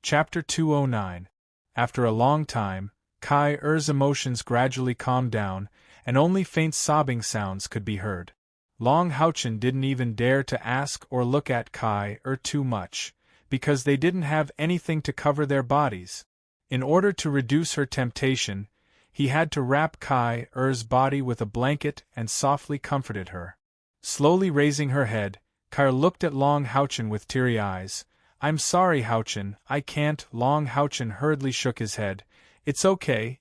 Chapter 209. After a long time, Kai-Er's emotions gradually calmed down, and only faint sobbing sounds could be heard. Long Houchen didn't even dare to ask or look at Kai-Er too much, because they didn't have anything to cover their bodies. In order to reduce her temptation, he had to wrap Kai-Er's body with a blanket and softly comforted her. Slowly raising her head, Kai-Er looked at Long Houchen with teary eyes. "I'm sorry, Houchen, I can't." Long Houchen hurriedly shook his head. It's okay,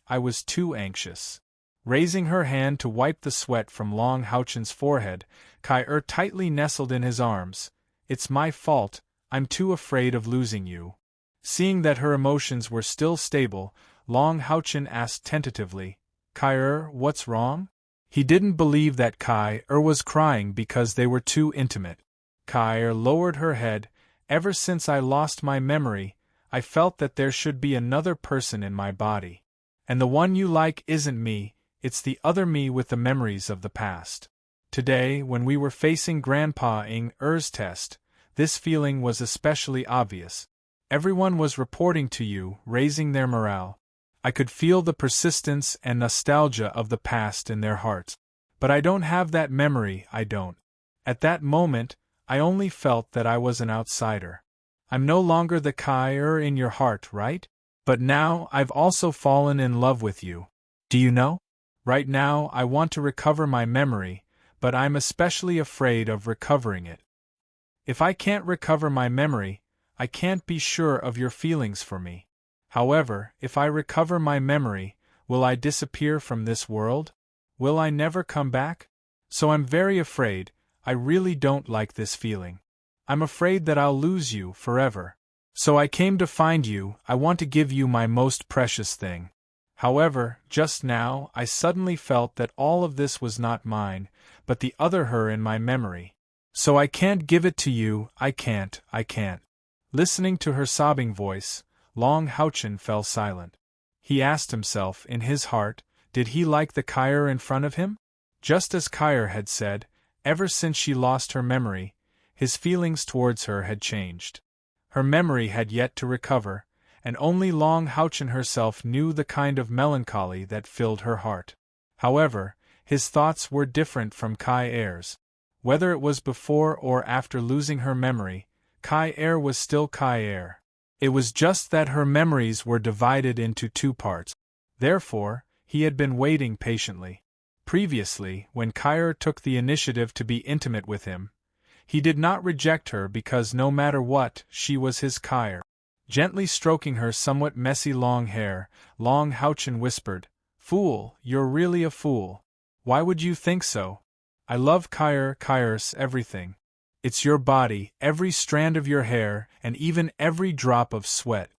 I was too anxious." Raising her hand to wipe the sweat from Long Houchen's forehead, Kai-Er tightly nestled in his arms. "It's my fault, I'm too afraid of losing you." Seeing that her emotions were still stable, Long Houchen asked tentatively, "Kai-Er, what's wrong?" He didn't believe that Kai-Er was crying because they were too intimate. Kai-Er lowered her head. "Ever since I lost my memory, I felt that there should be another person in my body. And the one you like isn't me, it's the other me with the memories of the past. Today, when we were facing Grandpa Ng-er's test, this feeling was especially obvious. Everyone was reporting to you, raising their morale. I could feel the persistence and nostalgia of the past in their hearts. But I don't have that memory, I don't. At that moment, I only felt that I was an outsider. I'm no longer the Kai-Er in your heart, right? But now I've also fallen in love with you. Do you know? Right now I want to recover my memory, but I'm especially afraid of recovering it. If I can't recover my memory, I can't be sure of your feelings for me. However, if I recover my memory, will I disappear from this world? Will I never come back? So I'm very afraid. I really don't like this feeling. I'm afraid that I'll lose you forever. So I came to find you. I want to give you my most precious thing. However, just now I suddenly felt that all of this was not mine, but the other her in my memory. So I can't give it to you, I can't. Listening to her sobbing voice, Long Houchen fell silent. He asked himself in his heart, did he like the Kai-Er in front of him? Just as Kai-Er had said, ever since she lost her memory, his feelings towards her had changed. Her memory had yet to recover, and only Long Houchen herself knew the kind of melancholy that filled her heart. However, his thoughts were different from Kai-Er's. Whether it was before or after losing her memory, Kai-Er was still Kai-Er. It was just that her memories were divided into two parts. Therefore, he had been waiting patiently. Previously, when Kai-Er took the initiative to be intimate with him, he did not reject her because no matter what, she was his Kai-Er. Gently stroking her somewhat messy long hair, Long Houchen whispered, "Fool, you're really a fool. Why would you think so? I love Kai-Er's everything. It's your body, every strand of your hair, and even every drop of sweat.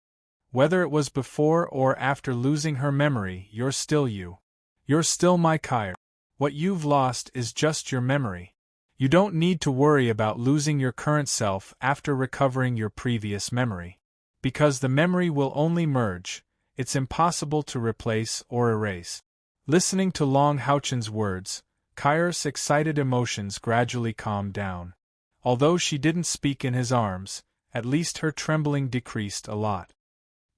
Whether it was before or after losing her memory, you're still you. You're still my Kai-Er. What you've lost is just your memory. You don't need to worry about losing your current self after recovering your previous memory. Because the memory will only merge, it's impossible to replace or erase." Listening to Long Houchen's words, Kai-Er's excited emotions gradually calmed down. Although she didn't speak in his arms, at least her trembling decreased a lot.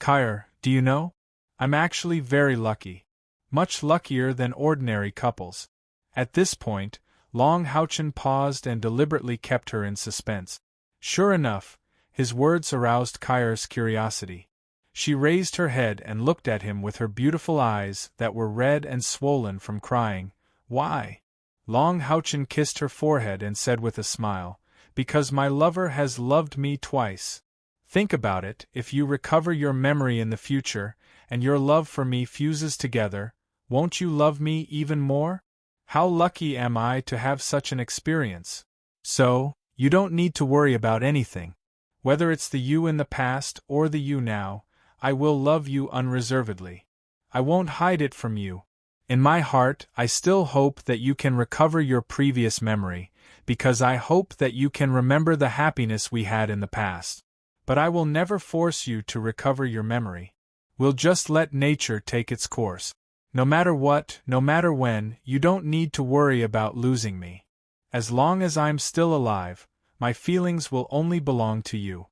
"Kai-Er, do you know? I'm actually very lucky. Much luckier than ordinary couples." At this point, Long Houchen paused and deliberately kept her in suspense. Sure enough, his words aroused Kai-Er's curiosity. She raised her head and looked at him with her beautiful eyes that were red and swollen from crying. "Why?" Long Houchen kissed her forehead and said with a smile, "Because my lover has loved me twice. Think about it, if you recover your memory in the future, and your love for me fuses together, won't you love me even more? How lucky am I to have such an experience? So, you don't need to worry about anything. Whether it's the you in the past or the you now, I will love you unreservedly. I won't hide it from you. In my heart, I still hope that you can recover your previous memory, because I hope that you can remember the happiness we had in the past. But I will never force you to recover your memory. We'll just let nature take its course. No matter what, no matter when, you don't need to worry about losing me. As long as I'm still alive, my feelings will only belong to you.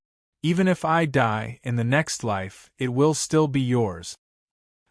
Even if I die in the next life, it will still be yours.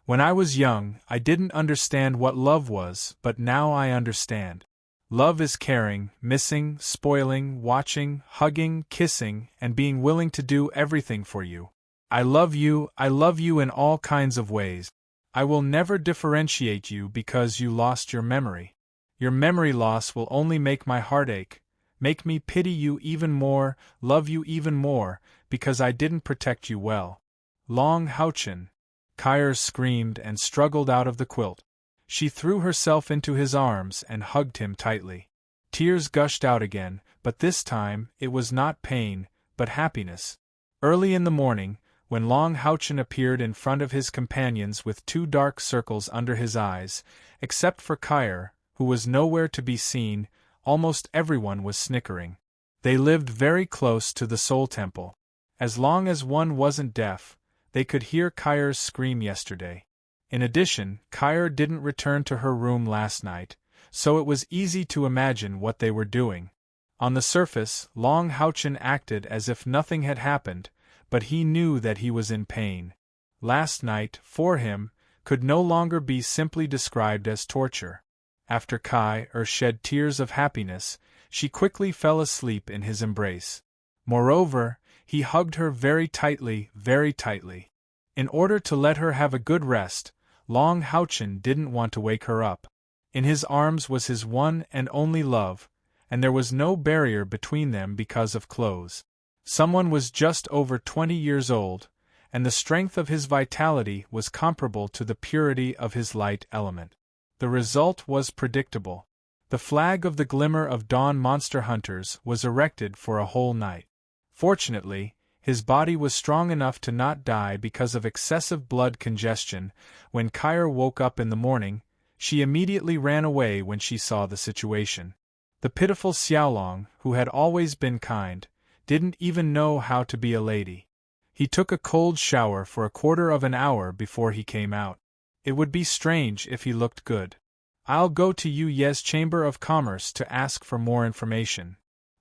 When I was young, I didn't understand what love was, but now I understand. Love is caring, missing, spoiling, watching, hugging, kissing, and being willing to do everything for you. I love you in all kinds of ways. I will never differentiate you because you lost your memory. Your memory loss will only make my heart ache, make me pity you even more, love you even more, because I didn't protect you well. Long Houchin. Kyra screamed and struggled out of the quilt. She threw herself into his arms and hugged him tightly. Tears gushed out again, but this time it was not pain, but happiness. Early in the morning, when Long Houchin appeared in front of his companions with 2 dark circles under his eyes, except for Kyra, who was nowhere to be seen, almost everyone was snickering. They lived very close to the Soul Temple. As long as one wasn't deaf, they could hear Kyra's scream yesterday. In addition, Kyra didn't return to her room last night, so it was easy to imagine what they were doing. On the surface, Long Houchin acted as if nothing had happened, but he knew that he was in pain. Last night, for him, could no longer be simply described as torture. After Kyra shed tears of happiness, she quickly fell asleep in his embrace. Moreover, he hugged her very tightly, very tightly. In order to let her have a good rest, Long Houchin didn't want to wake her up. In his arms was his one and only love, and there was no barrier between them because of clothes. Someone was just over 20 years old, and the strength of his vitality was comparable to the purity of his light element. The result was predictable. The flag of the Glimmer of Dawn Monster Hunters was erected for a whole night. Fortunately, his body was strong enough to not die because of excessive blood congestion. When Kyra woke up in the morning, she immediately ran away when she saw the situation. The pitiful Xiaolong, who had always been kind, didn't even know how to be a lady. He took a cold shower for a quarter of an hour before he came out. It would be strange if he looked good. I'll go to Yu Ye's Chamber of Commerce to ask for more information.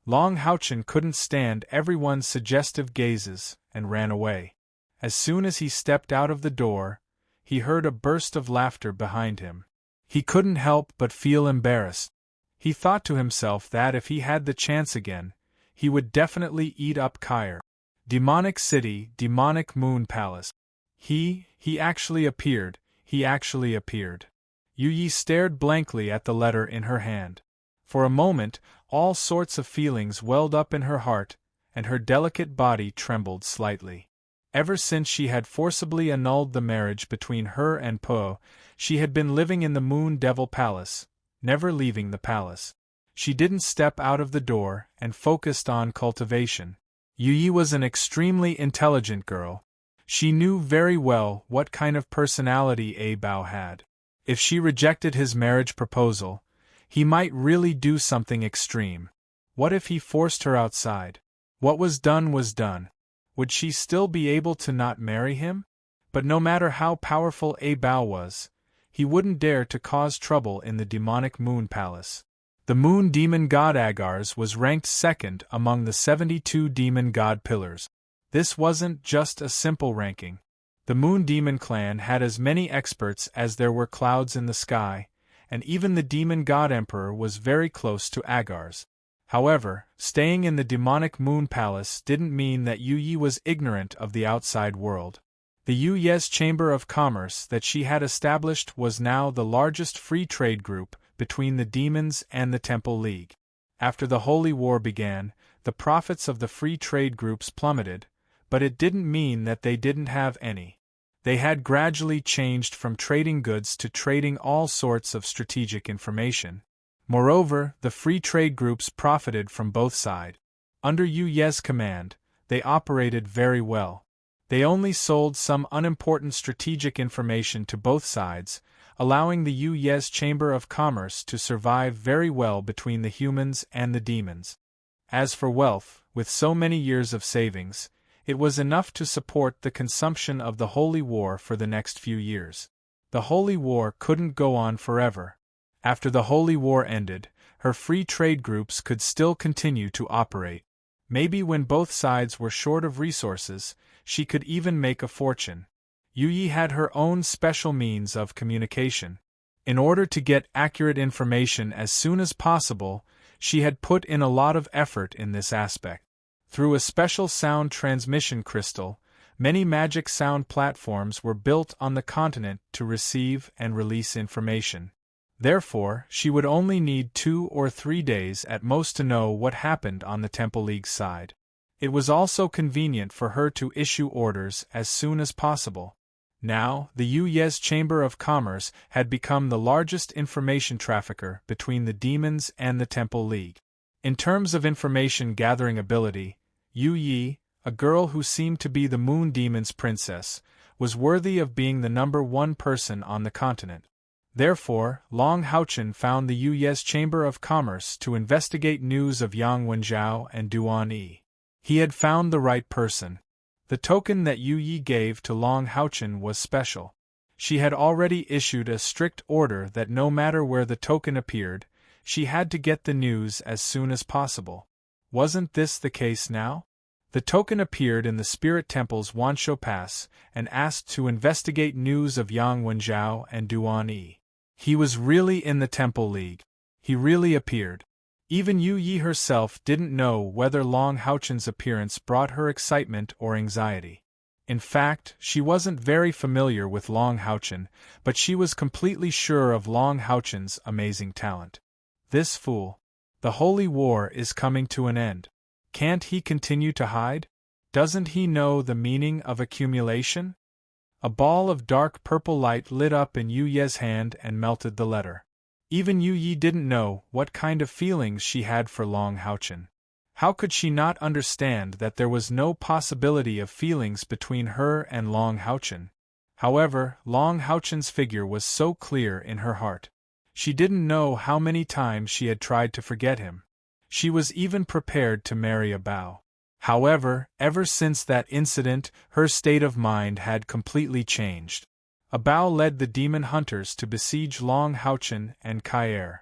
Long Houchin couldn't stand everyone's suggestive gazes, and ran away. As soon as he stepped out of the door, he heard a burst of laughter behind him. He couldn't help but feel embarrassed. He thought to himself that if he had the chance again, he would definitely eat up Kyra. Demonic City, Demonic Moon Palace. He actually appeared, Yu Yi stared blankly at the letter in her hand. For a moment, all sorts of feelings welled up in her heart, and her delicate body trembled slightly. Ever since she had forcibly annulled the marriage between her and Po, she had been living in the Moon Devil Palace, never leaving the palace. She didn't step out of the door and focused on cultivation. Yu Yi was an extremely intelligent girl. She knew very well what kind of personality A Bao had. If she rejected his marriage proposal, he might really do something extreme. What if he forced her outside? What was done was done. Would she still be able to not marry him? But no matter how powerful A Bao was, he wouldn't dare to cause trouble in the demonic Moon Palace. The Moon Demon God Agar's was ranked second among the 72 Demon God Pillars. This wasn't just a simple ranking. The Moon Demon clan had as many experts as there were clouds in the sky, and even the Demon God Emperor was very close to Agar's. However, staying in the demonic Moon Palace didn't mean that Yu Yi was ignorant of the outside world. The Yu Ye's Chamber of Commerce that she had established was now the largest free trade group between the demons and the Temple League. After the Holy War began, the profits of the free trade groups plummeted, but it didn't mean that they didn't have any. They had gradually changed from trading goods to trading all sorts of strategic information. Moreover, the free trade groups profited from both sides. Under Yu Ye's command, they operated very well. They only sold some unimportant strategic information to both sides, allowing the Yu Ye's Chamber of Commerce to survive very well between the humans and the demons. As for wealth, with so many years of savings, it was enough to support the consumption of the Holy War for the next few years. The Holy War couldn't go on forever. After the Holy War ended, her free trade groups could still continue to operate. Maybe when both sides were short of resources, she could even make a fortune. Yu Yi had her own special means of communication. In order to get accurate information as soon as possible, she had put in a lot of effort in this aspect. Through a special sound transmission crystal, many magic sound platforms were built on the continent to receive and release information. Therefore, she would only need 2 or 3 days at most to know what happened on the Temple League side. It was also convenient for her to issue orders as soon as possible. Now, the Yu Ye's Chamber of Commerce had become the largest information trafficker between the demons and the Temple League. In terms of information gathering ability, Yu Yi, a girl who seemed to be the Moon Demon's princess, was worthy of being the #1 person on the continent. Therefore, Long Haochen found the Yu Ye's Chamber of Commerce to investigate news of Yang Wenjiao and Duan Yi. He had found the right person. The token that Yu Yi gave to Long Haochen was special. She had already issued a strict order that no matter where the token appeared, she had to get the news as soon as possible. Wasn't this the case now? The token appeared in the Spirit Temple's Wanshou Pass and asked to investigate news of Yang Wenjiao and Duan Yi. He was really in the Temple League. He really appeared. Even Yu Yi herself didn't know whether Long Haochen's appearance brought her excitement or anxiety. In fact, she wasn't very familiar with Long Haochen, but she was completely sure of Long Haochen's amazing talent. This fool. The holy war is coming to an end. Can't he continue to hide? Doesn't he know the meaning of accumulation? A ball of dark purple light lit up in Yu Ye's hand and melted the letter. Even Yu Yi didn't know what kind of feelings she had for Long Haochen. How could she not understand that there was no possibility of feelings between her and Long Haochen? However, Long Haochen's figure was so clear in her heart. She didn't know how many times she had tried to forget him. She was even prepared to marry a Bao. However, ever since that incident, her state of mind had completely changed. A Bao led the demon hunters to besiege Long Haochen and Kair.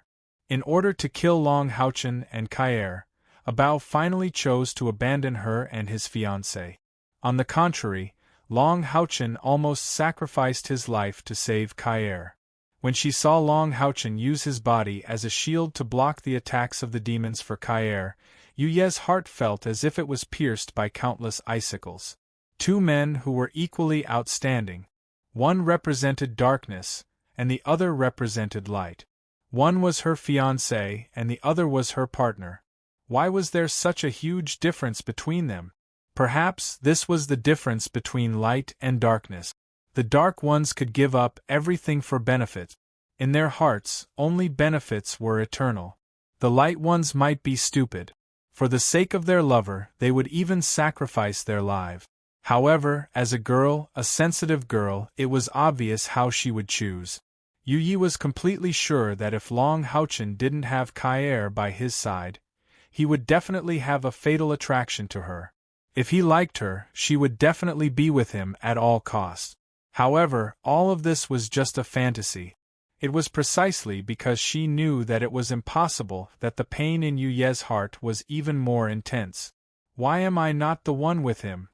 In order to kill Long Haochen and Kair, a Bao finally chose to abandon her and his fiancée. On the contrary, Long Haochen almost sacrificed his life to save Kair. When she saw Long Haochen use his body as a shield to block the attacks of the demons for Kair, Yu Ye's heart felt as if it was pierced by countless icicles. 2 men who were equally outstanding. One represented darkness, and the other represented light. One was her fiancé, and the other was her partner. Why was there such a huge difference between them? Perhaps this was the difference between light and darkness. The dark ones could give up everything for benefit. In their hearts, only benefits were eternal. The light ones might be stupid. For the sake of their lover, they would even sacrifice their life. However, as a girl, a sensitive girl, it was obvious how she would choose. Yu Yi was completely sure that if Long Haochen didn't have Kair by his side, he would definitely have a fatal attraction to her. If he liked her, she would definitely be with him at all costs. However, all of this was just a fantasy. It was precisely because she knew that it was impossible that the pain in Yu Ye's heart was even more intense. Why am I not the one with him?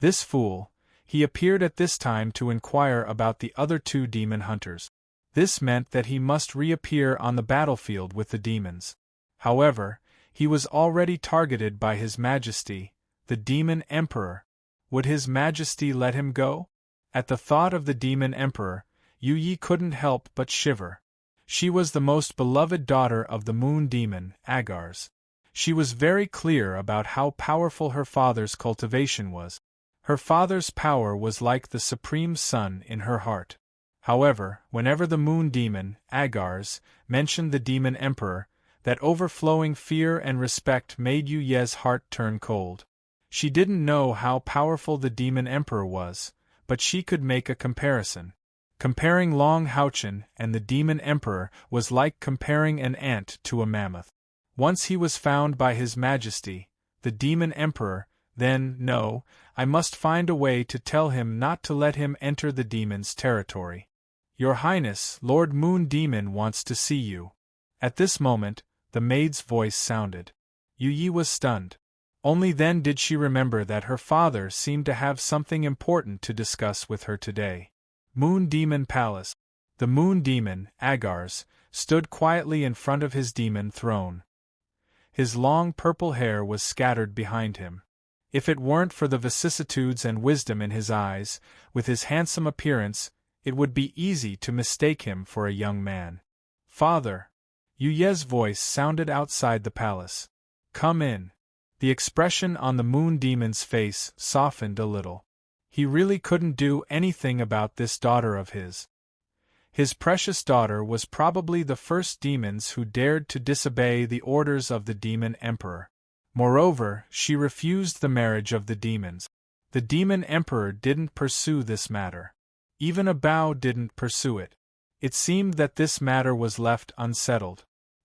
This fool. He appeared at this time to inquire about the other 2 demon hunters. This meant that he must reappear on the battlefield with the demons. However, he was already targeted by His Majesty, the Demon Emperor. Would His Majesty let him go? At the thought of the Demon Emperor, Yu Yi couldn't help but shiver. She was the most beloved daughter of the Moon Demon, Agars. She was very clear about how powerful her father's cultivation was. Her father's power was like the supreme sun in her heart. However, whenever the Moon Demon, Agars, mentioned the Demon Emperor, that overflowing fear and respect made Yu Ye's heart turn cold. She didn't know how powerful the Demon Emperor was, but she could make a comparison. Comparing Long Haochen and the Demon Emperor was like comparing an ant to a mammoth. Once he was found by His Majesty, the Demon Emperor, then, no, I must find a way to tell him not to let him enter the demon's territory. Your Highness, Lord Moon Demon wants to see you. At this moment, the maid's voice sounded. Yu Yi was stunned. Only then did she remember that her father seemed to have something important to discuss with her today. Moon Demon Palace. The Moon Demon, Agars, stood quietly in front of his demon throne. His long purple hair was scattered behind him. If it weren't for the vicissitudes and wisdom in his eyes, with his handsome appearance, it would be easy to mistake him for a young man. "Father!" Yuye's voice sounded outside the palace. "Come in." The expression on the Moon Demon's face softened a little. He really couldn't do anything about this daughter of his. His precious daughter was probably the first demons who dared to disobey the orders of the Demon Emperor. Moreover, she refused the marriage of the demons. The Demon Emperor didn't pursue this matter. Even a Bao didn't pursue it. It seemed that this matter was left unsettled.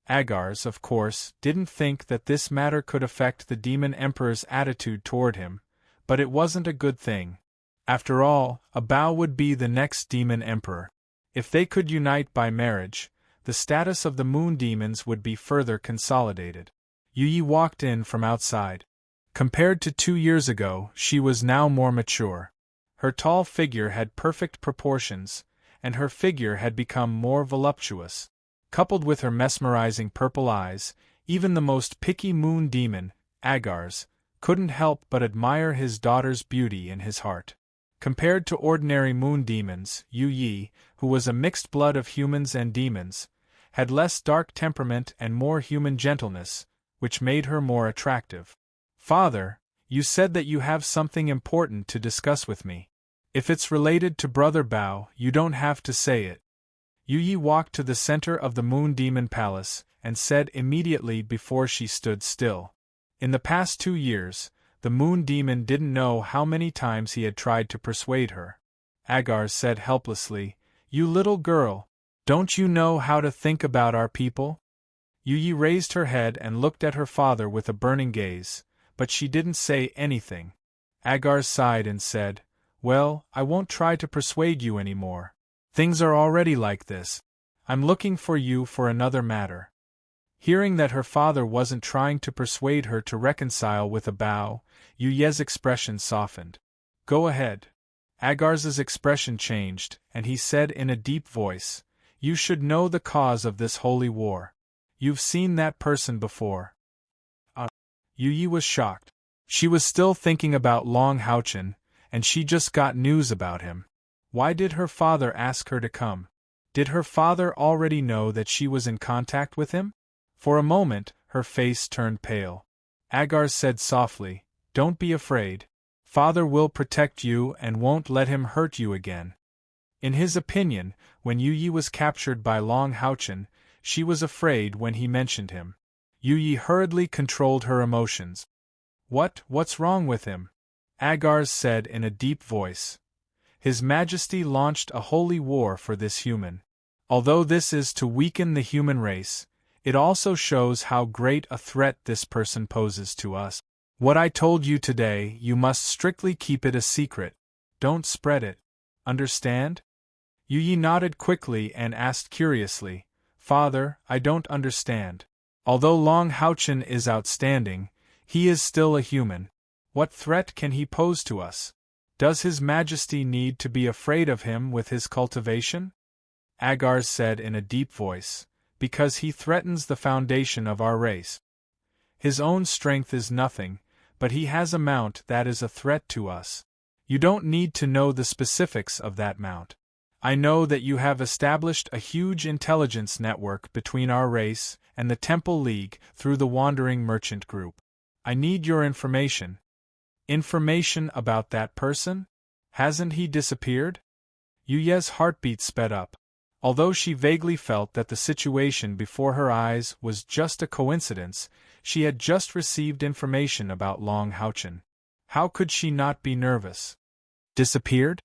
Agars, of course, didn't think that this matter could affect the Demon Emperor's attitude toward him, but it wasn't a good thing. After all, a Bao would be the next Demon Emperor. If they could unite by marriage, the status of the Moon Demons would be further consolidated. Yi walked in from outside. Compared to 2 years ago, she was now more mature. Her tall figure had perfect proportions, and her figure had become more voluptuous. Coupled with her mesmerizing purple eyes, even the most picky Moon Demon, Agars, couldn't help but admire his daughter's beauty in his heart. Compared to ordinary Moon Demons, Yi, who was a mixed blood of humans and demons, had less dark temperament and more human gentleness, which made her more attractive. "Father, you said that you have something important to discuss with me. If it's related to Brother Bao, you don't have to say it." Yi walked to the center of the Moon Demon Palace, and said immediately before she stood still. In the past 2 years, the Moon Demon didn't know how many times he had tried to persuade her. Agars said helplessly, "You little girl, don't you know how to think about our people?" Yi raised her head and looked at her father with a burning gaze, but she didn't say anything. Agars sighed and said, "Well, I won't try to persuade you anymore. Things are already like this. I'm looking for you for another matter." Hearing that her father wasn't trying to persuade her to reconcile with a Bao, Yuye's expression softened. "Go ahead." Agars's expression changed, and he said in a deep voice, "You should know the cause of this holy war. You've seen that person before." Yi was shocked. She was still thinking about Long Haochen, and she just got news about him. Why did her father ask her to come? Did her father already know that she was in contact with him? For a moment, her face turned pale. Agars said softly, "Don't be afraid. Father will protect you and won't let him hurt you again." In his opinion, when Yi was captured by Long Haochen, she was afraid when he mentioned him. Yi hurriedly controlled her emotions. What's wrong with him?" Agars said in a deep voice. "His Majesty launched a holy war for this human. Although this is to weaken the human race, it also shows how great a threat this person poses to us. What I told you today, you must strictly keep it a secret. Don't spread it. Understand?" Yi nodded quickly and asked curiously, "Father, I don't understand. Although Long Haochen is outstanding, he is still a human. What threat can he pose to us? Does His Majesty need to be afraid of him with his cultivation?" Agars said in a deep voice, "Because he threatens the foundation of our race. His own strength is nothing, but he has a mount that is a threat to us. You don't need to know the specifics of that mount. I know that you have established a huge intelligence network between our race and the Temple League through the Wandering Merchant Group. I need your information." "Information about that person? Hasn't he disappeared?" Yuye's heartbeat sped up. Although she vaguely felt that the situation before her eyes was just a coincidence, she had just received information about Long Haochen. How could she not be nervous? Disappeared?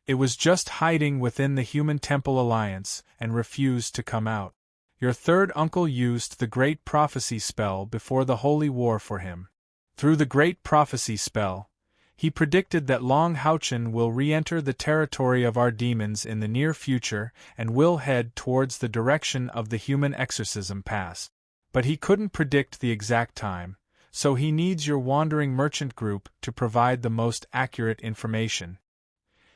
It was just hiding within the Human Temple Alliance and refused to come out. Your third uncle used the Great Prophecy spell before the Holy War for him. Through the Great Prophecy spell, he predicted that Long Haochen will re-enter the territory of our demons in the near future and will head towards the direction of the human exorcism pass. But he couldn't predict the exact time, so he needs your wandering merchant group to provide the most accurate information.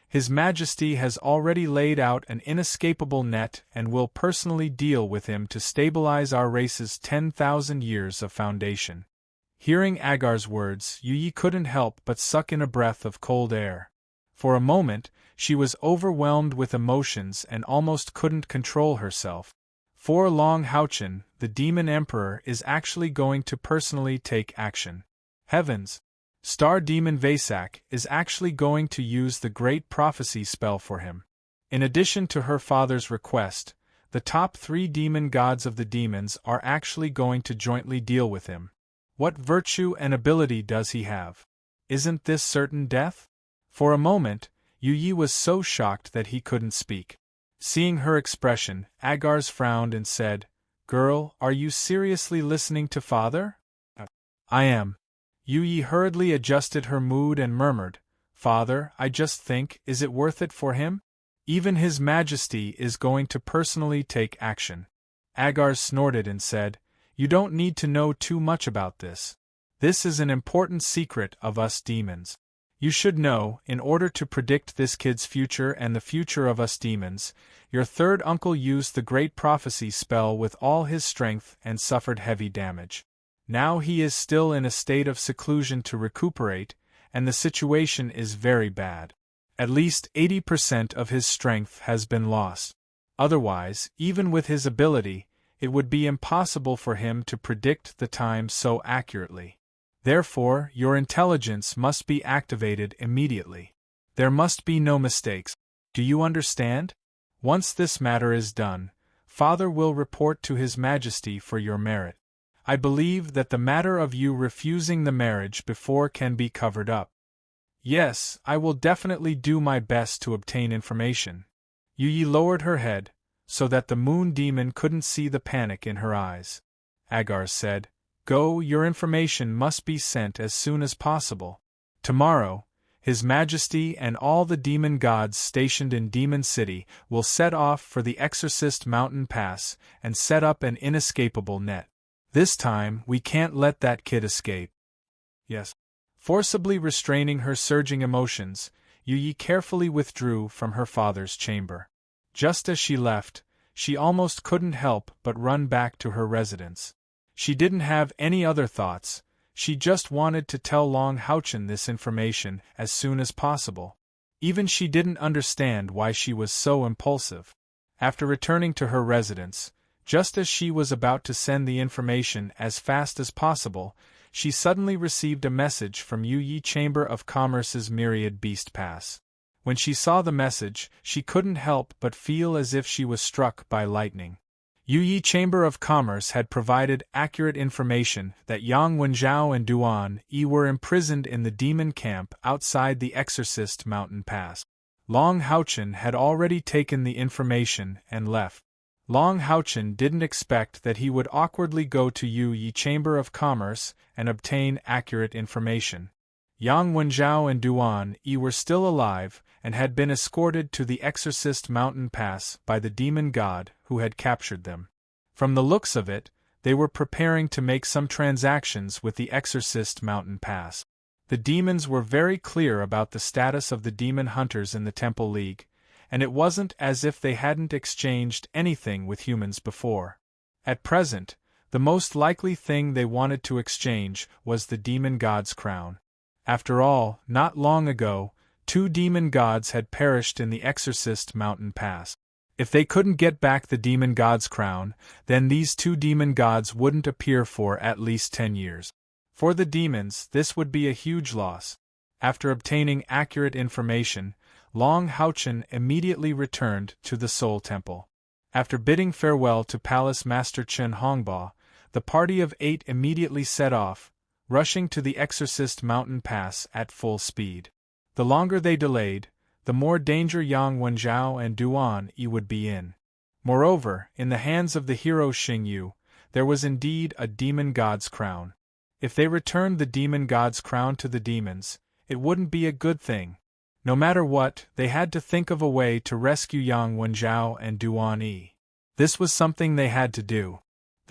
His Majesty has already laid out an inescapable net and will personally deal with him to stabilize our race's 10,000 years of foundation. Hearing Agar's words, Yi couldn't help but suck in a breath of cold air. For a moment, she was overwhelmed with emotions and almost couldn't control herself. For Long Houchen, the Demon Emperor is actually going to personally take action. Heavens! Star Demon Vasak is actually going to use the Great Prophecy spell for him. In addition to her father's request, the top 3 demon gods of the demons are actually going to jointly deal with him. What virtue and ability does he have? Isn't this certain death? For a moment, Yi was so shocked that he couldn't speak. Seeing her expression, Agars frowned and said, "Girl, are you seriously listening to father?" "I am." Yi hurriedly adjusted her mood and murmured, "Father, I just think, is it worth it for him? Even His Majesty is going to personally take action." Agars snorted and said, "You don't need to know too much about this. This is an important secret of us demons. You should know, in order to predict this kid's future and the future of us demons, your third uncle used the Great Prophecy spell with all his strength and suffered heavy damage. Now he is still in a state of seclusion to recuperate, and the situation is very bad. At least 80% of his strength has been lost. Otherwise, even with his ability, it would be impossible for him to predict the time so accurately. Therefore, your intelligence must be activated immediately. There must be no mistakes. Do you understand? Once this matter is done, Father will report to His Majesty for your merit. I believe that the matter of you refusing the marriage before can be covered up. Yes, I will definitely do my best to obtain information." Yi lowered her head, so that the moon demon couldn't see the panic in her eyes. Agar said, "Go, your information must be sent as soon as possible. Tomorrow, His Majesty and all the demon gods stationed in Demon City will set off for the Exorcist Mountain Pass and set up an inescapable net. This time, we can't let that kid escape." "Yes." Forcibly restraining her surging emotions, Yi carefully withdrew from her father's chamber. Just as she left, she almost couldn't help but run back to her residence. She didn't have any other thoughts, she just wanted to tell Long Houchen this information as soon as possible. Even she didn't understand why she was so impulsive. After returning to her residence, just as she was about to send the information as fast as possible, she suddenly received a message from Yi Chamber of Commerce's Myriad Beast Pass. When she saw the message, she couldn't help but feel as if she was struck by lightning. Yi Chamber of Commerce had provided accurate information that Yang Wenzhao and Duan Yi were imprisoned in the demon camp outside the Exorcist Mountain Pass. Long Houchen had already taken the information and left. Long Houchen didn't expect that he would awkwardly go to Yi Chamber of Commerce and obtain accurate information. Yang Wenzhao and Duan Yi were still alive and had been escorted to the Exorcist Mountain Pass by the demon god who had captured them. From the looks of it, they were preparing to make some transactions with the Exorcist Mountain Pass. The demons were very clear about the status of the demon hunters in the Temple League, and it wasn't as if they hadn't exchanged anything with humans before. At present, the most likely thing they wanted to exchange was the demon god's crown. After all, not long ago, 2 demon gods had perished in the Exorcist Mountain Pass. If they couldn't get back the demon god's crown, then these 2 demon gods wouldn't appear for at least 10 years. For the demons, this would be a huge loss. After obtaining accurate information, Long Houchen immediately returned to the Soul Temple. After bidding farewell to Palace Master Chen Hongba, the party of 8 immediately set off, rushing to the Exorcist Mountain Pass at full speed. The longer they delayed, the more danger Yang Wenzhao and Duan Yi would be in. Moreover, in the hands of the hero Xingyu, there was indeed a demon god's crown. If they returned the demon god's crown to the demons, it wouldn't be a good thing. No matter what, they had to think of a way to rescue Yang Wenzhao and Duan Yi. This was something they had to do.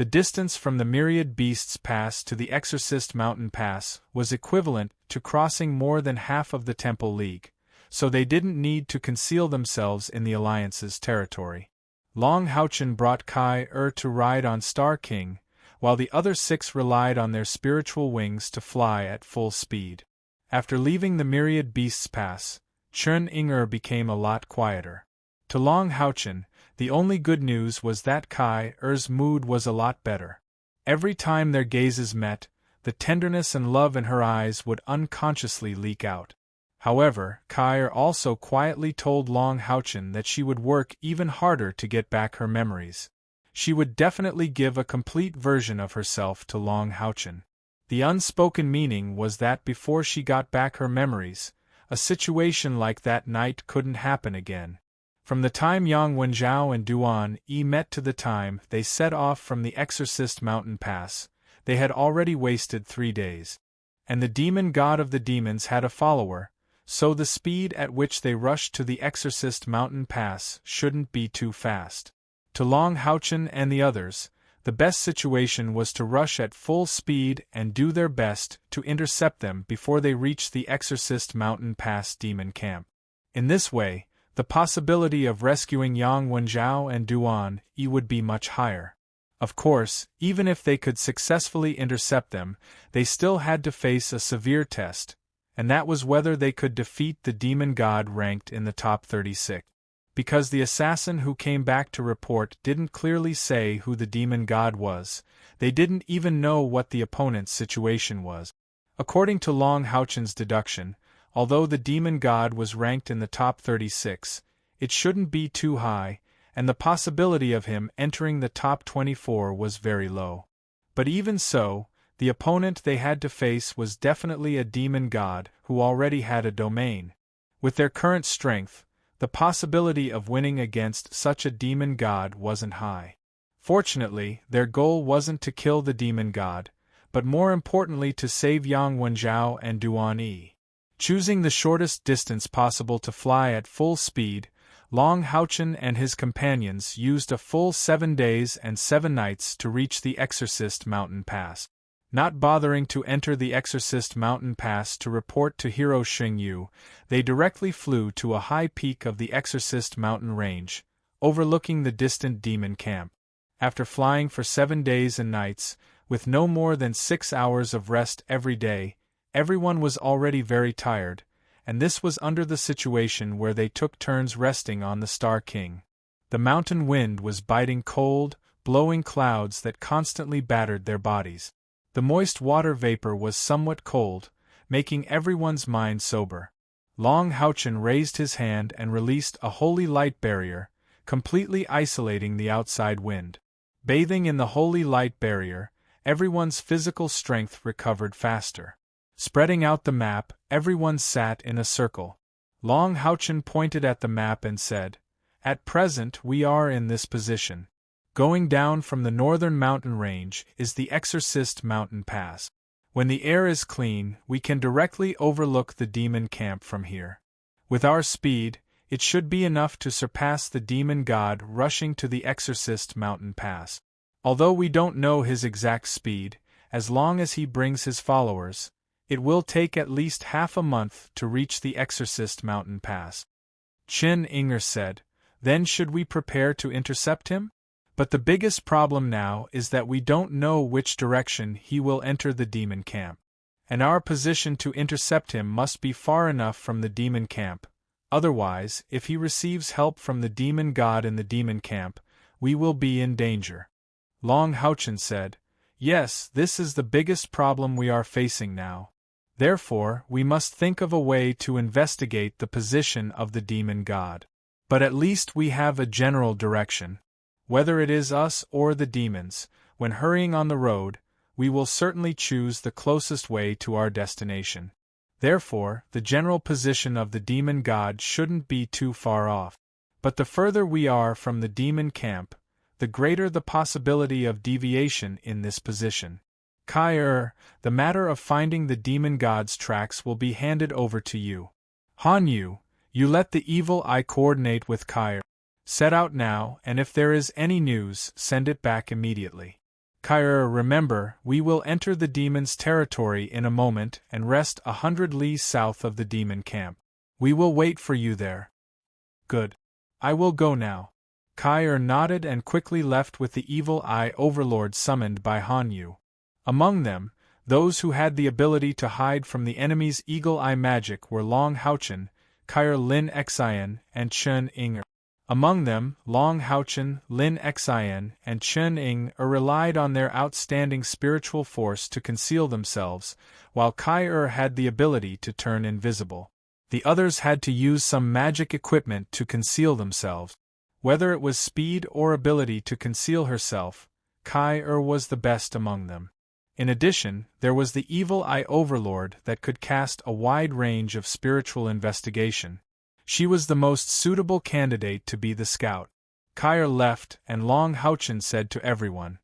The distance from the Myriad Beasts Pass to the Exorcist Mountain Pass was equivalent to crossing more than half of the Temple League, so they didn't need to conceal themselves in the Alliance's territory. Long Houchen brought Kai to ride on Star King, while the other 6 relied on their spiritual wings to fly at full speed. After leaving the Myriad Beasts Pass, Chun Inger became a lot quieter. To Long Houchen, the only good news was that Kai-er's mood was a lot better. Every time their gazes met, the tenderness and love in her eyes would unconsciously leak out. However, Kai-er also quietly told Long Houchen that she would work even harder to get back her memories. She would definitely give a complete version of herself to Long Houchen. The unspoken meaning was that before she got back her memories, a situation like that night couldn't happen again. From the time Yang Wenjiao and Duan Yi met to the time they set off from the Exorcist Mountain Pass, they had already wasted 3 days. And the demon god of the demons had a follower, so the speed at which they rushed to the Exorcist Mountain Pass shouldn't be too fast. To Long Houchen and the others, the best situation was to rush at full speed and do their best to intercept them before they reached the Exorcist Mountain Pass demon camp. In this way, the possibility of rescuing Yang Wenjiao and Duan Yi would be much higher. Of course, even if they could successfully intercept them, they still had to face a severe test, and that was whether they could defeat the demon god ranked in the top 36. Because the assassin who came back to report didn't clearly say who the demon god was, they didn't even know what the opponent's situation was. According to Long Houchen's deduction, although the demon god was ranked in the top 36, it shouldn't be too high, and the possibility of him entering the top 24 was very low. But even so, the opponent they had to face was definitely a demon god who already had a domain. With their current strength, the possibility of winning against such a demon god wasn't high. Fortunately, their goal wasn't to kill the demon god, but more importantly to save Yang Wenjiao and Duan Yi. Choosing the shortest distance possible to fly at full speed, Long Houchen and his companions used a full 7 days and 7 nights to reach the Exorcist Mountain Pass. Not bothering to enter the Exorcist Mountain Pass to report to Hero Xingyu, they directly flew to a high peak of the Exorcist Mountain Range, overlooking the distant demon camp. After flying for 7 days and nights, with no more than 6 hours of rest every day, everyone was already very tired, and this was under the situation where they took turns resting on the Star King. The mountain wind was biting cold, blowing clouds that constantly battered their bodies. The moist water vapor was somewhat cold, making everyone's mind sober. Long Houchen raised his hand and released a holy light barrier, completely isolating the outside wind. Bathing in the holy light barrier, everyone's physical strength recovered faster. Spreading out the map, everyone sat in a circle. Long Houchen pointed at the map and said, "At present we are in this position. Going down from the northern mountain range is the Exorcist Mountain Pass. When the air is clean, we can directly overlook the demon camp from here. With our speed, it should be enough to surpass the demon god rushing to the Exorcist Mountain Pass. Although we don't know his exact speed, as long as he brings his followers, it will take at least half a month to reach the Exorcist Mountain Pass." Qin Inger said, "Then should we prepare to intercept him? But the biggest problem now is that we don't know which direction he will enter the demon camp. And our position to intercept him must be far enough from the demon camp. Otherwise, if he receives help from the demon god in the demon camp, we will be in danger." Long Houchen said, "Yes, this is the biggest problem we are facing now. Therefore, we must think of a way to investigate the position of the demon god. But at least we have a general direction. Whether it is us or the demons, when hurrying on the road, we will certainly choose the closest way to our destination. Therefore, the general position of the demon god shouldn't be too far off. But the further we are from the demon camp, the greater the possibility of deviation in this position. Kai, the matter of finding the demon god's tracks will be handed over to you. Han Yu, you let the evil eye coordinate with Kai. Set out now, and if there is any news, send it back immediately." Kai, remember, we will enter the demon's territory in a moment and rest 100 li south of the demon camp. We will wait for you there. Good. I will go now. Kai nodded and quickly left with the evil eye overlord summoned by Han Yu. Among them, those who had the ability to hide from the enemy's eagle eye magic were Long Haochen, Kai Lin Xian, and Chen Ying. Among them, Long Haochen, Lin Xian, and Chen Ying relied on their outstanding spiritual force to conceal themselves, while Kai had the ability to turn invisible. The others had to use some magic equipment to conceal themselves. Whether it was speed or ability to conceal herself, Kai was the best among them. In addition, there was the evil eye overlord that could cast a wide range of spiritual investigation. She was the most suitable candidate to be the scout. Kai left, and Long Haochen said to everyone,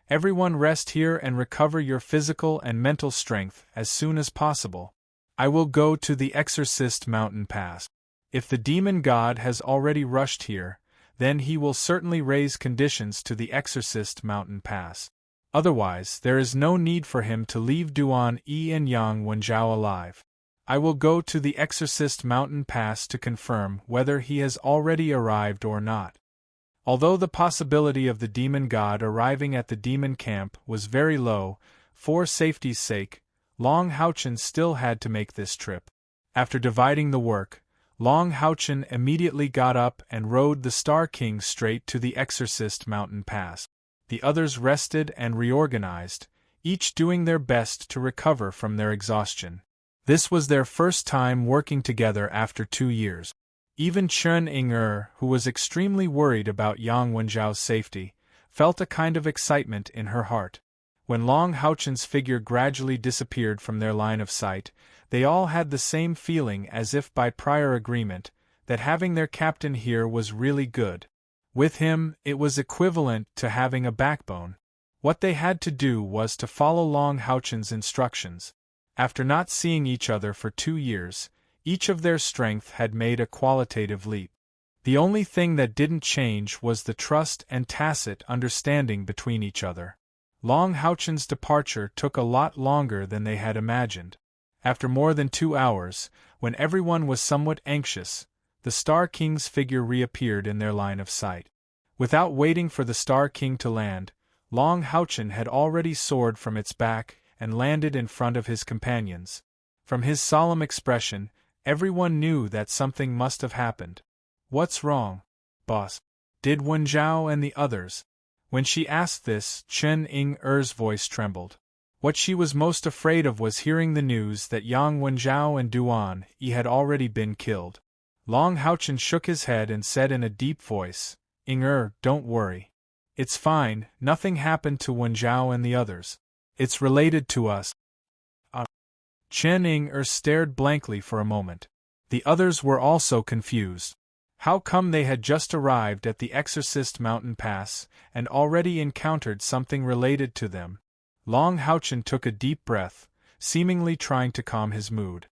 "Everyone rest here and recover your physical and mental strength as soon as possible. I will go to the Exorcist Mountain Pass. If the demon god has already rushed here, then he will certainly raise conditions to the Exorcist Mountain Pass. Otherwise, there is no need for him to leave Duan Yi and Yang Wenjiao alive. I will go to the Exorcist Mountain Pass to confirm whether he has already arrived or not." Although the possibility of the demon god arriving at the demon camp was very low, for safety's sake, Long Haochen still had to make this trip. After dividing the work, Long Haochen immediately got up and rode the Star King straight to the Exorcist Mountain Pass. The others rested and reorganized, each doing their best to recover from their exhaustion. This was their first time working together after 2 years. Even Chen Ying, who was extremely worried about Yang Wenjiao's safety, felt a kind of excitement in her heart. When Long Haochen's figure gradually disappeared from their line of sight, they all had the same feeling as if by prior agreement, that having their captain here was really good. With him, it was equivalent to having a backbone. What they had to do was to follow Long Haochen's instructions. After not seeing each other for 2 years, each of their strength had made a qualitative leap. The only thing that didn't change was the trust and tacit understanding between each other. Long Haochen's departure took a lot longer than they had imagined. After more than 2 hours, when everyone was somewhat anxious, the Star King's figure reappeared in their line of sight. Without waiting for the Star King to land, Long Haochen had already soared from its back and landed in front of his companions. From his solemn expression, everyone knew that something must have happened. "What's wrong, boss? Did Wenjiao and the others?" When she asked this, Chen Ying-er's voice trembled. What she was most afraid of was hearing the news that Yang Wenjiao and Duan Yi had already been killed. Long Haochen shook his head and said in a deep voice, "Ying, don't worry. It's fine, nothing happened to Wenjiao and the others. It's related to us." Chen Ying stared blankly for a moment. The others were also confused. How come they had just arrived at the Exorcist Mountain Pass and already encountered something related to them? Long Haochen took a deep breath, seemingly trying to calm his mood.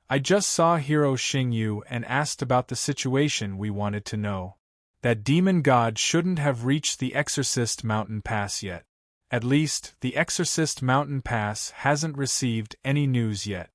"I just saw Hero Xingyu and asked about the situation we wanted to know. That demon god shouldn't have reached the Exorcist Mountain Pass yet. At least, the Exorcist Mountain Pass hasn't received any news yet."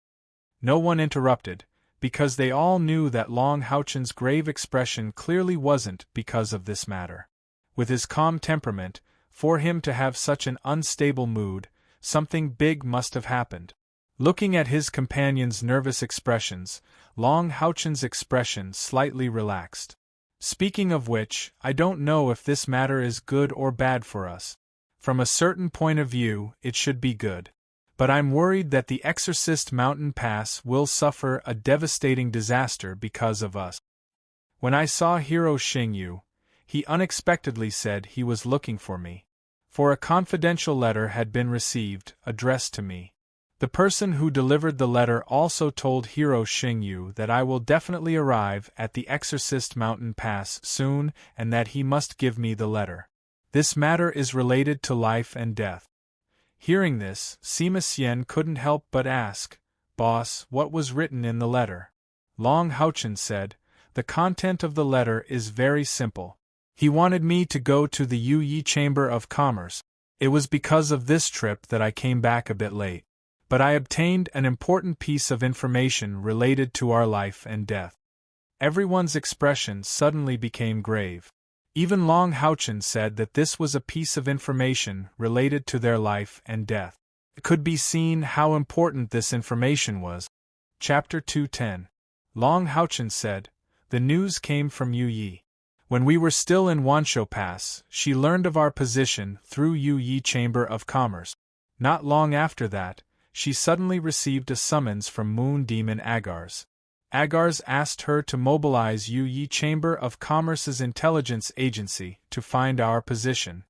No one interrupted, because they all knew that Long Haochen's grave expression clearly wasn't because of this matter. With his calm temperament, for him to have such an unstable mood, something big must have happened. Looking at his companion's nervous expressions, Long Haochen's expression slightly relaxed. "Speaking of which, I don't know if this matter is good or bad for us. From a certain point of view, it should be good. But I'm worried that the Exorcist Mountain Pass will suffer a devastating disaster because of us. When I saw Hero Xingyu, he unexpectedly said he was looking for me. For a confidential letter had been received, addressed to me. The person who delivered the letter also told Hero Xingyu that I will definitely arrive at the Exorcist Mountain Pass soon and that he must give me the letter. This matter is related to life and death." Hearing this, Sima Xian couldn't help but ask, "Boss, what was written in the letter?" Long Haochen said, "The content of the letter is very simple. He wanted me to go to the Yu Yi Chamber of Commerce. It was because of this trip that I came back a bit late. But I obtained an important piece of information related to our life and death. Everyone's expression suddenly became grave. Even Long Houchen said that this was a piece of information related to their life and death. It could be seen how important this information was. Chapter 210. Long Houchen said, "The news came from Yu Yi. When we were still in Wanshou Pass, she learned of our position through Yu Yi Chamber of Commerce. Not long after that, she suddenly received a summons from Moon Demon Agars. Agars asked her to mobilize Yu Yi Chamber of Commerce's intelligence agency to find our position.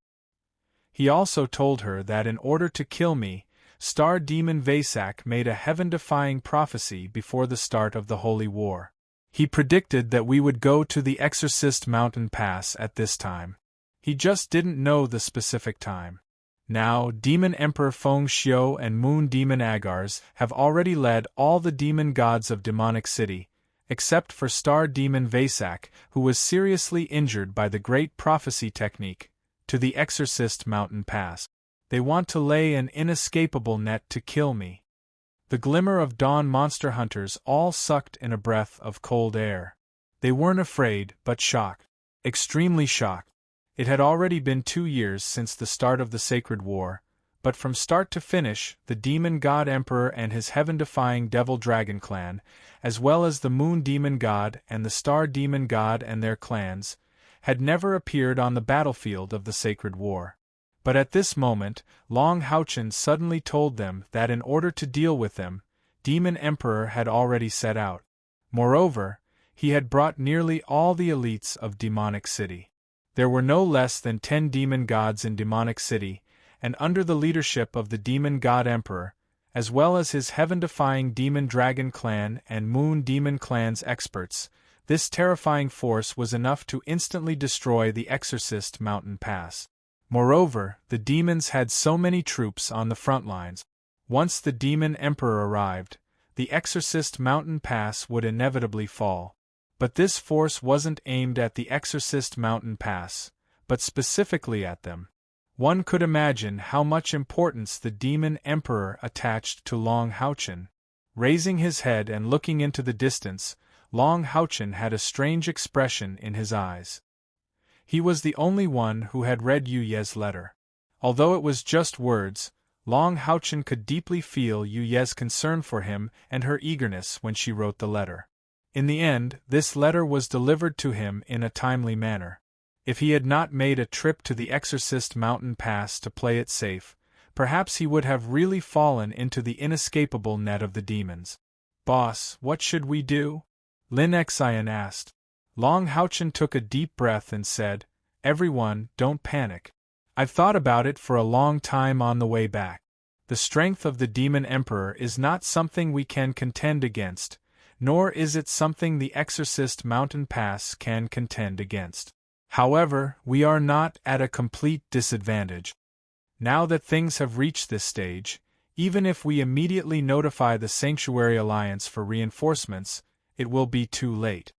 He also told her that in order to kill me, Star Demon Vasak made a heaven-defying prophecy before the start of the Holy War. He predicted that we would go to the Exorcist Mountain Pass at this time. He just didn't know the specific time. Now, Demon Emperor Feng Xiu and Moon Demon Agars have already led all the demon gods of Demonic City, except for Star Demon Vasak, who was seriously injured by the Great Prophecy Technique, to the Exorcist Mountain Pass. They want to lay an inescapable net to kill me." The Glimmer of Dawn monster hunters all sucked in a breath of cold air. They weren't afraid, but shocked. Extremely shocked. It had already been 2 years since the start of the Sacred War, but from start to finish, the Demon God Emperor and his heaven-defying Devil Dragon clan, as well as the Moon Demon God and the Star Demon God and their clans, had never appeared on the battlefield of the Sacred War. But at this moment, Long Houchen suddenly told them that in order to deal with them, Demon Emperor had already set out. Moreover, he had brought nearly all the elites of Demonic City. There were no less than 10 demon gods in Demonic City, and under the leadership of the Demon God Emperor, as well as his heaven-defying Demon Dragon clan and Moon Demon clan's experts, this terrifying force was enough to instantly destroy the Exorcist Mountain Pass. Moreover, the demons had so many troops on the front lines. Once the Demon Emperor arrived, the Exorcist Mountain Pass would inevitably fall. But this force wasn't aimed at the Exorcist Mountain Pass, but specifically at them. One could imagine how much importance the Demon Emperor attached to Long Houchen. Raising his head and looking into the distance, Long Houchen had a strange expression in his eyes. He was the only one who had read Yu Ye's letter. Although it was just words, Long Houchen could deeply feel Yu Ye's concern for him and her eagerness when she wrote the letter. In the end, this letter was delivered to him in a timely manner. If he had not made a trip to the Exorcist Mountain Pass to play it safe, perhaps he would have really fallen into the inescapable net of the demons. "Boss, what should we do?" Lin Xian asked. Long Houchen took a deep breath and said, "Everyone, don't panic. I've thought about it for a long time on the way back. The strength of the Demon Emperor is not something we can contend against, nor is it something the Exorcist Mountain Pass can contend against. However, we are not at a complete disadvantage. Now that things have reached this stage, even if we immediately notify the Sanctuary Alliance for reinforcements, it will be too late.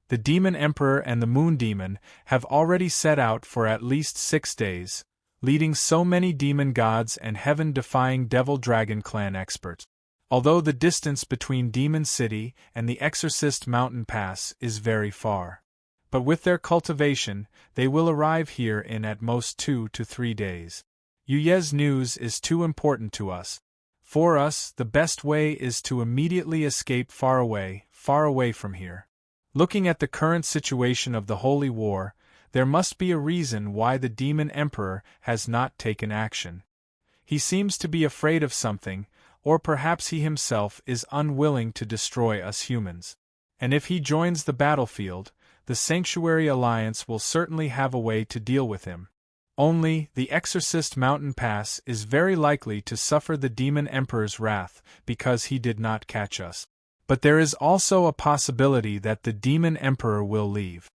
The Demon Emperor and the Moon Demon have already set out for at least 6 days, leading so many demon gods and heaven-defying Devil Dragon clan experts. Although the distance between Demon City and the Exorcist Mountain Pass is very far. But with their cultivation, they will arrive here in at most 2 to 3 days. Yu Ye's news is too important to us. For us, the best way is to immediately escape far away from here. Looking at the current situation of the Holy War, there must be a reason why the Demon Emperor has not taken action. He seems to be afraid of something, or perhaps he himself is unwilling to destroy us humans. And if he joins the battlefield, the Sanctuary Alliance will certainly have a way to deal with him. Only, the Exorcist Mountain Pass is very likely to suffer the Demon Emperor's wrath because he did not catch us. But there is also a possibility that the Demon Emperor will leave.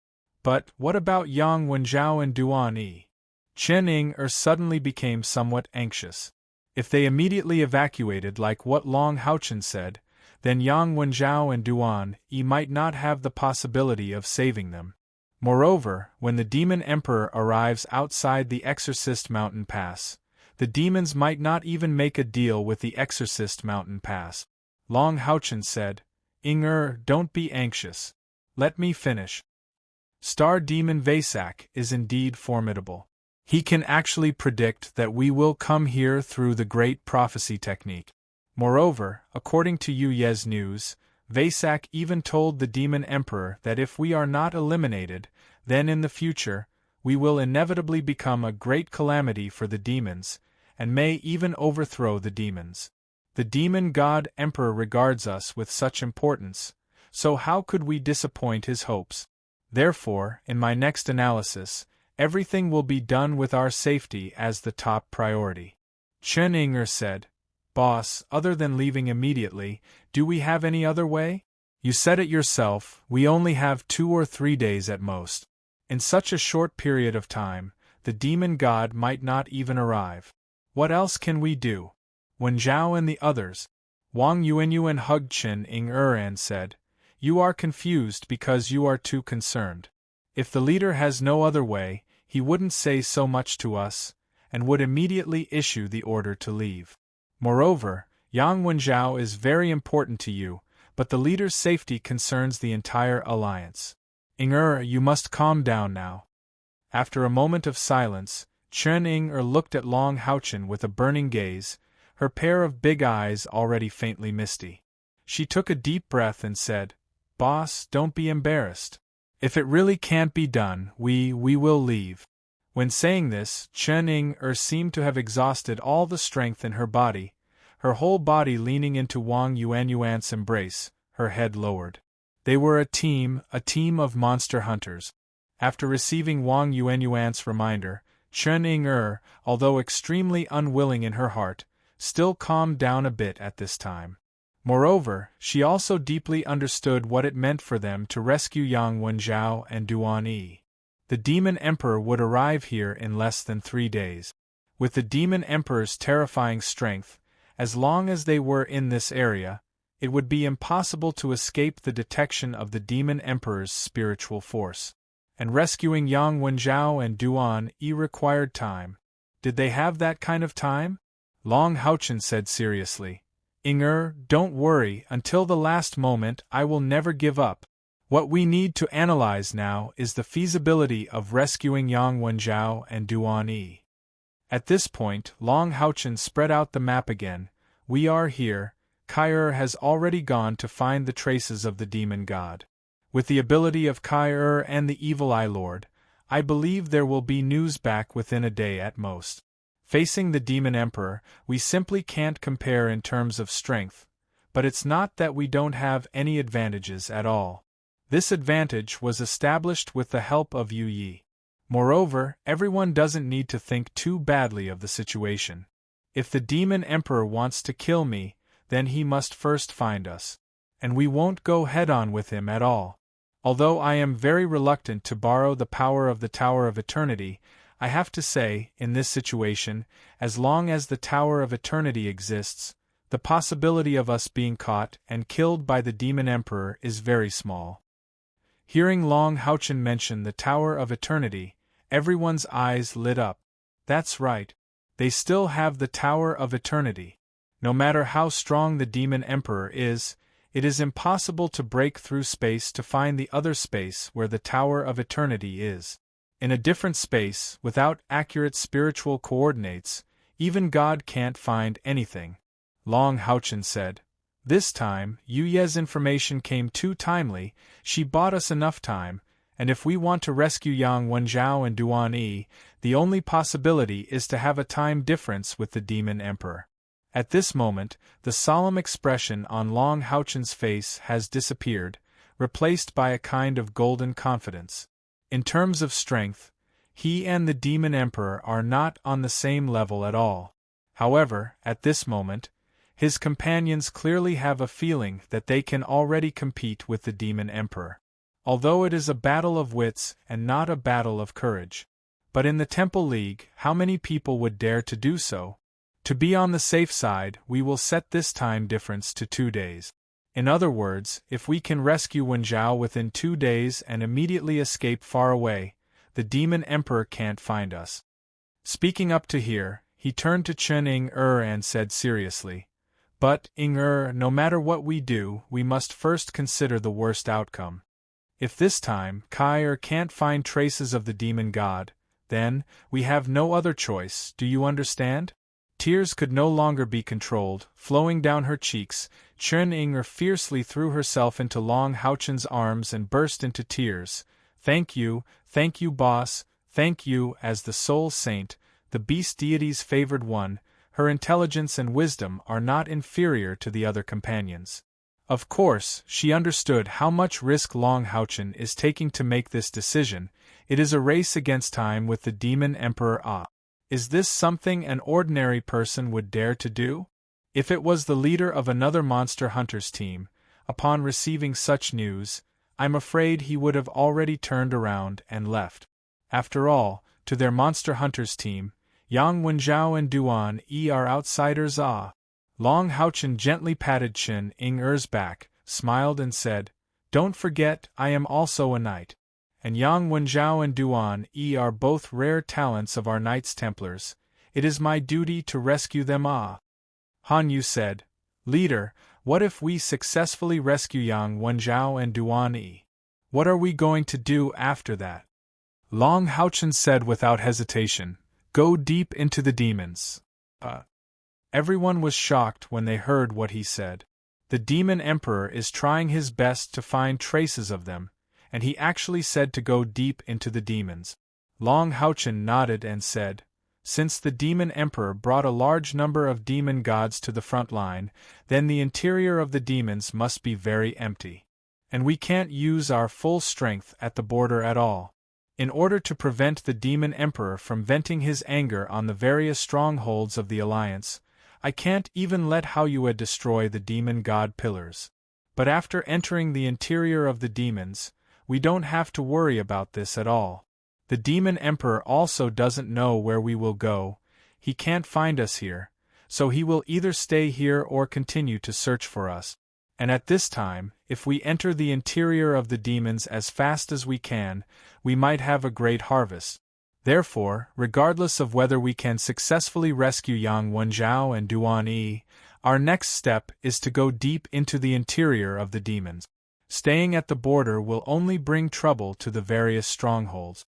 But what about Yang Wenjiao and Duan Yi? Chen Ying suddenly became somewhat anxious. If they immediately evacuated like what Long Houchen said, then Yang Wenjiao and Duan Yi might not have the possibility of saving them. Moreover, when the Demon Emperor arrives outside the Exorcist Mountain Pass, the demons might not even make a deal with the Exorcist Mountain Pass. Long Houchen said, Don't be anxious. Let me finish. Star Demon Vasak is indeed formidable. He can actually predict that we will come here through the great prophecy technique. Moreover, according to Yu Ye's news, Vasak even told the Demon Emperor that if we are not eliminated, then in the future, we will inevitably become a great calamity for the demons, and may even overthrow the demons. The demon god Emperor regards us with such importance, so how could we disappoint his hopes? Therefore, in my next analysis, everything will be done with our safety as the top priority. Chen Inger said, Boss, other than leaving immediately, do we have any other way? You said it yourself, we only have 2 or 3 days at most. In such a short period of time, the demon god might not even arrive. What else can we do? Wen Zhao and the others, Wang Yuanyuan hugged Chen Inger and said, You are confused because you are too concerned. If the leader has no other way, he wouldn't say so much to us, and would immediately issue the order to leave. Moreover, Yang Wenjiao is very important to you, but the leader's safety concerns the entire alliance. Inger, you must calm down now. After a moment of silence, Chen Inger looked at Long Houchen with a burning gaze, her pair of big eyes already faintly misty. She took a deep breath and said, Boss, don't be embarrassed. If it really can't be done, we will leave. When saying this, Chen Inger seemed to have exhausted all the strength in her body, her whole body leaning into Wang Yuanyuan's embrace, her head lowered. They were a team of monster hunters. After receiving Wang Yuanyuan's reminder, Chen Inger, although extremely unwilling in her heart, still calmed down a bit at this time. Moreover, she also deeply understood what it meant for them to rescue Yang Wenjiao and Duan Yi. The Demon Emperor would arrive here in less than 3 days. With the Demon Emperor's terrifying strength, as long as they were in this area, it would be impossible to escape the detection of the Demon Emperor's spiritual force. And rescuing Yang Wenjiao and Duan Yi required time. Did they have that kind of time? Long Houchen said seriously, Inger, don't worry, until the last moment I will never give up. What we need to analyze now is the feasibility of rescuing Yang Wenjiao and Duan Yi. At this point, Long Houchen spread out the map again. We are here. Kai has already gone to find the traces of the demon god. With the ability of Kai and the Evil Eye Lord, I believe there will be news back within a day at most. Facing the Demon Emperor, we simply can't compare in terms of strength, but it's not that we don't have any advantages at all. This advantage was established with the help of Yu Yi. Moreover, everyone doesn't need to think too badly of the situation. If the Demon Emperor wants to kill me, then he must first find us. And we won't go head-on with him at all. Although I am very reluctant to borrow the power of the Tower of Eternity, I have to say, in this situation, as long as the Tower of Eternity exists, the possibility of us being caught and killed by the Demon Emperor is very small. Hearing Long Houchen mention the Tower of Eternity, everyone's eyes lit up. That's right. They still have the Tower of Eternity. No matter how strong the Demon Emperor is, it is impossible to break through space to find the other space where the Tower of Eternity is. In a different space, without accurate spiritual coordinates, even God can't find anything. Long Houchen said. This time, Yu Ye's information came too timely, she bought us enough time, and if we want to rescue Yang Wenjiao and Duan Yi, the only possibility is to have a time difference with the Demon Emperor. At this moment, the solemn expression on Long Houchen's face has disappeared, replaced by a kind of golden confidence. In terms of strength, he and the Demon Emperor are not on the same level at all. However, at this moment, his companions clearly have a feeling that they can already compete with the Demon Emperor. Although it is a battle of wits and not a battle of courage. But in the Temple League, how many people would dare to do so? To be on the safe side, we will set this time difference to 2 days. In other words, if we can rescue Wenjiao within 2 days and immediately escape far away, the Demon Emperor can't find us. Speaking up to here, He turned to Chen Ing-er and said seriously, "But, Ing-er, no matter what we do, we must first consider the worst outcome. If this time Kai can't find traces of the demon god, then we have no other choice, do you understand?" Tears could no longer be controlled, flowing down her cheeks. Chen Ing-er fiercely threw herself into Long Haochen's arms and burst into tears. Thank you, boss, thank you." As the soul saint, the beast deity's favored one, her intelligence and wisdom are not inferior to the other companions. Of course, she understood how much risk Long Haochen is taking to make this decision. It is a race against time with the demon emperor. Is this something an ordinary person would dare to do? If it was the leader of another monster hunter's team, upon receiving such news, I'm afraid he would have already turned around and left. After all, to their monster hunters team, Yang Wenjiao and Duan Yi are outsiders. Long Haochen gently patted Chen Ing-er's back, smiled and said, "Don't forget, I am also a knight. And Yang Wenjiao and Duan Yi are both rare talents of our Knights Templars. It is my duty to rescue them." Han Yu said, "Leader, what if we successfully rescue Yang Wenjiao and Duan Yi? What are we going to do after that?" Long Haochen said without hesitation, "Go deep into the demons." Everyone was shocked when they heard what he said. The demon emperor is trying his best to find traces of them, and he actually said to go deep into the demons. Long Haochen nodded and said, "Since the demon emperor brought a large number of demon gods to the front line, then the interior of the demons must be very empty. And we can't use our full strength at the border at all. In order to prevent the demon emperor from venting his anger on the various strongholds of the alliance, I can't even let Haoyue destroy the demon god pillars. But after entering the interior of the demons, we don't have to worry about this at all. The demon emperor also doesn't know where we will go. He can't find us here, so he will either stay here or continue to search for us. And at this time, if we enter the interior of the demons as fast as we can, we might have a great harvest. Therefore, regardless of whether we can successfully rescue Yang Wenjiao and Duan Yi, our next step is to go deep into the interior of the demons. Staying at the border will only bring trouble to the various strongholds."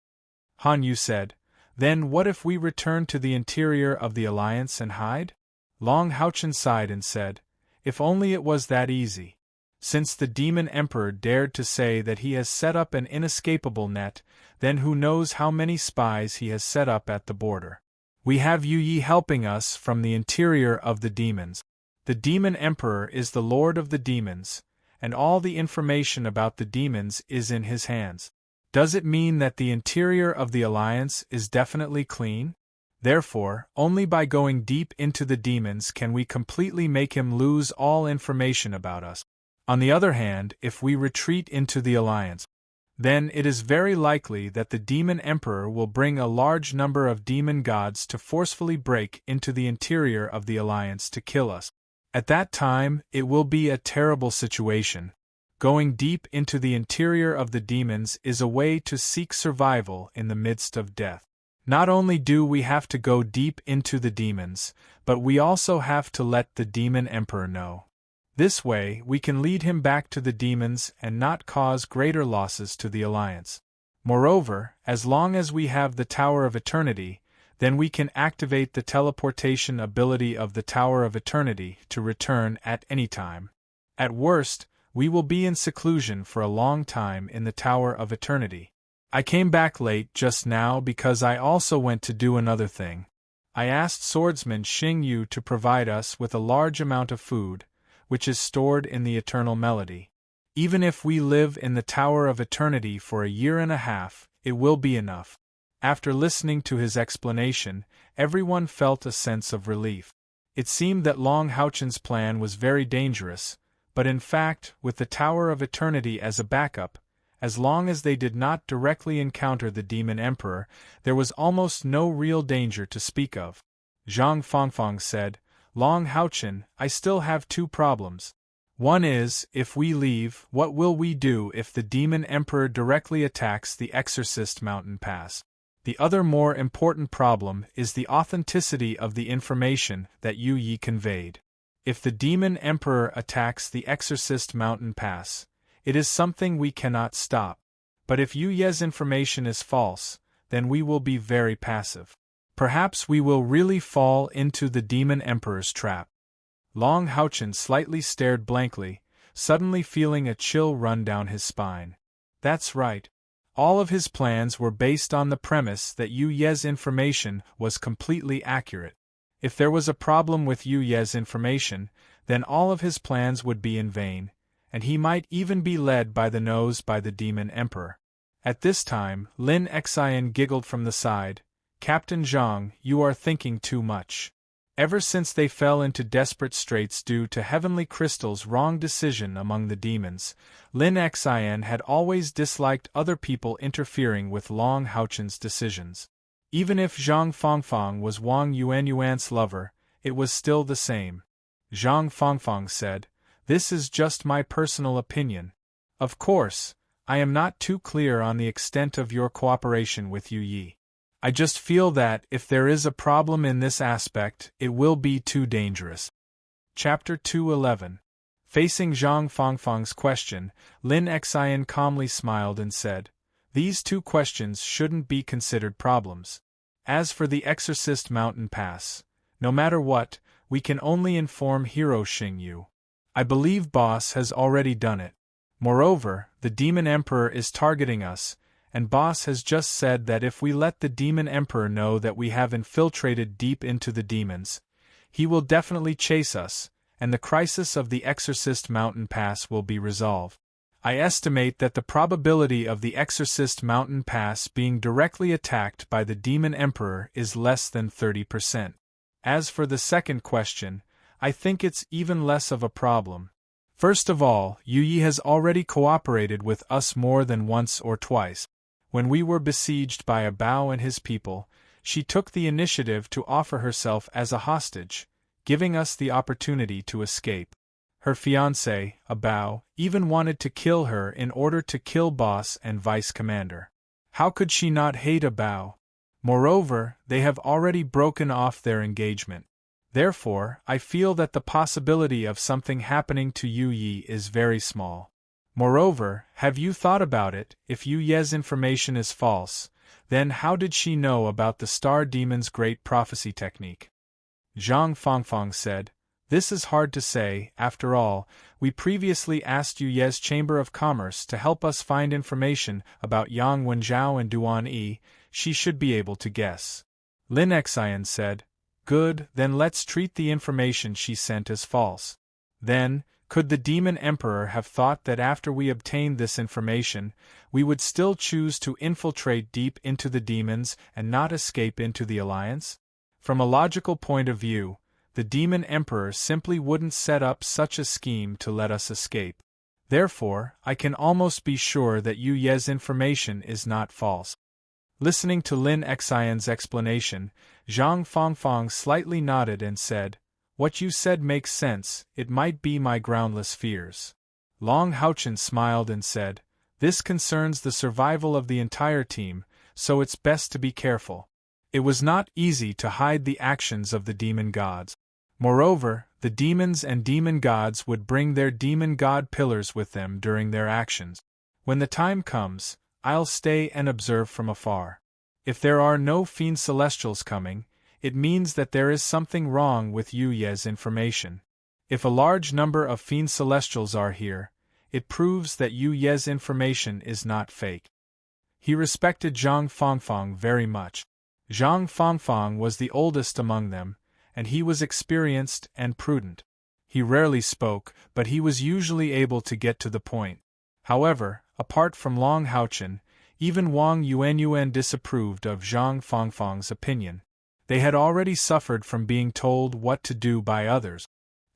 Han Yu said, "Then what if we return to the interior of the alliance and hide?" Long Haochen sighed and said, "If only it was that easy. Since the demon emperor dared to say that he has set up an inescapable net, then who knows how many spies he has set up at the border. We have Yu Yi helping us from the interior of the demons. The demon emperor is the lord of the demons, and all the information about the demons is in his hands. Does it mean that the interior of the alliance is definitely clean? Therefore, only by going deep into the demons can we completely make him lose all information about us. On the other hand, if we retreat into the alliance, then it is very likely that the demon emperor will bring a large number of demon gods to forcefully break into the interior of the alliance to kill us. At that time, it will be a terrible situation. Going deep into the interior of the demons is a way to seek survival in the midst of death. Not only do we have to go deep into the demons, but we also have to let the demon emperor know. This way, we can lead him back to the demons and not cause greater losses to the alliance. Moreover, as long as we have the Tower of Eternity, then we can activate the teleportation ability of the Tower of Eternity to return at any time. At worst, we will be in seclusion for a long time in the Tower of Eternity. I came back late just now because I also went to do another thing. I asked swordsman Xing Yu to provide us with a large amount of food, which is stored in the Eternal Melody. Even if we live in the Tower of Eternity for a year and a half, it will be enough. After listening to his explanation, everyone felt a sense of relief. It seemed that Long Haochen's plan was very dangerous, but in fact, with the Tower of Eternity as a backup, as long as they did not directly encounter the Demon Emperor, there was almost no real danger to speak of. Zhang Fangfang said, "Long Haochen, I still have two problems. One is, if we leave, what will we do if the Demon Emperor directly attacks the Exorcist Mountain Pass? The other more important problem is the authenticity of the information that Yu Yi conveyed. If the demon emperor attacks the exorcist mountain pass, it is something we cannot stop. But if Yu Ye's information is false, then we will be very passive. Perhaps we will really fall into the demon emperor's trap. Long Haochen slightly stared blankly, suddenly feeling a chill run down his spine. That's right. All of his plans were based on the premise that Yu Ye's information was completely accurate. If there was a problem with Yu Ye's information, then all of his plans would be in vain, and he might even be led by the nose by the demon emperor. At this time, Lin Xian giggled from the side. Captain Zhang, you are thinking too much. Ever since they fell into desperate straits due to Heavenly Crystal's wrong decision among the demons, Lin Xian had always disliked other people interfering with Long Haochen's decisions. Even if Zhang Fangfang was Wang Yuanyuan's lover, it was still the same. Zhang Fangfang said, "This is just my personal opinion. Of course, I am not too clear on the extent of your cooperation with Yu Yi. I just feel that, if there is a problem in this aspect, it will be too dangerous." Chapter 211. Facing Zhang Fangfang's question, Lin Xian calmly smiled and said, "These two questions shouldn't be considered problems. As for the Exorcist Mountain Pass, no matter what, we can only inform Hero Xingyu. I believe Boss has already done it. Moreover, the Demon Emperor is targeting us, and Boss has just said that if we let the Demon Emperor know that we have infiltrated deep into the demons, he will definitely chase us, and the crisis of the Exorcist Mountain Pass will be resolved. I estimate that the probability of the Exorcist Mountain Pass being directly attacked by the Demon Emperor is less than 30%. As for the second question, I think it's even less of a problem. First of all, Yu Yi has already cooperated with us more than once or twice. When we were besieged by Bao and his people, she took the initiative to offer herself as a hostage, giving us the opportunity to escape. Her fiancé, Bao, even wanted to kill her in order to kill Boss and Vice Commander. How could she not hate Bao? Moreover, they have already broken off their engagement. Therefore, I feel that the possibility of something happening to Yu Yi is very small. Moreover, have you thought about it? If Yu Ye's information is false, then how did she know about the Star Demon's great prophecy technique? Zhang Fangfang said, "This is hard to say. After all, we previously asked Yu Ye's Chamber of Commerce to help us find information about Yang Wenzhao and Duan Yi. She should be able to guess." Lin Xian said, "Good, then let's treat the information she sent as false." Then, could the Demon Emperor have thought that after we obtained this information, we would still choose to infiltrate deep into the demons and not escape into the alliance? From a logical point of view, the Demon Emperor simply wouldn't set up such a scheme to let us escape. Therefore, I can almost be sure that Yu Ye's information is not false. Listening to Lin Xian's explanation, Zhang Fangfang slightly nodded and said, "What you said makes sense. It might be my groundless fears." Long Haochen smiled and said, "This concerns the survival of the entire team, so it's best to be careful." It was not easy to hide the actions of the demon gods. Moreover, the demons and demon gods would bring their demon god pillars with them during their actions. When the time comes, I'll stay and observe from afar. If there are no fiend celestials coming, it means that there is something wrong with Yu Ye's information. If a large number of fiend celestials are here, it proves that Yu Ye's information is not fake. He respected Zhang Fangfang very much. Zhang Fangfang was the oldest among them, and he was experienced and prudent. He rarely spoke, but he was usually able to get to the point. However, apart from Long Haochen, even Wang Yuanyuan disapproved of Zhang Fangfang's opinion. They had already suffered from being told what to do by others.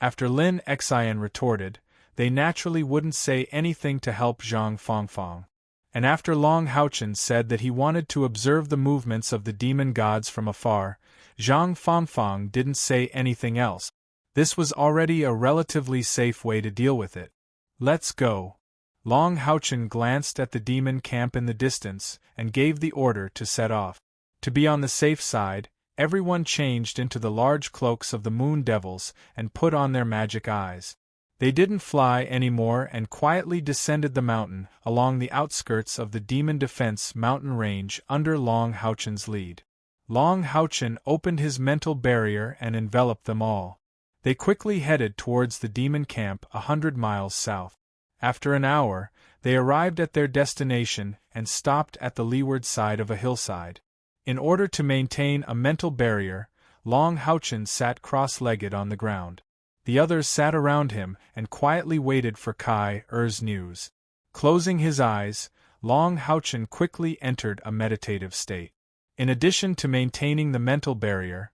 After Lin Xian retorted, they naturally wouldn't say anything to help Zhang Fangfang. And after Long Haochen said that he wanted to observe the movements of the demon gods from afar, Zhang Fangfang didn't say anything else. This was already a relatively safe way to deal with it. "Let's go." Long Haochen glanced at the demon camp in the distance and gave the order to set off. To be on the safe side, everyone changed into the large cloaks of the moon devils and put on their magic eyes. They didn't fly anymore and quietly descended the mountain along the outskirts of the Demon Defense mountain range under Long Houchen's lead. Long Houchen opened his mental barrier and enveloped them all. They quickly headed towards the demon camp 100 miles south. After an hour, they arrived at their destination and stopped at the leeward side of a hillside. In order to maintain a mental barrier, Long Houchen sat cross-legged on the ground. The others sat around him and quietly waited for Kai-Er's news. Closing his eyes, Long Houchen quickly entered a meditative state. In addition to maintaining the mental barrier,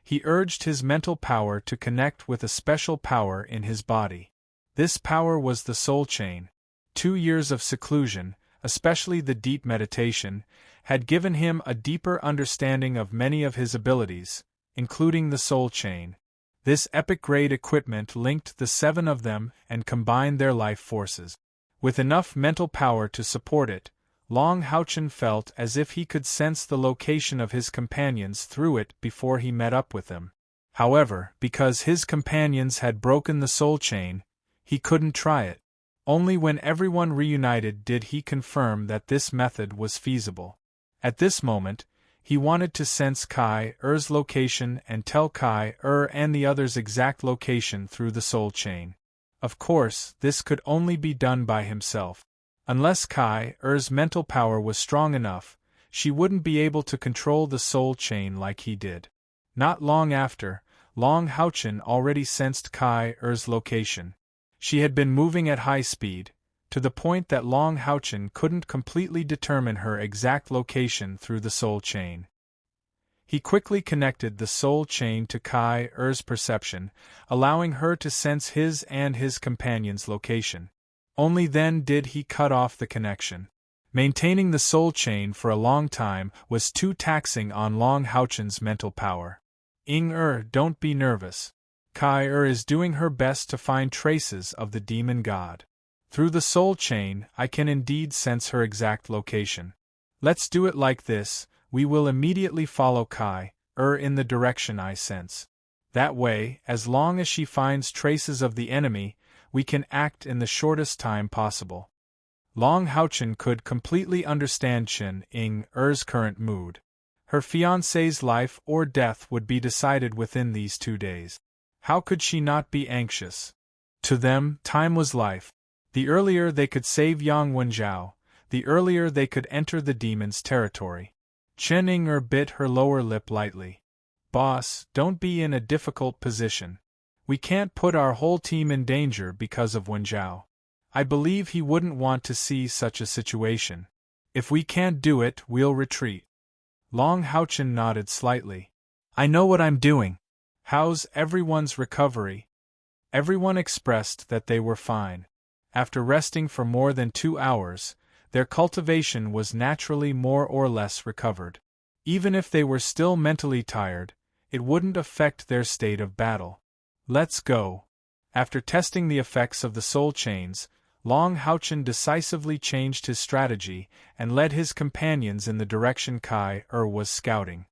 he urged his mental power to connect with a special power in his body. This power was the soul chain. 2 years of seclusion, especially the deep meditation, had given him a deeper understanding of many of his abilities, including the soul chain. This epic-grade equipment linked the 7 of them and combined their life forces. With enough mental power to support it, Long Houchen felt as if he could sense the location of his companions through it before he met up with them. However, because his companions had broken the soul chain, he couldn't try it. Only when everyone reunited did he confirm that this method was feasible. At this moment, he wanted to sense Kai-Er's location and tell Kai-Er and the others' exact location through the soul chain. Of course, this could only be done by himself. Unless Kai-Er's mental power was strong enough, she wouldn't be able to control the soul chain like he did. Not long after, Long Houchen already sensed Kai-Er's location. She had been moving at high speed, to the point that Long Houchen couldn't completely determine her exact location through the soul chain. He quickly connected the soul chain to Kai-Er's perception, allowing her to sense his and his companion's location. Only then did he cut off the connection. Maintaining the soul chain for a long time was too taxing on Long Houchen's mental power. Don't be nervous. Kai-Er is doing her best to find traces of the demon god. Through the soul chain, I can indeed sense her exact location. Let's do it like this, we will immediately follow Kai-Er in the direction I sense. That way, as long as she finds traces of the enemy, we can act in the shortest time possible. Long Houchen could completely understand Er's current mood. Her fiancé's life or death would be decided within these 2 days. How could she not be anxious? To them, time was life. The earlier they could save Yang Wenjiao, the earlier they could enter the demon's territory. Er bit her lower lip lightly. Boss, don't be in a difficult position. We can't put our whole team in danger because of Wenjiao. I believe he wouldn't want to see such a situation. If we can't do it, we'll retreat. Long Houchen nodded slightly. I know what I'm doing. How's everyone's recovery? Everyone expressed that they were fine. After resting for more than 2 hours, their cultivation was naturally more or less recovered. Even if they were still mentally tired, it wouldn't affect their state of battle. Let's go. After testing the effects of the soul chains, Long Houchen decisively changed his strategy and led his companions in the direction Kai-Er was scouting.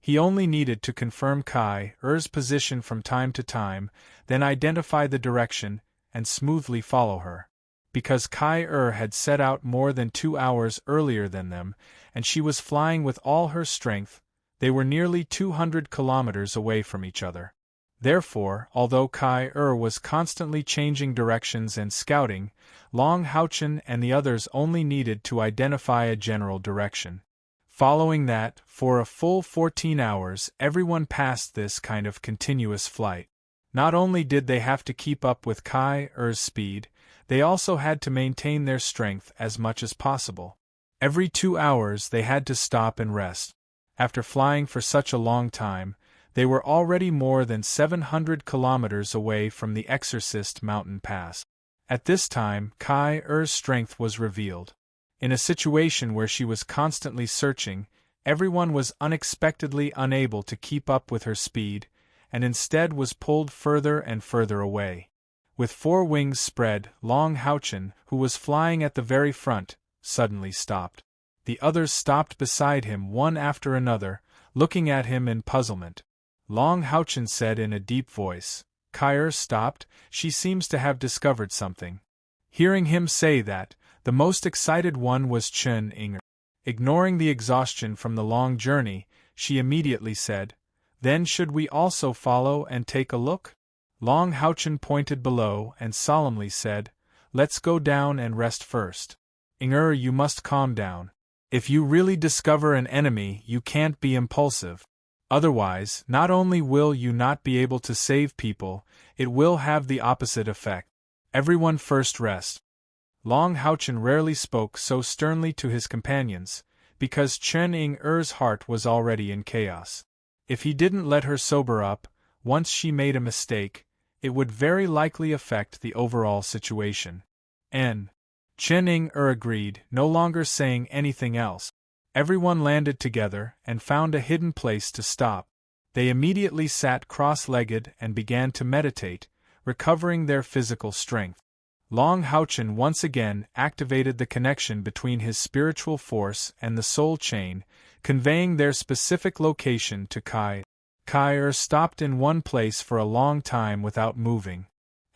He only needed to confirm Kai-Er's position from time to time, then identify the direction and smoothly follow her. Because Kai-Er had set out more than 2 hours earlier than them, and she was flying with all her strength, they were nearly 200 kilometers away from each other. Therefore, although Kai-Er was constantly changing directions and scouting, Long Houchen and the others only needed to identify a general direction. Following that, for a full 14 hours, everyone passed this kind of continuous flight. Not only did they have to keep up with Kai-Er's speed, they also had to maintain their strength as much as possible. Every 2 hours they had to stop and rest. After flying for such a long time, they were already more than 700 kilometers away from the Exorcist mountain pass. At this time, Kai-Er's strength was revealed. In a situation where she was constantly searching, everyone was unexpectedly unable to keep up with her speed, and instead was pulled further and further away. With 4 wings spread, Long Houchen, who was flying at the very front, suddenly stopped. The others stopped beside him one after another, looking at him in puzzlement. Long Houchen said in a deep voice, "Kai stopped, she seems to have discovered something." Hearing him say that, the most excited one was Chen Inger. Ignoring the exhaustion from the long journey, she immediately said, "Then should we also follow and take a look?" Long Houchen pointed below and solemnly said, "Let's go down and rest first. Inger, you must calm down. If you really discover an enemy, you can't be impulsive. Otherwise, not only will you not be able to save people, it will have the opposite effect. Everyone first rest." Long Houchen rarely spoke so sternly to his companions, because Chen Ying-er's heart was already in chaos. If he didn't let her sober up, once she made a mistake, it would very likely affect the overall situation. Chen Ying-er agreed, no longer saying anything else. Everyone landed together and found a hidden place to stop. They immediately sat cross-legged and began to meditate, recovering their physical strength. Long Houchen once again activated the connection between his spiritual force and the soul chain, conveying their specific location to Kai. Kai stopped in one place for a long time without moving.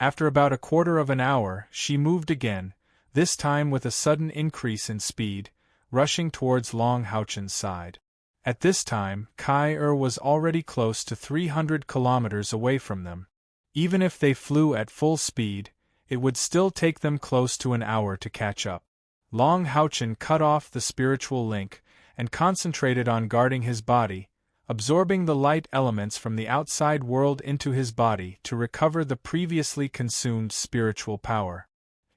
After about a quarter of an hour, she moved again, this time with a sudden increase in speed, rushing towards Long Houchen's side. At this time, Kai was already close to 300 kilometers away from them. Even if they flew at full speed, it would still take them close to an hour to catch up. Long Houchen cut off the spiritual link and concentrated on guarding his body, absorbing the light elements from the outside world into his body to recover the previously consumed spiritual power.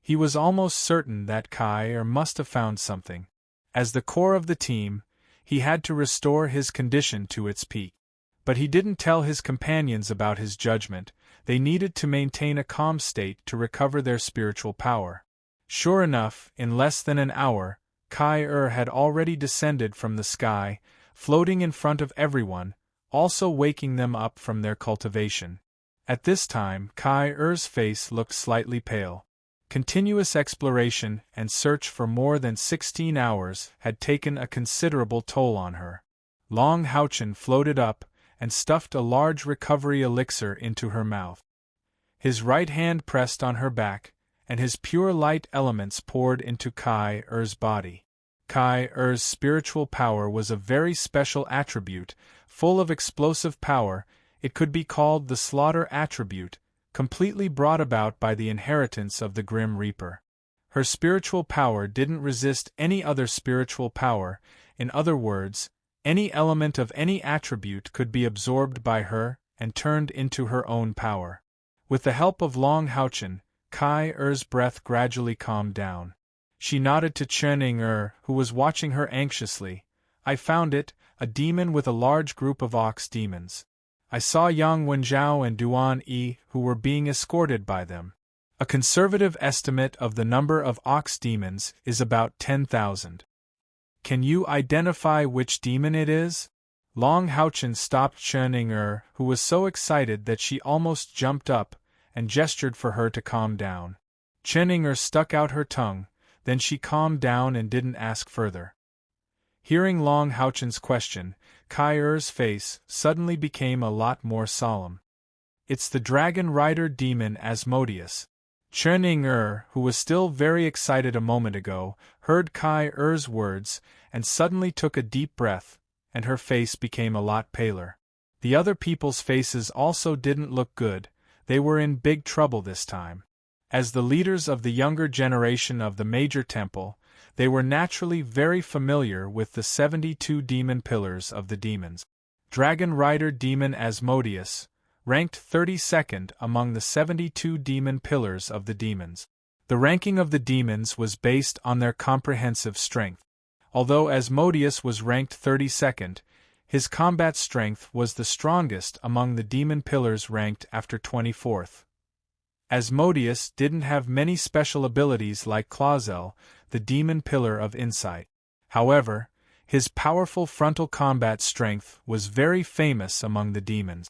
He was almost certain that Kai must have found something. As the core of the team, he had to restore his condition to its peak. But he didn't tell his companions about his judgment. They needed to maintain a calm state to recover their spiritual power. Sure enough, in less than an hour, Kai had already descended from the sky, floating in front of everyone, also waking them up from their cultivation. At this time, Kai-er's face looked slightly pale. Continuous exploration and search for more than 16 hours had taken a considerable toll on her. Long Houchen floated up and stuffed a large recovery elixir into her mouth. His right hand pressed on her back, and his pure light elements poured into Kai-er's body. Kai-er's spiritual power was a very special attribute, full of explosive power. It could be called the slaughter attribute, completely brought about by the inheritance of the Grim Reaper. Her spiritual power didn't resist any other spiritual power. In other words, any element of any attribute could be absorbed by her and turned into her own power. With the help of Long Houchen, Kai-er's breath gradually calmed down. She nodded to Chen Ying-er, who was watching her anxiously. "I found it, a demon with a large group of ox demons. I saw Yang Wenjiao and Duan Yi, who were being escorted by them. A conservative estimate of the number of ox demons is about 10,000. Can you identify which demon it is?" Long Houchen stopped Chen Ying-er, who was so excited that she almost jumped up, and gestured for her to calm down. Chen Ying-er stuck out her tongue, then she calmed down and didn't ask further. Hearing Long Houchen's question, Kai-er's face suddenly became a lot more solemn. "It's the dragon rider demon Asmodeus." Chen Ying-er, who was still very excited a moment ago, heard Kai-er's words and suddenly took a deep breath, and her face became a lot paler. The other people's faces also didn't look good. They were in big trouble this time. As the leaders of the younger generation of the major temple, they were naturally very familiar with the 72 demon pillars of the demons. Dragon Rider Demon Asmodeus ranked 32nd among the 72 demon pillars of the demons. The ranking of the demons was based on their comprehensive strength. Although Asmodeus was ranked 32nd, his combat strength was the strongest among the demon pillars ranked after 24th. Asmodeus didn't have many special abilities like Clauzel, the demon pillar of insight. However, his powerful frontal combat strength was very famous among the demons.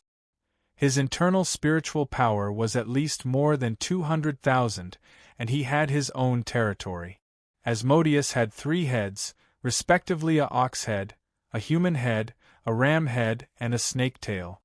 His internal spiritual power was at least more than 200,000, and he had his own territory. Asmodeus had 3 heads, respectively a ox head, a human head, a ram head, and a snake tail.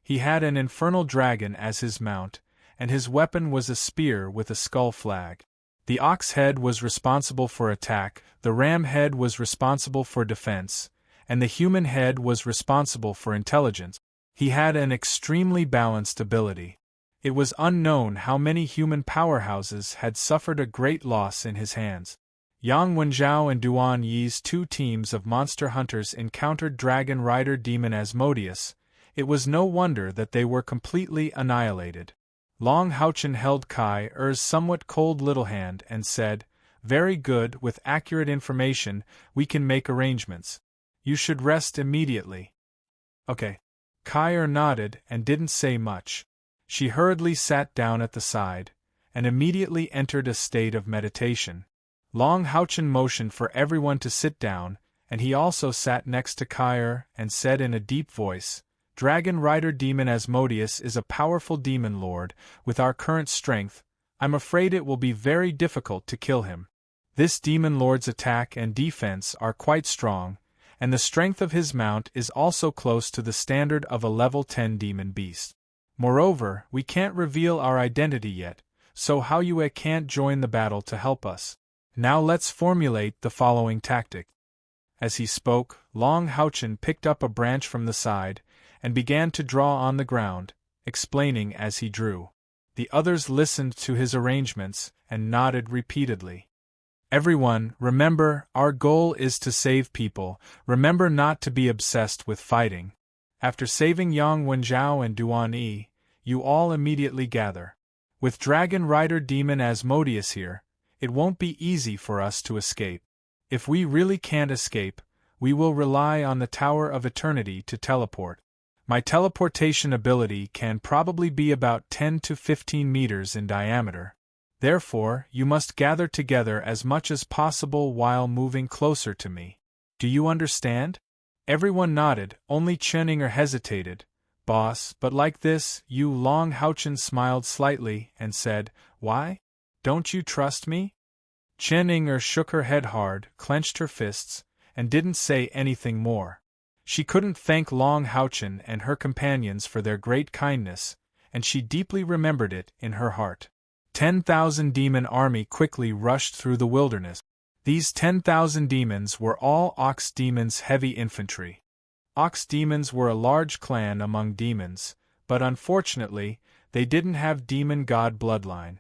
He had an infernal dragon as his mount, and his weapon was a spear with a skull flag. The ox head was responsible for attack, the ram head was responsible for defense, and the human head was responsible for intelligence. He had an extremely balanced ability. It was unknown how many human powerhouses had suffered a great loss in his hands. Yang Wenjiao and Duan Yi's two teams of monster hunters encountered Dragon Rider Demon Asmodeus. It was no wonder that they were completely annihilated. Long Haochen held Kai Er's somewhat cold little hand and said, "Very good, with accurate information, we can make arrangements. You should rest immediately." Okay. Kai Er nodded and didn't say much. She hurriedly sat down at the side, and immediately entered a state of meditation. Long Haochen motioned for everyone to sit down, and he also sat next to Kai Er and said in a deep voice, "Dragon Rider Demon Asmodeus is a powerful demon lord. With our current strength, I'm afraid it will be very difficult to kill him. This demon lord's attack and defense are quite strong, and the strength of his mount is also close to the standard of a level 10 demon beast. Moreover, we can't reveal our identity yet, so Hao Yue can't join the battle to help us. Now let's formulate the following tactic." As he spoke, Long Haochen picked up a branch from the side, and began to draw on the ground, explaining as he drew. The others listened to his arrangements, and nodded repeatedly. "Everyone, remember, our goal is to save people. Remember not to be obsessed with fighting. After saving Yang Wenjiao and Duan Yi, you all immediately gather. With Dragon Rider Demon Asmodeus here, it won't be easy for us to escape. If we really can't escape, we will rely on the Tower of Eternity to teleport. My teleportation ability can probably be about 10 to 15 meters in diameter. Therefore, you must gather together as much as possible while moving closer to me. Do you understand?" Everyone nodded, only Cheninger hesitated. "Boss, but like this," Long Haochen smiled slightly and said, "Why? Don't you trust me?" Cheninger shook her head hard, clenched her fists, and didn't say anything more. She couldn't thank Long Haochen and her companions for their great kindness, and she deeply remembered it in her heart. 10,000 demon army quickly rushed through the wilderness. These 10,000 demons were all Ox Demons' heavy infantry. Ox Demons were a large clan among demons, but unfortunately, they didn't have demon god bloodline.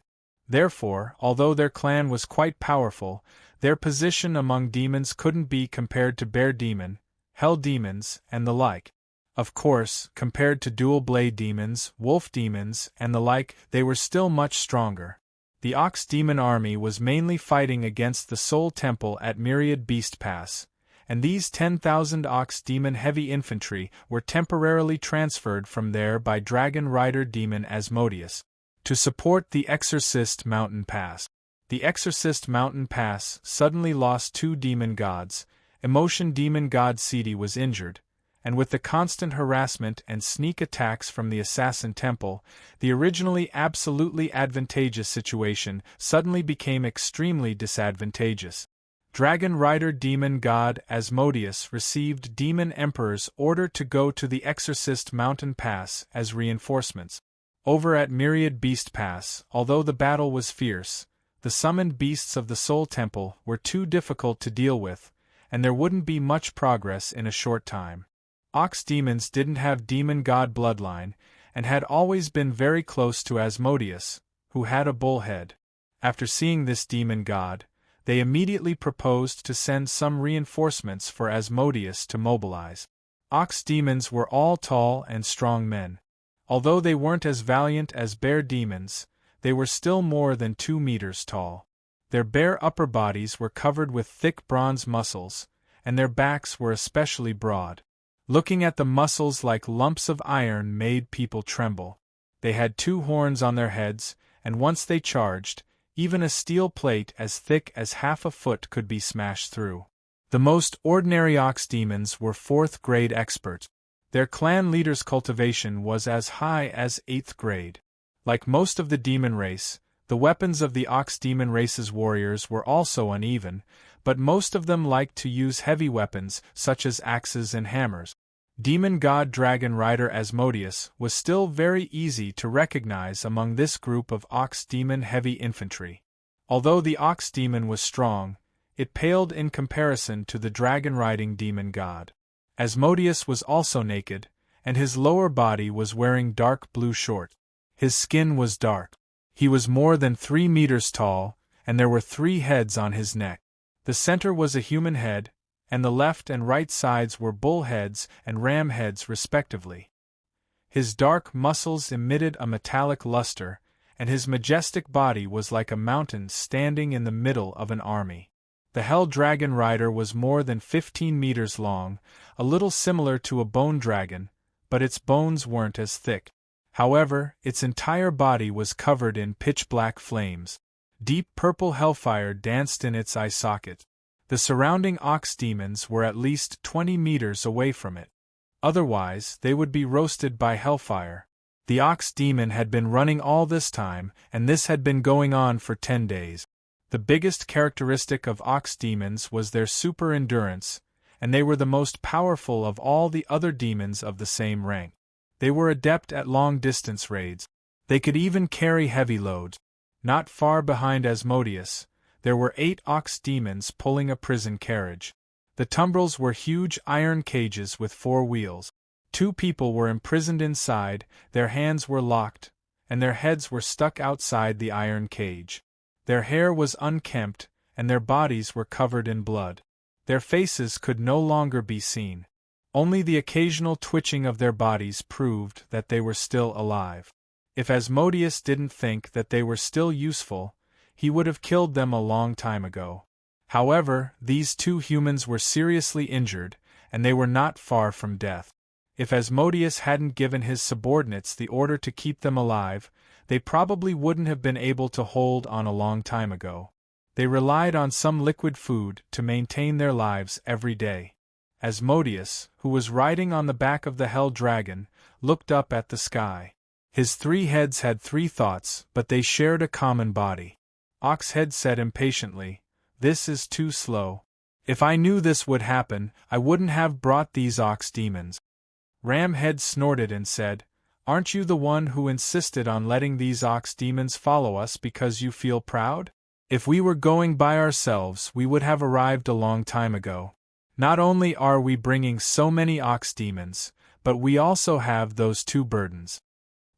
Therefore, although their clan was quite powerful, their position among demons couldn't be compared to Bear Demon, Hell Demons, and the like. Of course, compared to Dual Blade Demons, Wolf Demons, and the like, they were still much stronger. The Ox Demon army was mainly fighting against the Soul Temple at Myriad Beast Pass, and these 10,000 Ox Demon heavy infantry were temporarily transferred from there by Dragon Rider Demon Asmodeus to support the Exorcist Mountain Pass. The Exorcist Mountain Pass suddenly lost 2 demon gods. Emotion Demon God Sidi was injured, and with the constant harassment and sneak attacks from the Assassin Temple, the originally absolutely advantageous situation suddenly became extremely disadvantageous. Dragon Rider Demon God Asmodeus received Demon Emperor's order to go to the Exorcist Mountain Pass as reinforcements. Over at Myriad Beast Pass, although the battle was fierce, the summoned beasts of the Soul Temple were too difficult to deal with, and there wouldn't be much progress in a short time. Ox Demons didn't have demon god bloodline, and had always been very close to Asmodeus, who had a bull head. After seeing this demon god, they immediately proposed to send some reinforcements for Asmodeus to mobilize. Ox Demons were all tall and strong men. Although they weren't as valiant as Bear Demons, they were still more than 2 meters tall. Their bare upper bodies were covered with thick bronze muscles, and their backs were especially broad. Looking at the muscles like lumps of iron made people tremble. They had 2 horns on their heads, and once they charged, even a steel plate as thick as half a foot could be smashed through. The most ordinary Ox Demons were 4th grade experts. Their clan leader's cultivation was as high as 8th grade. Like most of the demon race, the weapons of the Ox Demon race's warriors were also uneven, but most of them liked to use heavy weapons such as axes and hammers. Demon god dragon rider Asmodeus was still very easy to recognize among this group of ox demon heavy infantry. Although the ox demon was strong, it paled in comparison to the dragon-riding demon god. Asmodeus was also naked, and his lower body was wearing dark blue shorts. His skin was dark. He was more than 3 meters tall, and there were 3 heads on his neck. The center was a human head, and the left and right sides were bull heads and ram heads respectively. His dark muscles emitted a metallic luster, and his majestic body was like a mountain standing in the middle of an army. The Hell Dragon Rider was more than 15 meters long, a little similar to a bone dragon, but its bones weren't as thick. However, its entire body was covered in pitch-black flames. Deep purple hellfire danced in its eye socket. The surrounding ox demons were at least 20 meters away from it. Otherwise, they would be roasted by hellfire. The ox demon had been running all this time, and this had been going on for 10 days. The biggest characteristic of ox demons was their super endurance, and they were the most powerful of all the other demons of the same rank. They were adept at long-distance raids. They could even carry heavy loads. Not far behind Asmodeus, there were 8 ox demons pulling a prison carriage. The tumbrils were huge iron cages with 4 wheels. 2 people were imprisoned inside, their hands were locked, and their heads were stuck outside the iron cage. Their hair was unkempt, and their bodies were covered in blood. Their faces could no longer be seen. Only the occasional twitching of their bodies proved that they were still alive. If Asmodeus didn't think that they were still useful, he would have killed them a long time ago. However, these 2 humans were seriously injured, and they were not far from death. If Asmodeus hadn't given his subordinates the order to keep them alive, they probably wouldn't have been able to hold on a long time ago. They relied on some liquid food to maintain their lives every day. Asmodeus, who was riding on the back of the Hell Dragon, looked up at the sky. His 3 heads had 3 thoughts, but they shared a common body. Oxhead said impatiently, "This is too slow. If I knew this would happen, I wouldn't have brought these ox demons." Ramhead snorted and said, "Aren't you the one who insisted on letting these ox demons follow us because you feel proud? If we were going by ourselves, we would have arrived a long time ago. Not only are we bringing so many ox demons, but we also have those 2 burdens."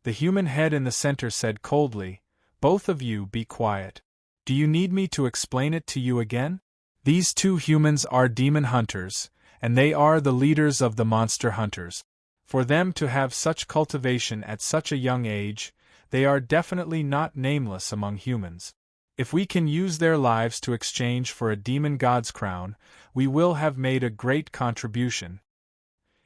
The human head in the center said coldly, "Both of you be quiet. Do you need me to explain it to you again? These 2 humans are demon hunters, and they are the leaders of the monster hunters. For them to have such cultivation at such a young age, they are definitely not nameless among humans. If we can use their lives to exchange for a demon god's crown, we will have made a great contribution."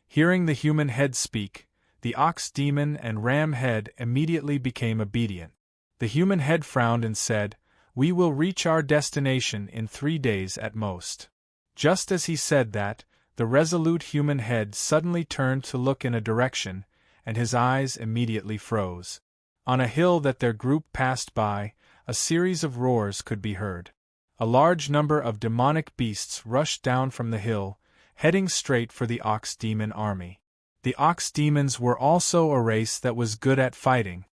Hearing the human head speak, the ox demon and ram head immediately became obedient. The human head frowned and said, "We will reach our destination in 3 days at most." Just as he said that, the resolute human head suddenly turned to look in a direction, and his eyes immediately froze. On a hill that their group passed by, a series of roars could be heard. A large number of demonic beasts rushed down from the hill, heading straight for the ox demon army. The ox demons were also a race that was good at fighting.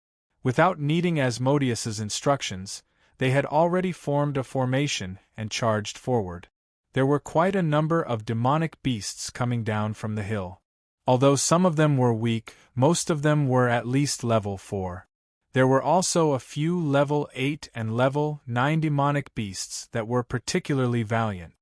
Without needing Asmodeus's instructions, they had already formed a formation and charged forward. There were quite a number of demonic beasts coming down from the hill. Although some of them were weak, most of them were at least level 4. There were also a few level 8 and level 9 demonic beasts that were particularly valiant.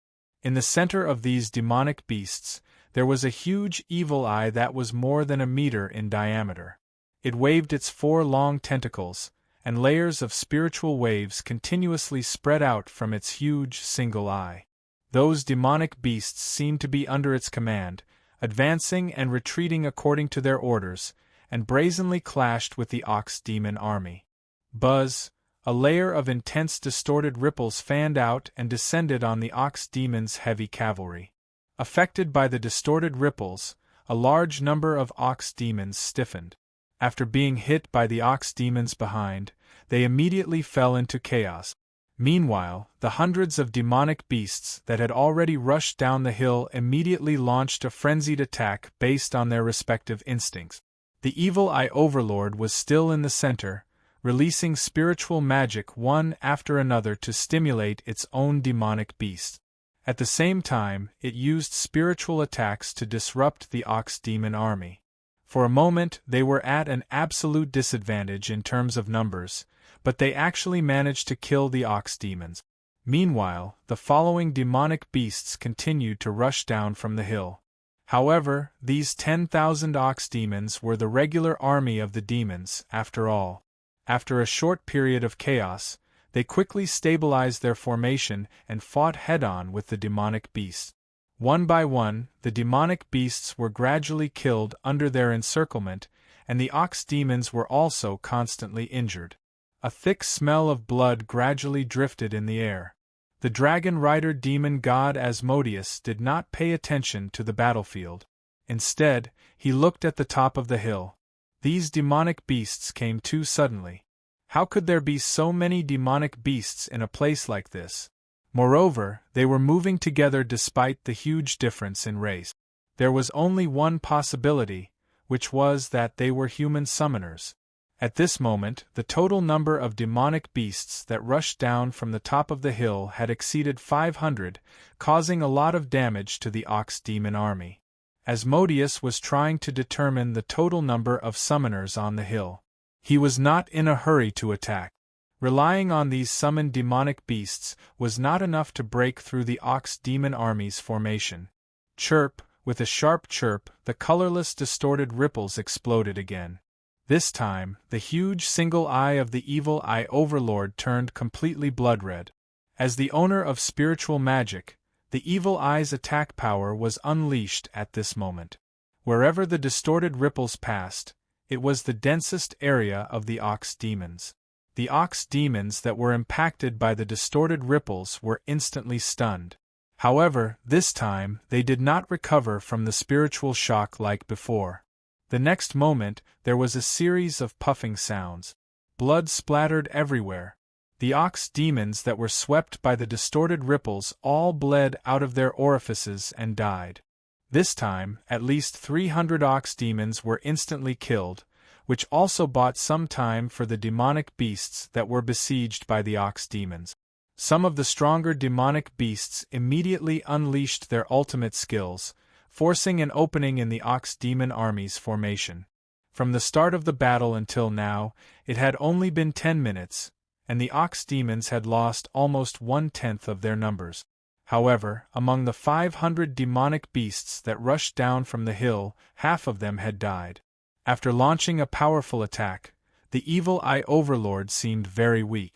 In the center of these demonic beasts, there was a huge evil eye that was more than a meter in diameter. It waved its 4 long tentacles, and layers of spiritual waves continuously spread out from its huge single eye. Those demonic beasts seemed to be under its command, advancing and retreating according to their orders, and brazenly clashed with the ox demon army. Buzz, a layer of intense distorted ripples fanned out and descended on the ox demon's heavy cavalry. Affected by the distorted ripples, a large number of ox demons stiffened. After being hit by the ox demons behind, they immediately fell into chaos. Meanwhile, the hundreds of demonic beasts that had already rushed down the hill immediately launched a frenzied attack based on their respective instincts. The Evil Eye Overlord was still in the center, releasing spiritual magic one after another to stimulate its own demonic beasts. At the same time, it used spiritual attacks to disrupt the Ox Demon army. For a moment, they were at an absolute disadvantage in terms of numbers, but they actually managed to kill the Ox Demons. Meanwhile, the following demonic beasts continued to rush down from the hill. However, these 10,000 Ox Demons were the regular army of the demons, after all. After a short period of chaos, they quickly stabilized their formation and fought head-on with the demonic beasts. One by one, the demonic beasts were gradually killed under their encirclement, and the Ox Demons were also constantly injured. A thick smell of blood gradually drifted in the air. The dragon rider demon god Asmodeus did not pay attention to the battlefield. Instead, he looked at the top of the hill. These demonic beasts came too suddenly. How could there be so many demonic beasts in a place like this? Moreover, they were moving together despite the huge difference in race. There was only one possibility, which was that they were human summoners. At this moment, the total number of demonic beasts that rushed down from the top of the hill had exceeded 500, causing a lot of damage to the Ox Demon army. Asmodeus was trying to determine the total number of summoners on the hill. He was not in a hurry to attack. Relying on these summoned demonic beasts was not enough to break through the Ox Demon army's formation. Chirp, with a sharp chirp, the colorless distorted ripples exploded again. This time, the huge single eye of the Evil Eye Overlord turned completely blood-red. As the owner of spiritual magic, the Evil Eye's attack power was unleashed at this moment. Wherever the distorted ripples passed, it was the densest area of the Ox Demons. The Ox Demons that were impacted by the distorted ripples were instantly stunned. However, this time, they did not recover from the spiritual shock like before. The next moment, there was a series of puffing sounds. Blood splattered everywhere. The Ox Demons that were swept by the distorted ripples all bled out of their orifices and died. This time, at least 300 Ox Demons were instantly killed, which also bought some time for the demonic beasts that were besieged by the Ox Demons. Some of the stronger demonic beasts immediately unleashed their ultimate skills, forcing an opening in the Ox Demon army's formation. From the start of the battle until now, it had only been 10 minutes, and the Ox Demons had lost almost 1/10 of their numbers. However, among the 500 demonic beasts that rushed down from the hill, half of them had died. After launching a powerful attack, the Evil Eye Overlord seemed very weak.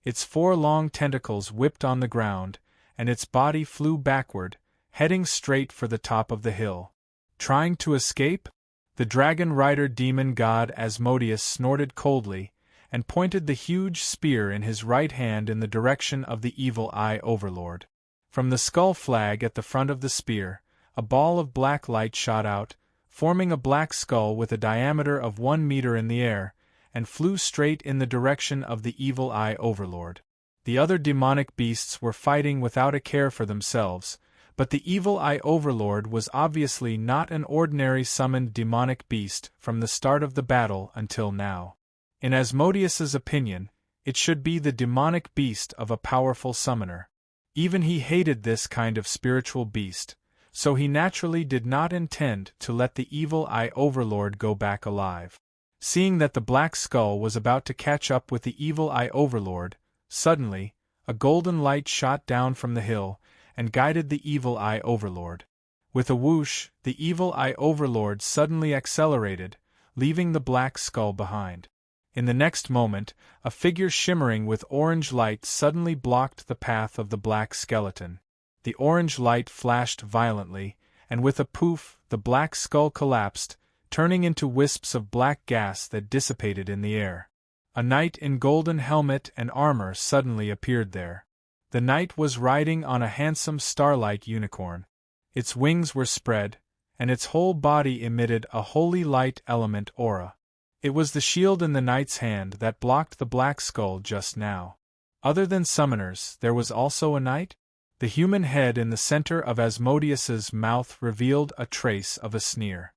Its 4 long tentacles whipped on the ground, and its body flew backward, heading straight for the top of the hill. Trying to escape? The dragon rider demon god Asmodeus snorted coldly, and pointed the huge spear in his right hand in the direction of the Evil Eye Overlord. From the skull flag at the front of the spear, a ball of black light shot out, forming a black skull with a diameter of 1 meter in the air, and flew straight in the direction of the Evil Eye Overlord. The other demonic beasts were fighting without a care for themselves, but the Evil Eye Overlord was obviously not an ordinary summoned demonic beast from the start of the battle until now. In Asmodeus's opinion, it should be the demonic beast of a powerful summoner. Even he hated this kind of spiritual beast, so he naturally did not intend to let the Evil Eye Overlord go back alive. Seeing that the black skull was about to catch up with the Evil Eye Overlord, suddenly, a golden light shot down from the hill, and guided the Evil Eye Overlord. With a whoosh, the Evil Eye Overlord suddenly accelerated, leaving the black skull behind. In the next moment, a figure shimmering with orange light suddenly blocked the path of the black skeleton. The orange light flashed violently, and with a poof, the black skull collapsed, turning into wisps of black gas that dissipated in the air. A knight in golden helmet and armor suddenly appeared there. The knight was riding on a handsome starlight unicorn. Its wings were spread, and its whole body emitted a holy light element aura. It was the shield in the knight's hand that blocked the black skull just now. Other than summoners, there was also a knight? The human head in the center of Asmodeus's mouth revealed a trace of a sneer.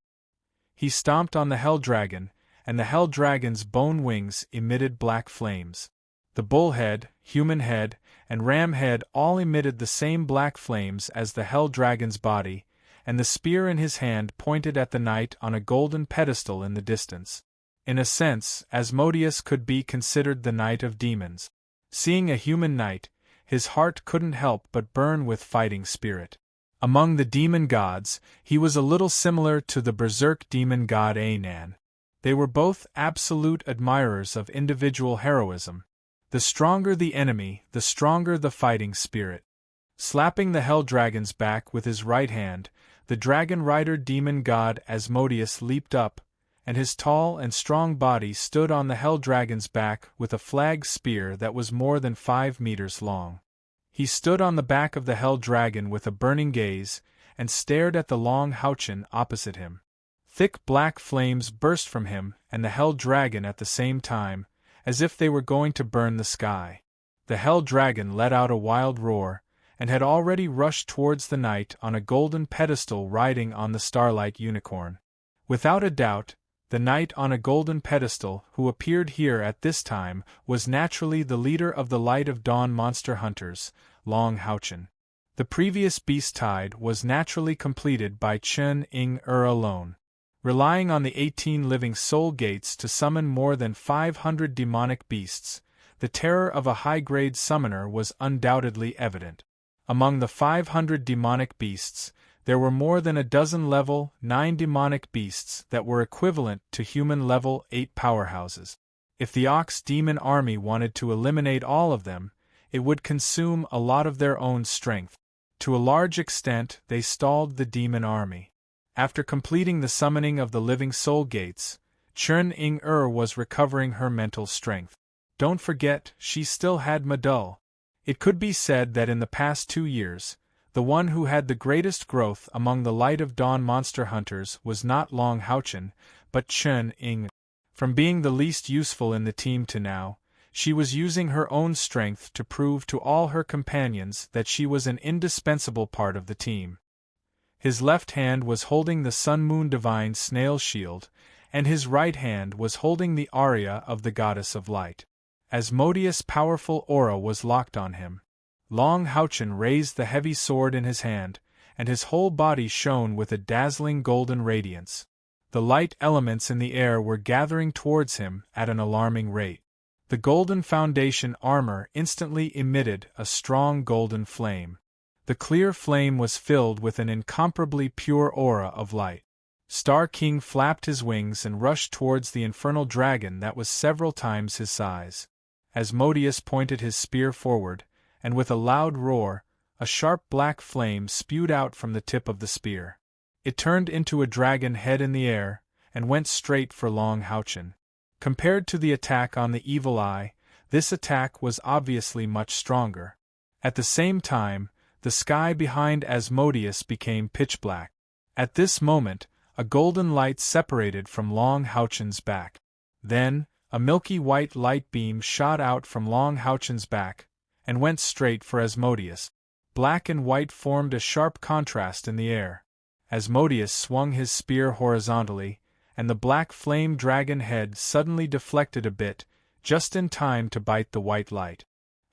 He stomped on the hell dragon, and the hell dragon's bone wings emitted black flames. The bull head, human head, and ram head all emitted the same black flames as the hell dragon's body, and the spear in his hand pointed at the knight on a golden pedestal in the distance. In a sense, Asmodeus could be considered the knight of demons. Seeing a human knight, his heart couldn't help but burn with fighting spirit. Among the demon gods, he was a little similar to the berserk demon god Anan. They were both absolute admirers of individual heroism. The stronger the enemy, the stronger the fighting spirit. Slapping the hell dragon's back with his right hand, the dragon rider demon god Asmodeus leaped up, and his tall and strong body stood on the hell dragon's back with a flag spear that was more than 5 meters long. He stood on the back of the hell dragon with a burning gaze, and stared at the long Houchen opposite him. Thick black flames burst from him and the hell dragon at the same time, as if they were going to burn the sky. The hell dragon let out a wild roar, and had already rushed towards the knight on a golden pedestal riding on the starlight unicorn. Without a doubt, the knight on a golden pedestal who appeared here at this time was naturally the leader of the Light of Dawn monster hunters, Long Houchen. The previous beast tide was naturally completed by Chun-Ing-Er alone. Relying on the 18 living soul gates to summon more than 500 demonic beasts, the terror of a high-grade summoner was undoubtedly evident. Among the 500 demonic beasts, there were more than a dozen level 9 demonic beasts that were equivalent to human level 8 powerhouses. If the Ox demon army wanted to eliminate all of them, it would consume a lot of their own strength. To a large extent, they stalled the demon army. After completing the summoning of the living soul gates, Chun-Ing-Er was recovering her mental strength. Don't forget, she still had Madul. It could be said that in the past 2 years, the one who had the greatest growth among the Light of Dawn monster hunters was not Long Houchen, but Chun-Ing. From being the least useful in the team to now, she was using her own strength to prove to all her companions that she was an indispensable part of the team. His left hand was holding the Sun-Moon Divine Snail Shield, and his right hand was holding the aria of the Goddess of Light. Asmodeus' powerful aura was locked on him. Long Houchen raised the heavy sword in his hand, and his whole body shone with a dazzling golden radiance. The light elements in the air were gathering towards him at an alarming rate. The golden foundation armor instantly emitted a strong golden flame. The clear flame was filled with an incomparably pure aura of light. Star King flapped his wings and rushed towards the infernal dragon that was several times his size. Asmodeus pointed his spear forward, and with a loud roar, a sharp black flame spewed out from the tip of the spear. It turned into a dragon head in the air, and went straight for Long Houchen. Compared to the attack on the evil eye, this attack was obviously much stronger. At the same time, the sky behind Asmodeus became pitch black. At this moment, a golden light separated from Long Houchen's back. Then, a milky white light beam shot out from Long Houchen's back, and went straight for Asmodeus. Black and white formed a sharp contrast in the air. Asmodeus swung his spear horizontally, and the black flame dragon head suddenly deflected a bit, just in time to bite the white light.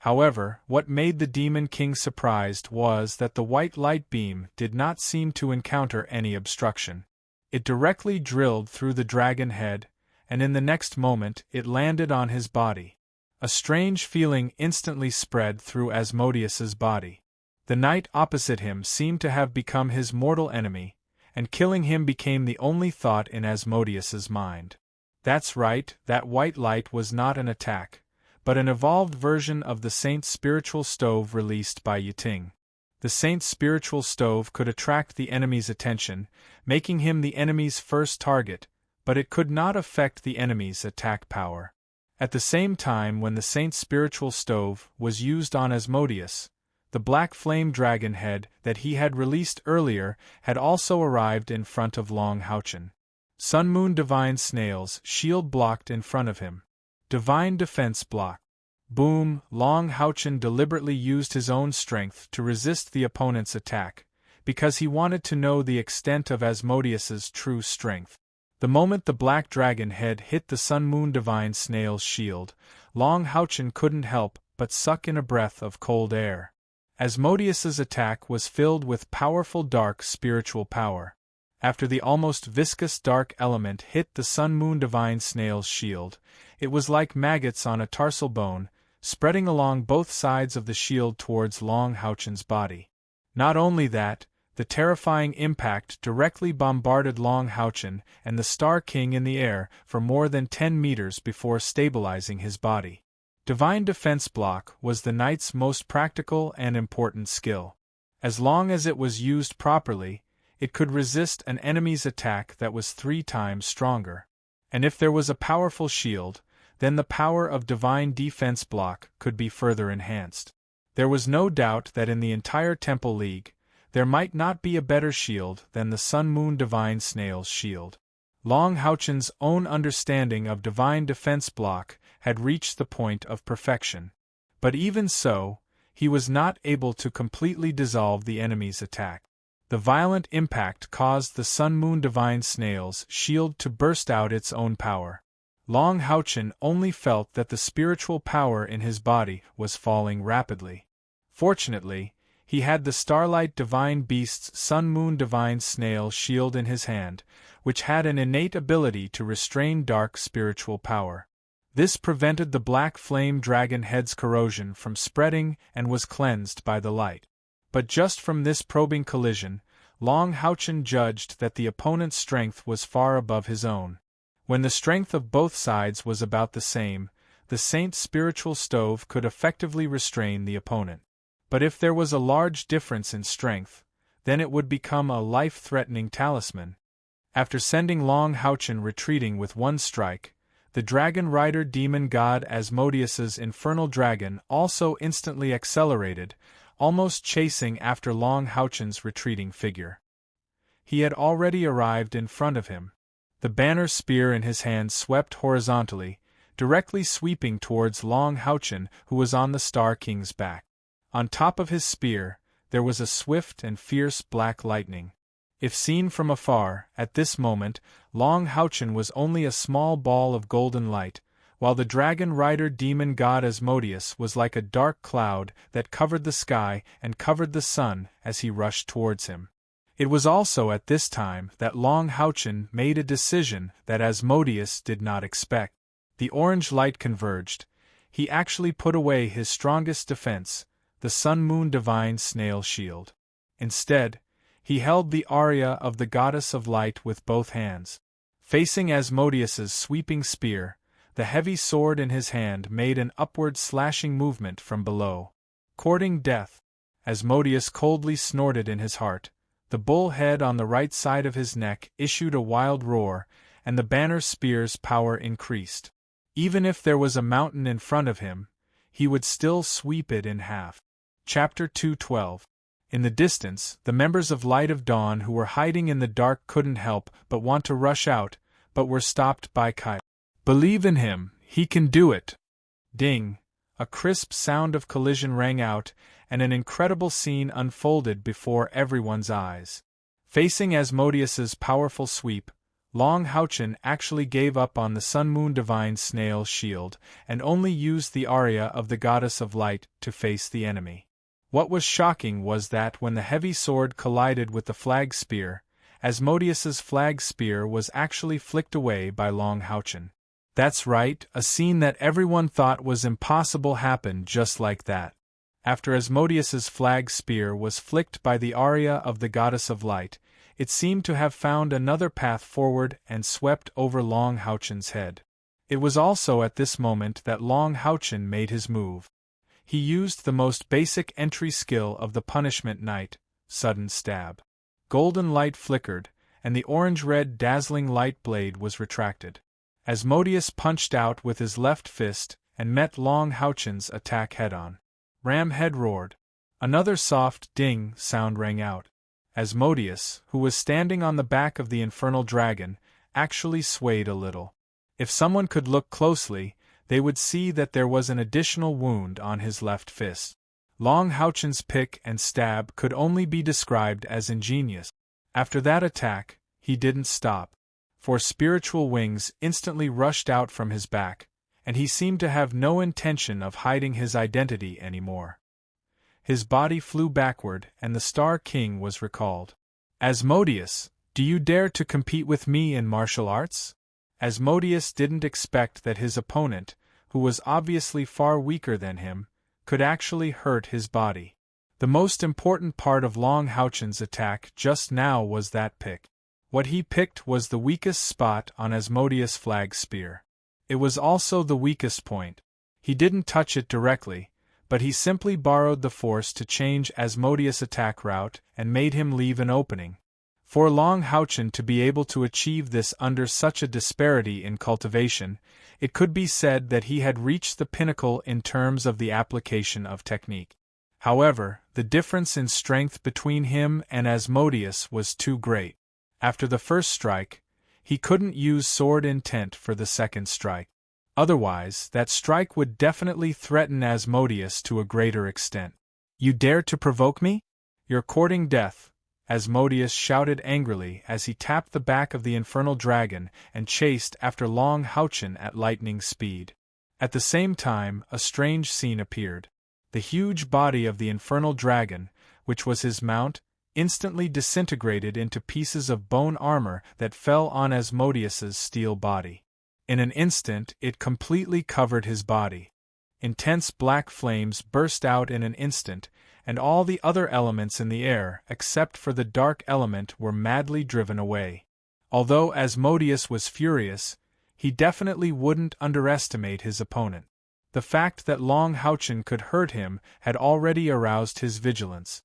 However, what made the Demon King surprised was that the white light beam did not seem to encounter any obstruction. It directly drilled through the dragon head, and in the next moment it landed on his body. A strange feeling instantly spread through Asmodeus's body. The knight opposite him seemed to have become his mortal enemy, and killing him became the only thought in Asmodeus's mind. That's right, that white light was not an attack, but an evolved version of the Saint's spiritual stove released by Yiting. The Saint's spiritual stove could attract the enemy's attention, making him the enemy's first target, but it could not affect the enemy's attack power. At the same time when the Saint's spiritual stove was used on Asmodeus, the black flame dragon head that he had released earlier had also arrived in front of Long Houchen. Sun-Moon Divine Snail's shield blocked in front of him. Divine Defense block. Boom! Long Houchen deliberately used his own strength to resist the opponent's attack, because he wanted to know the extent of Asmodeus's true strength. The moment the black dragon head hit the Sun-Moon Divine Snail's shield, Long Houchen couldn't help but suck in a breath of cold air. Asmodeus's attack was filled with powerful dark spiritual power. After the almost viscous dark element hit the Sun-Moon Divine Snail's shield, it was like maggots on a tarsal bone, spreading along both sides of the shield towards Long Houchen's body. Not only that, the terrifying impact directly bombarded Long Houchen and the Star King in the air for more than 10 meters before stabilizing his body. Divine Defense Block was the knight's most practical and important skill. As long as it was used properly, it could resist an enemy's attack that was 3 times stronger. And if there was a powerful shield, then the power of Divine Defense Block could be further enhanced. There was no doubt that in the entire Temple League, there might not be a better shield than the Sun-Moon Divine Snail's shield. Long Houchen's own understanding of Divine Defense Block had reached the point of perfection. But even so, he was not able to completely dissolve the enemy's attack. The violent impact caused the Sun-Moon Divine Snail's shield to burst out its own power. Long Houchen only felt that the spiritual power in his body was falling rapidly. Fortunately, he had the Starlight Divine Beast's Sun-Moon Divine Snail shield in his hand, which had an innate ability to restrain dark spiritual power. This prevented the Black Flame Dragon head's corrosion from spreading and was cleansed by the light. But just from this probing collision, Long Houchen judged that the opponent's strength was far above his own. When the strength of both sides was about the same, the Saint's spiritual stove could effectively restrain the opponent. But if there was a large difference in strength, then it would become a life-threatening talisman. After sending Long Houchen retreating with one strike, the dragon rider demon god Asmodeus's infernal dragon also instantly accelerated, almost chasing after Long Houchen's retreating figure. He had already arrived in front of him. The banner spear in his hand swept horizontally, directly sweeping towards Long Houchen, who was on the Star King's back. On top of his spear, there was a swift and fierce black lightning. If seen from afar, at this moment, Long Houchen was only a small ball of golden light, while the dragon rider demon god Asmodeus was like a dark cloud that covered the sky and covered the sun as he rushed towards him. It was also at this time that Long Houchen made a decision that Asmodeus did not expect. The orange light converged. He actually put away his strongest defense, the Sun-Moon Divine Snail shield. Instead, he held the aria of the Goddess of Light with both hands. Facing Asmodeus's sweeping spear, the heavy sword in his hand made an upward slashing movement from below. Courting death, Asmodeus coldly snorted in his heart. The bull head on the right side of his neck issued a wild roar, and the banner spear's power increased. Even if there was a mountain in front of him, he would still sweep it in half. Chapter 2:12. In the distance, the members of Light of Dawn who were hiding in the dark couldn't help but want to rush out, but were stopped by Kai. "Believe in him, he can do it!" Ding! A crisp sound of collision rang out, and an incredible scene unfolded before everyone's eyes. Facing Asmodeus's powerful sweep, Long Houchen actually gave up on the Sun-Moon Divine Snail shield, and only used the aria of the Goddess of Light to face the enemy. What was shocking was that when the heavy sword collided with the flag spear, Asmodeus's flag spear was actually flicked away by Long Houchen. That's right, a scene that everyone thought was impossible happened just like that. After Asmodeus's flag spear was flicked by the aria of the Goddess of Light, it seemed to have found another path forward and swept over Long Houchen's head. It was also at this moment that Long Houchen made his move. He used the most basic entry skill of the Punishment Knight, Sudden Stab. Golden light flickered, and the orange-red dazzling light blade was retracted. Asmodeus punched out with his left fist and met Long Houchen's attack head-on. Ram head roared. Another soft ding sound rang out. Asmodeus, who was standing on the back of the infernal dragon, actually swayed a little. If someone could look closely, they would see that there was an additional wound on his left fist. Long Houchen's pick and stab could only be described as ingenious. After that attack, he didn't stop, for spiritual wings instantly rushed out from his back, and he seemed to have no intention of hiding his identity anymore. His body flew backward, and the Star King was recalled. Asmodeus, do you dare to compete with me in martial arts? Asmodeus didn't expect that his opponent, who was obviously far weaker than him, could actually hurt his body. The most important part of Long Houchen's attack just now was that pick. What he picked was the weakest spot on Asmodeus' flag spear. It was also the weakest point. He didn't touch it directly, but he simply borrowed the force to change Asmodeus' attack route and made him leave an opening. For Long Houchen to be able to achieve this under such a disparity in cultivation, it could be said that he had reached the pinnacle in terms of the application of technique. However, the difference in strength between him and Asmodeus was too great. After the first strike, he couldn't use sword intent for the second strike. Otherwise, that strike would definitely threaten Asmodeus to a greater extent. You dare to provoke me? You're courting death, Asmodeus shouted angrily as he tapped the back of the infernal dragon and chased after Long Houchen at lightning speed. At the same time, a strange scene appeared. The huge body of the infernal dragon, which was his mount, instantly disintegrated into pieces of bone armor that fell on Asmodeus's steel body. In an instant, it completely covered his body. Intense black flames burst out in an instant, and all the other elements in the air, except for the dark element, were madly driven away. Although Asmodeus was furious, he definitely wouldn't underestimate his opponent. The fact that Long Houchen could hurt him had already aroused his vigilance.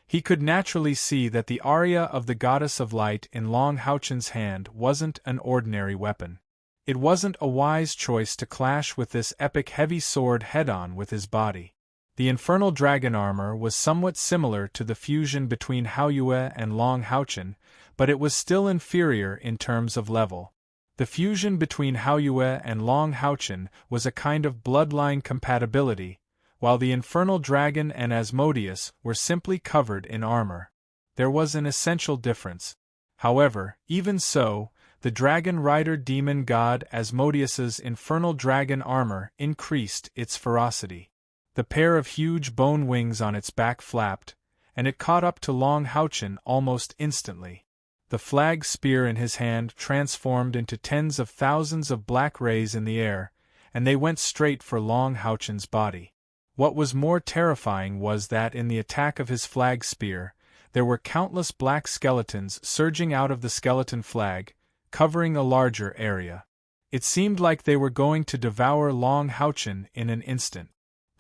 He could naturally see that the aria of the Goddess of Light in Long Houchen's hand wasn't an ordinary weapon. It wasn't a wise choice to clash with this epic heavy sword head-on with his body. The infernal dragon armor was somewhat similar to the fusion between Haoyue and Long Houchen, but it was still inferior in terms of level. The fusion between Haoyue and Long Houchen was a kind of bloodline compatibility, while the infernal dragon and Asmodeus were simply covered in armor. There was an essential difference. However, even so, the dragon rider demon god Asmodeus's infernal dragon armor increased its ferocity. The pair of huge bone wings on its back flapped, and it caught up to Long Houchen almost instantly. The flag spear in his hand transformed into tens of thousands of black rays in the air, and they went straight for Long Houchen's body. What was more terrifying was that in the attack of his flag spear, there were countless black skeletons surging out of the skeleton flag, covering a larger area. It seemed like they were going to devour Long Houchen in an instant.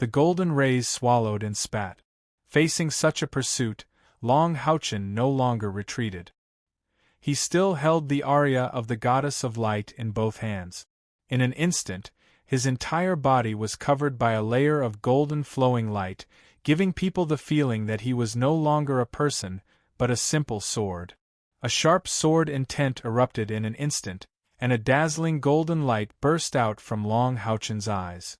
The golden rays swallowed and spat. Facing such a pursuit, Long Houchen no longer retreated. He still held the aria of the Goddess of Light in both hands. In an instant, his entire body was covered by a layer of golden flowing light, giving people the feeling that he was no longer a person, but a simple sword. A sharp sword intent erupted in an instant, and a dazzling golden light burst out from Long Houchen's eyes.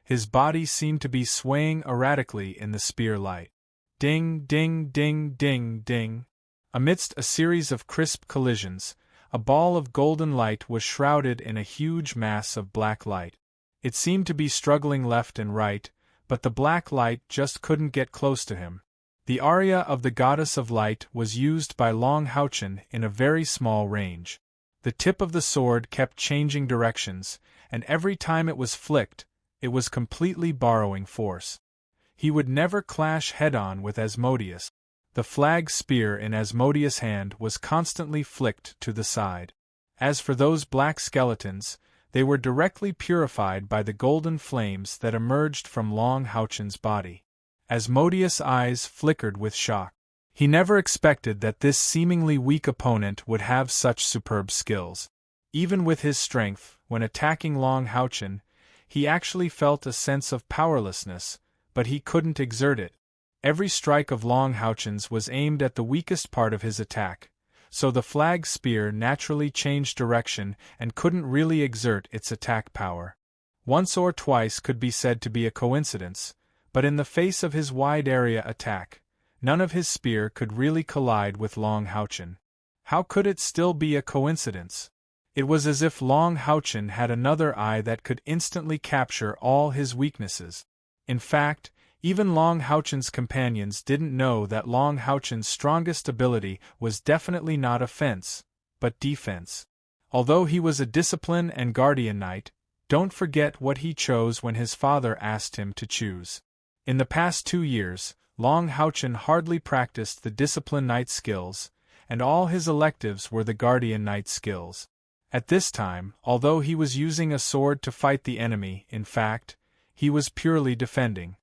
His body seemed to be swaying erratically in the spear light. Ding, ding, ding, ding, ding. Amidst a series of crisp collisions, a ball of golden light was shrouded in a huge mass of black light. It seemed to be struggling left and right, but the black light just couldn't get close to him. The aria of the Goddess of Light was used by Long Houchen in a very small range. The tip of the sword kept changing directions, and every time it was flicked, it was completely borrowing force. He would never clash head-on with Asmodeus. The flag spear in Asmodeus' hand was constantly flicked to the side. As for those black skeletons, they were directly purified by the golden flames that emerged from Long Houchen's body. Asmodeus' eyes flickered with shock. He never expected that this seemingly weak opponent would have such superb skills. Even with his strength, when attacking Long Houchen, he actually felt a sense of powerlessness, but he couldn't exert it. Every strike of Long Houchen's was aimed at the weakest part of his attack, so the flag spear naturally changed direction and couldn't really exert its attack power. Once or twice could be said to be a coincidence, but in the face of his wide-area attack, none of his spear could really collide with Long Houchen. How could it still be a coincidence? It was as if Long Houchen had another eye that could instantly capture all his weaknesses. In fact, even Long Houchen's companions didn't know that Long Houchen's strongest ability was definitely not offense, but defense. Although he was a discipline and guardian knight, don't forget what he chose when his father asked him to choose. In the past 2 years, Long Houchen hardly practiced the discipline knight skills, and all his electives were the guardian knight skills. At this time, although he was using a sword to fight the enemy, in fact, he was purely defending.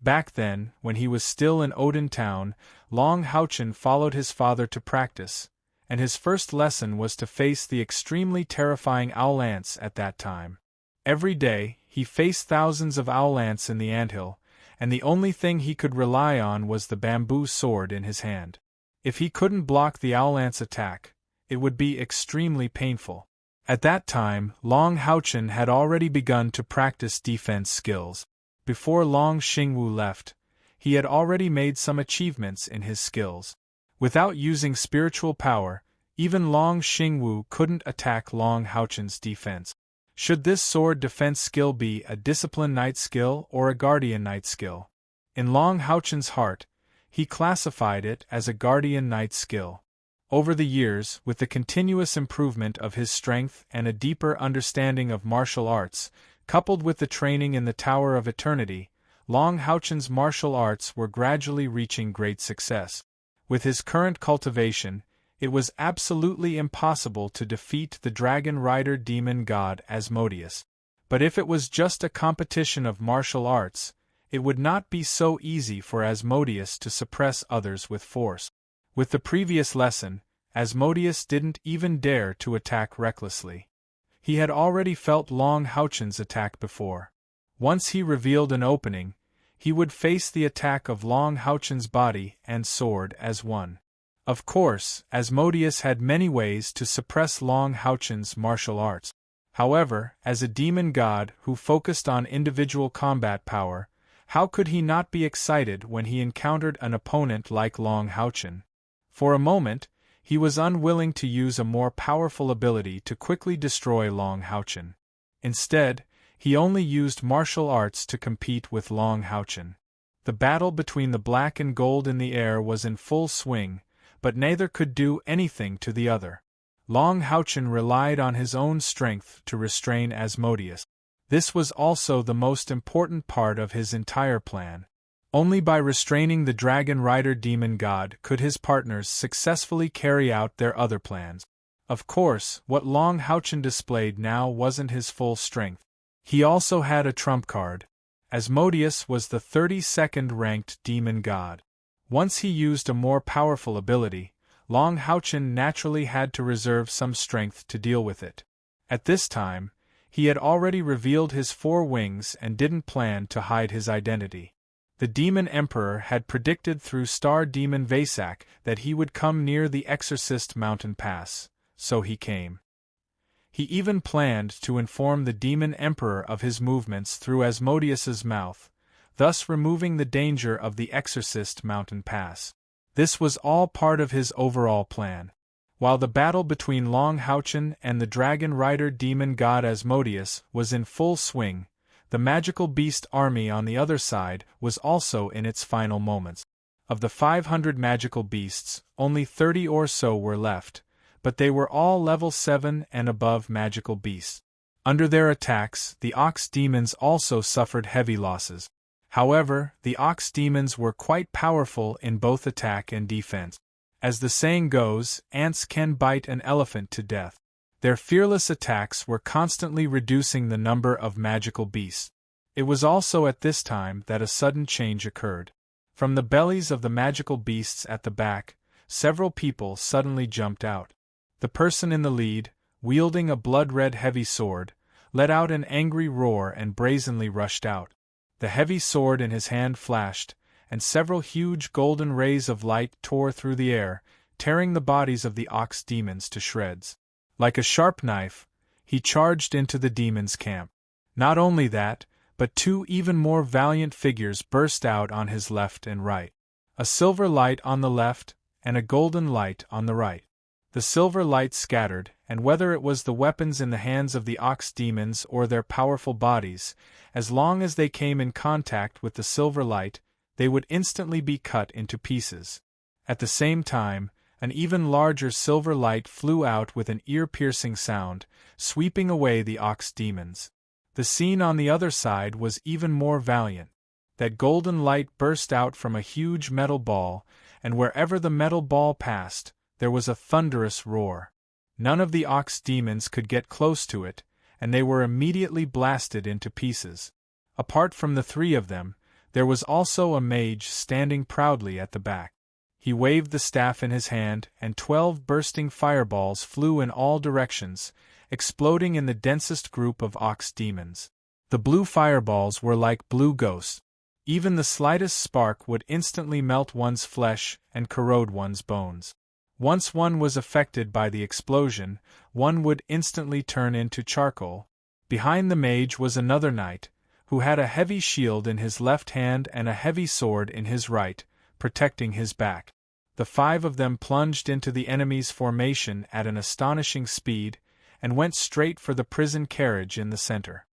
Back then, when he was still in Odin Town, Long Houchen followed his father to practice, and his first lesson was to face the extremely terrifying owl ants at that time. Every day, he faced thousands of owl ants in the anthill, and the only thing he could rely on was the bamboo sword in his hand. If he couldn't block the owl ant's attack, it would be extremely painful. At that time, Long Houchen had already begun to practice defense skills. Before Long Xingwu left, he had already made some achievements in his skills. Without using spiritual power, even Long Xingwu couldn't attack Long Houchen's defense. Should this sword defense skill be a discipline knight skill or a guardian knight skill? In Long Houchen's heart, he classified it as a guardian knight skill. Over the years, with the continuous improvement of his strength and a deeper understanding of martial arts, coupled with the training in the Tower of Eternity, Long Houchen's martial arts were gradually reaching great success. With his current cultivation, it was absolutely impossible to defeat the dragon rider demon god Asmodeus. But if it was just a competition of martial arts, it would not be so easy for Asmodeus to suppress others with force. With the previous lesson, Asmodeus didn't even dare to attack recklessly. He had already felt Long Houchen's attack before. Once he revealed an opening, he would face the attack of Long Houchen's body and sword as one. Of course, Asmodeus had many ways to suppress Long Houchen's martial arts. However, as a demon god who focused on individual combat power, how could he not be excited when he encountered an opponent like Long Houchen? For a moment, he was unwilling to use a more powerful ability to quickly destroy Long Houchen. Instead, he only used martial arts to compete with Long Houchen. The battle between the black and gold in the air was in full swing, but neither could do anything to the other. Long Houchen relied on his own strength to restrain Asmodeus. This was also the most important part of his entire plan. Only by restraining the dragon rider demon god could his partners successfully carry out their other plans. Of course, what Long Houchen displayed now wasn't his full strength. He also had a trump card. Asmodeus was the 32nd ranked demon god. Once he used a more powerful ability, Long Houchen naturally had to reserve some strength to deal with it. At this time, he had already revealed his 4 wings and didn't plan to hide his identity. The Demon Emperor had predicted through Star Demon Vasak that he would come near the Exorcist Mountain Pass, so he came. He even planned to inform the Demon Emperor of his movements through Asmodeus's mouth, thus removing the danger of the Exorcist Mountain Pass. This was all part of his overall plan. While the battle between Long Houchen and the dragon rider demon god Asmodeus was in full swing, the magical beast army on the other side was also in its final moments. Of the 500 magical beasts, only 30 or so were left, but they were all level 7 and above magical beasts. Under their attacks, the ox demons also suffered heavy losses. However, the ox demons were quite powerful in both attack and defense. As the saying goes, ants can bite an elephant to death. Their fearless attacks were constantly reducing the number of magical beasts. It was also at this time that a sudden change occurred. From the bellies of the magical beasts at the back, several people suddenly jumped out. The person in the lead, wielding a blood-red heavy sword, let out an angry roar and brazenly rushed out. The heavy sword in his hand flashed, and several huge golden rays of light tore through the air, tearing the bodies of the ox demons to shreds. Like a sharp knife, he charged into the demons' camp. Not only that, but two even more valiant figures burst out on his left and right. A silver light on the left, and a golden light on the right. The silver light scattered, and whether it was the weapons in the hands of the ox demons or their powerful bodies, as long as they came in contact with the silver light, they would instantly be cut into pieces. At the same time, an even larger silver light flew out with an ear-piercing sound, sweeping away the ox demons. The scene on the other side was even more valiant. That golden light burst out from a huge metal ball, and wherever the metal ball passed, there was a thunderous roar. None of the ox demons could get close to it, and they were immediately blasted into pieces. Apart from the three of them, there was also a mage standing proudly at the back. He waved the staff in his hand, and 12 bursting fireballs flew in all directions, exploding in the densest group of ox demons. The blue fireballs were like blue ghosts. Even the slightest spark would instantly melt one's flesh and corrode one's bones. Once one was affected by the explosion, one would instantly turn into charcoal. Behind the mage was another knight, who had a heavy shield in his left hand and a heavy sword in his right, protecting his back. The 5 of them plunged into the enemy's formation at an astonishing speed, and went straight for the prison carriage in the center.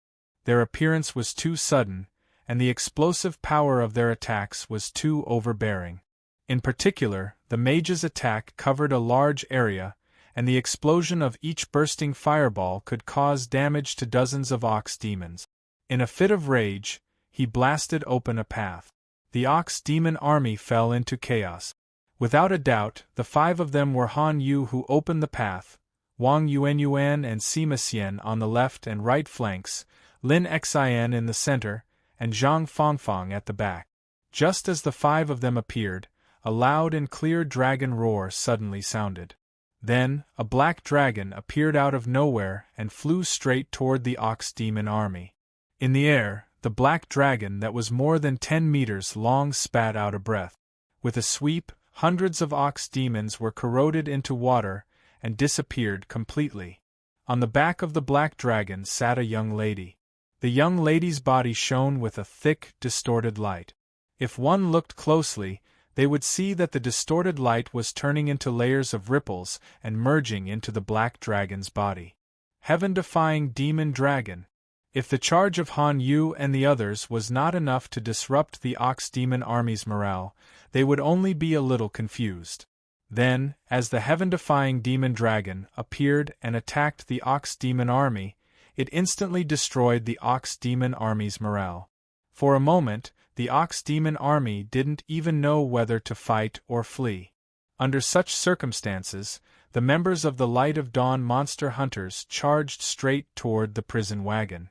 Their appearance was too sudden, and the explosive power of their attacks was too overbearing. In particular, the mage's attack covered a large area, and the explosion of each bursting fireball could cause damage to dozens of ox demons. In a fit of rage, he blasted open a path. The ox demon army fell into chaos. Without a doubt, the 5 of them were Han Yu who opened the path, Wang Yuanyuan and Sima Xian on the left and right flanks, Lin Xian in the center, and Zhang Fangfang at the back. Just as the 5 of them appeared, a loud and clear dragon roar suddenly sounded. Then, a black dragon appeared out of nowhere and flew straight toward the ox demon army. In the air, the black dragon that was more than 10 meters long spat out a breath. With a sweep, hundreds of ox demons were corroded into water and disappeared completely. On the back of the black dragon sat a young lady. The young lady's body shone with a thick, distorted light. If one looked closely, they would see that the distorted light was turning into layers of ripples and merging into the black dragon's body. Heaven-defying demon dragon! If the charge of Han Yu and the others was not enough to disrupt the ox demon army's morale, they would only be a little confused. Then, as the heaven-defying demon dragon appeared and attacked the ox demon army, it instantly destroyed the ox demon army's morale. For a moment, the ox demon army didn't even know whether to fight or flee. Under such circumstances, the members of the Light of Dawn monster hunters charged straight toward the prison wagon.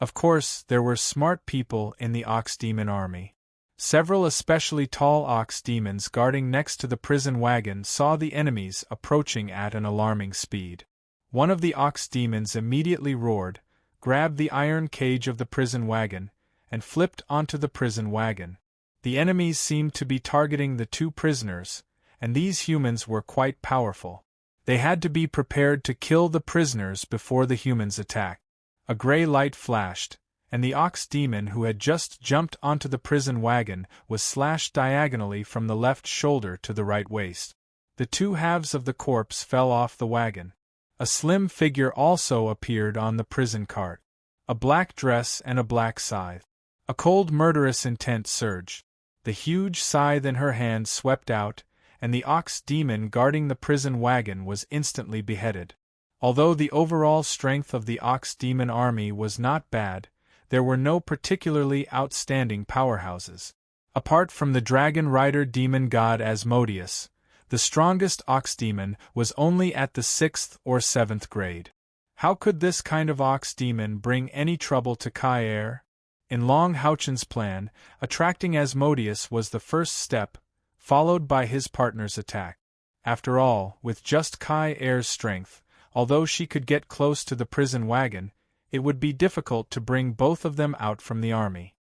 Of course, there were smart people in the ox demon army. Several especially tall ox demons guarding next to the prison wagon saw the enemies approaching at an alarming speed. One of the ox demons immediately roared, grabbed the iron cage of the prison wagon, and flipped onto the prison wagon. The enemies seemed to be targeting the 2 prisoners, and these humans were quite powerful. They had to be prepared to kill the prisoners before the humans attacked. A gray light flashed, and the ox demon who had just jumped onto the prison wagon was slashed diagonally from the left shoulder to the right waist. The 2 halves of the corpse fell off the wagon. A slim figure also appeared on the prison cart. A black dress and a black scythe. A cold murderous intent surged. The huge scythe in her hand swept out, and the ox demon guarding the prison wagon was instantly beheaded. Although the overall strength of the ox demon army was not bad, there were no particularly outstanding powerhouses. Apart from the dragon rider demon god Asmodeus, the strongest ox demon was only at the 6th or 7th grade. How could this kind of ox demon bring any trouble to Kai Er? In Long Houchen's plan, attracting Asmodeus was the first step, followed by his partner's attack. After all, with just Kai Er's strength, although she could get close to the prison wagon, it would be difficult to bring both of them out from the army.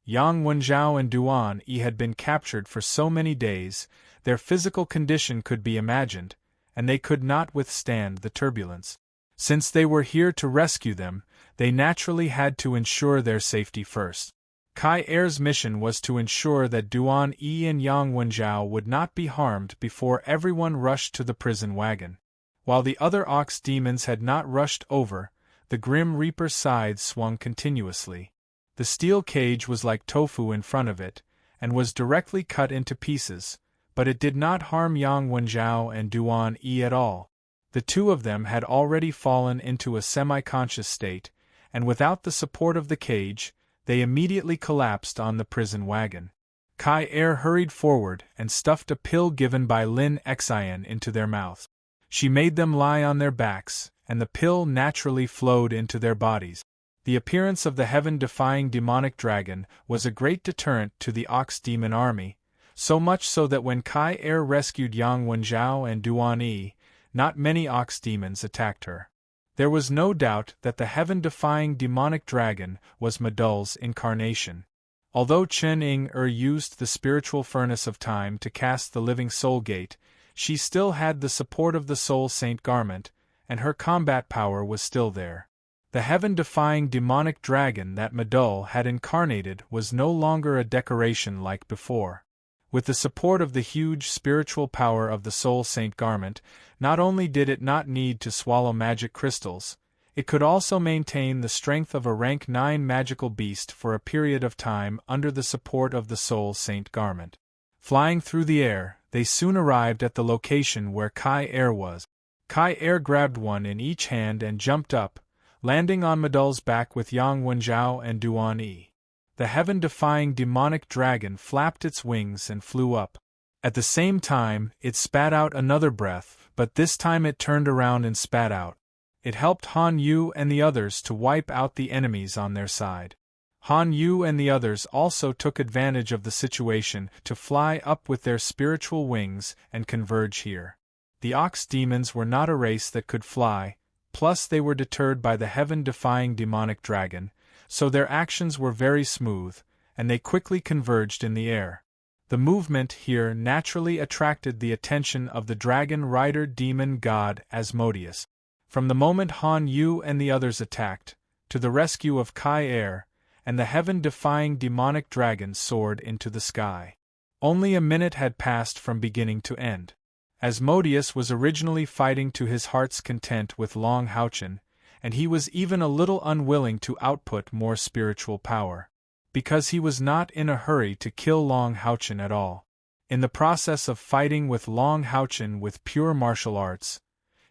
Yang Wenzhao and Duan Yi had been captured for so many days, their physical condition could be imagined, and they could not withstand the turbulence. Since they were here to rescue them, they naturally had to ensure their safety first. Kai Er's mission was to ensure that Duan Yi and Yang Wenjiao would not be harmed before everyone rushed to the prison wagon. While the other ox demons had not rushed over, the Grim Reaper's scythe swung continuously. The steel cage was like tofu in front of it, and was directly cut into pieces, but it did not harm Yang Wenjiao and Duan Yi at all. The two of them had already fallen into a semi-conscious state, and without the support of the cage, they immediately collapsed on the prison wagon. Kai Er hurried forward and stuffed a pill given by Lin Xian into their mouths. She made them lie on their backs, and the pill naturally flowed into their bodies. The appearance of the heaven-defying demonic dragon was a great deterrent to the ox demon army, so much so that when Kai Er rescued Yang Wenjiao and Duan Yi, not many ox demons attacked her. There was no doubt that the heaven-defying demonic dragon was Madul's incarnation. Although Chen Ying used the spiritual furnace of time to cast the living soul gate, she still had the support of the soul saint garment, and her combat power was still there. The heaven-defying demonic dragon that Madul had incarnated was no longer a decoration like before. With the support of the huge spiritual power of the soul saint garment, not only did it not need to swallow magic crystals, it could also maintain the strength of a rank 9 magical beast for a period of time under the support of the soul saint garment. Flying through the air, they soon arrived at the location where Kai Er was. Kai Er grabbed one in each hand and jumped up, landing on Madul's back with Yang Wenjiao and Duan Yi. The heaven-defying demonic dragon flapped its wings and flew up. At the same time, it spat out another breath, but this time it turned around and spat out. It helped Han Yu and the others to wipe out the enemies on their side. Han Yu and the others also took advantage of the situation to fly up with their spiritual wings and converge here. The ox demons were not a race that could fly, plus they were deterred by the heaven-defying demonic dragon, so their actions were very smooth, and they quickly converged in the air. The movement here naturally attracted the attention of the dragon rider demon god Asmodeus. From the moment Han Yu and the others attacked, to the rescue of Kai Er, and the heaven-defying demonic dragon soared into the sky. Only a minute had passed from beginning to end. Asmodeus was originally fighting to his heart's content with Long Houchen, and he was even a little unwilling to output more spiritual power, because he was not in a hurry to kill Long Houchen at all. In the process of fighting with Long Houchen with pure martial arts,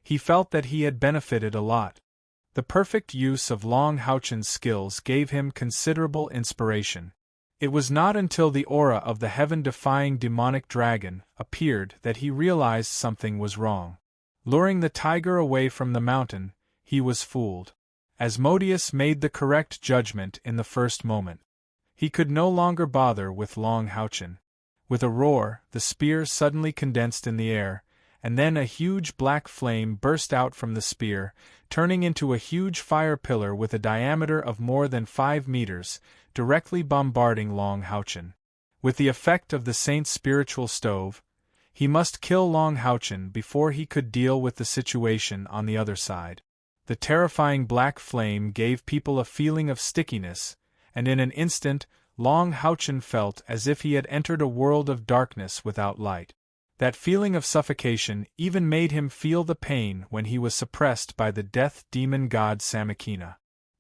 he felt that he had benefited a lot. The perfect use of Long Houchen's skills gave him considerable inspiration. It was not until the aura of the heaven-defying demonic dragon appeared that he realized something was wrong. Luring the tiger away from the mountain, he was fooled. Asmodeus made the correct judgment in the first moment. He could no longer bother with Long Houchen. With a roar, the spear suddenly condensed in the air, and then a huge black flame burst out from the spear, turning into a huge fire pillar with a diameter of more than 5 meters, directly bombarding Long Houchen. With the effect of the saint's spiritual stove, he must kill Long Houchen before he could deal with the situation on the other side. The terrifying black flame gave people a feeling of stickiness, and in an instant, Long Houchen felt as if he had entered a world of darkness without light. That feeling of suffocation even made him feel the pain when he was suppressed by the death demon god Samakina.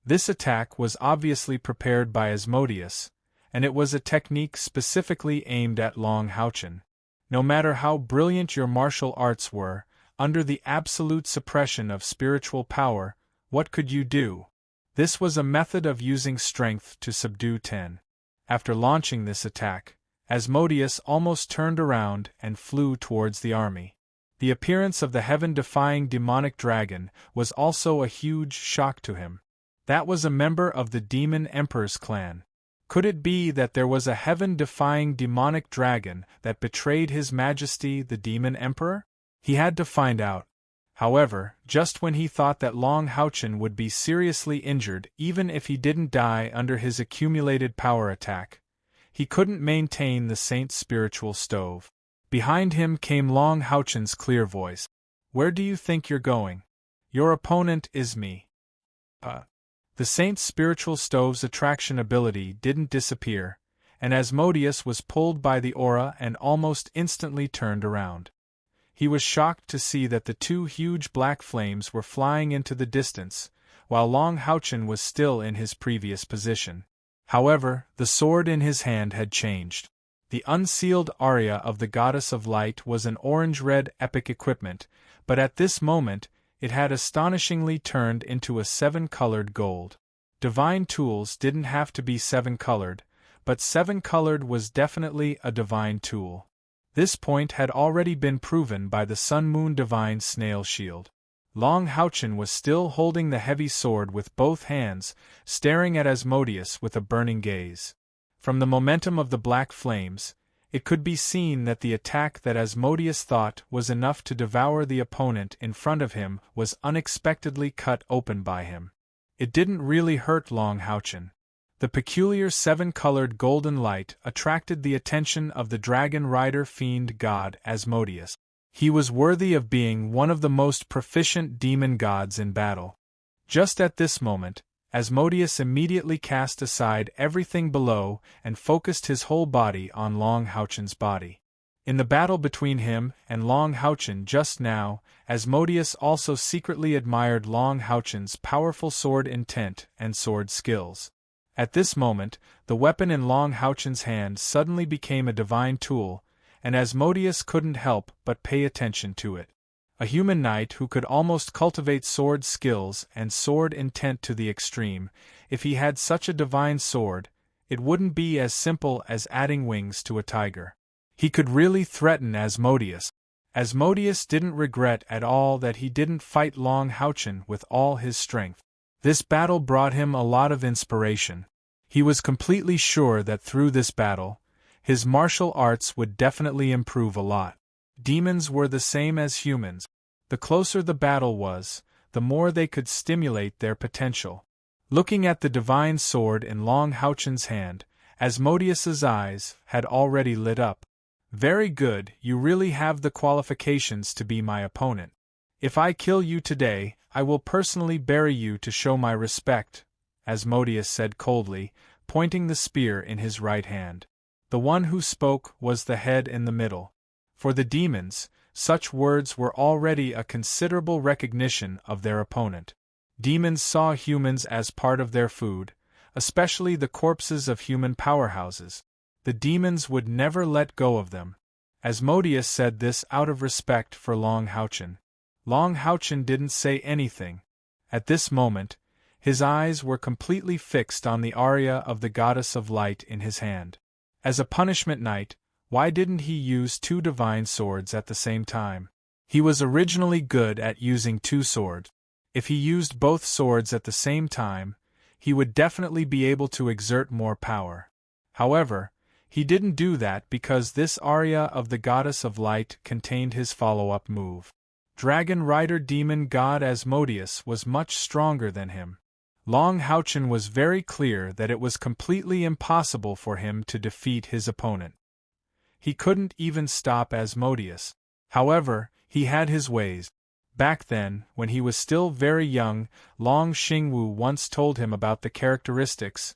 This attack was obviously prepared by Asmodeus, and it was a technique specifically aimed at Long Houchen. No matter how brilliant your martial arts were, under the absolute suppression of spiritual power, what could you do? This was a method of using strength to subdue 10. After launching this attack, Asmodeus almost turned around and flew towards the army. The appearance of the heaven-defying demonic dragon was also a huge shock to him. That was a member of the Demon Emperor's clan. Could it be that there was a heaven-defying demonic dragon that betrayed His Majesty the Demon Emperor? He had to find out. However, just when he thought that Long Houchen would be seriously injured even if he didn't die under his accumulated power attack, he couldn't maintain the saint's spiritual stove. Behind him came Long Houchen's clear voice. "Where do you think you're going? Your opponent is me. The saint's spiritual stove's attraction ability didn't disappear, and Asmodeus was pulled by the aura and almost instantly turned around. He was shocked to see that the two huge black flames were flying into the distance, while Long Houchen was still in his previous position. However, the sword in his hand had changed. The unsealed aria of the Goddess of Light was an orange-red epic equipment, but at this moment, it had astonishingly turned into a 7-colored gold. Divine tools didn't have to be 7-colored, but 7-colored was definitely a divine tool. This point had already been proven by the Sun-Moon Divine Snail Shield. Long Houchen was still holding the heavy sword with both hands, staring at Asmodeus with a burning gaze. From the momentum of the black flames, it could be seen that the attack that Asmodeus thought was enough to devour the opponent in front of him was unexpectedly cut open by him. It didn't really hurt Long Houchen. The peculiar 7-colored golden light attracted the attention of the dragon rider fiend god Asmodeus. He was worthy of being one of the most proficient demon gods in battle. Just at this moment, Asmodeus immediately cast aside everything below and focused his whole body on Long Houchen's body. In the battle between him and Long Houchen just now, Asmodeus also secretly admired Long Houchen's powerful sword intent and sword skills. At this moment, the weapon in Long Houchen's hand suddenly became a divine tool, and Asmodeus couldn't help but pay attention to it. A human knight who could almost cultivate sword skills and sword intent to the extreme, if he had such a divine sword, it wouldn't be as simple as adding wings to a tiger. He could really threaten Asmodeus. Asmodeus didn't regret at all that he didn't fight Long Houchen with all his strength. This battle brought him a lot of inspiration. He was completely sure that through this battle, his martial arts would definitely improve a lot. Demons were the same as humans. The closer the battle was, the more they could stimulate their potential. Looking at the divine sword in Long Houchen's hand, Asmodeus's eyes had already lit up. Very good, you really have the qualifications to be my opponent. If I kill you today, I will personally bury you to show my respect, Asmodeus said coldly, pointing the spear in his right hand. The one who spoke was the head in the middle. For the demons, such words were already a considerable recognition of their opponent. Demons saw humans as part of their food, especially the corpses of human powerhouses. The demons would never let go of them. Asmodeus said this out of respect for Long Houchen. Long Houchen didn't say anything. At this moment, his eyes were completely fixed on the aria of the Goddess of Light in his hand. As a punishment knight, why didn't he use two divine swords at the same time? He was originally good at using two swords. If he used both swords at the same time, he would definitely be able to exert more power. However, he didn't do that because this aria of the Goddess of Light contained his follow-up move. Dragon Rider Demon God Asmodeus was much stronger than him. Long Houchen was very clear that it was completely impossible for him to defeat his opponent. He couldn't even stop Asmodeus. However, he had his ways. Back then, when he was still very young, Long Xingwu once told him about the characteristics,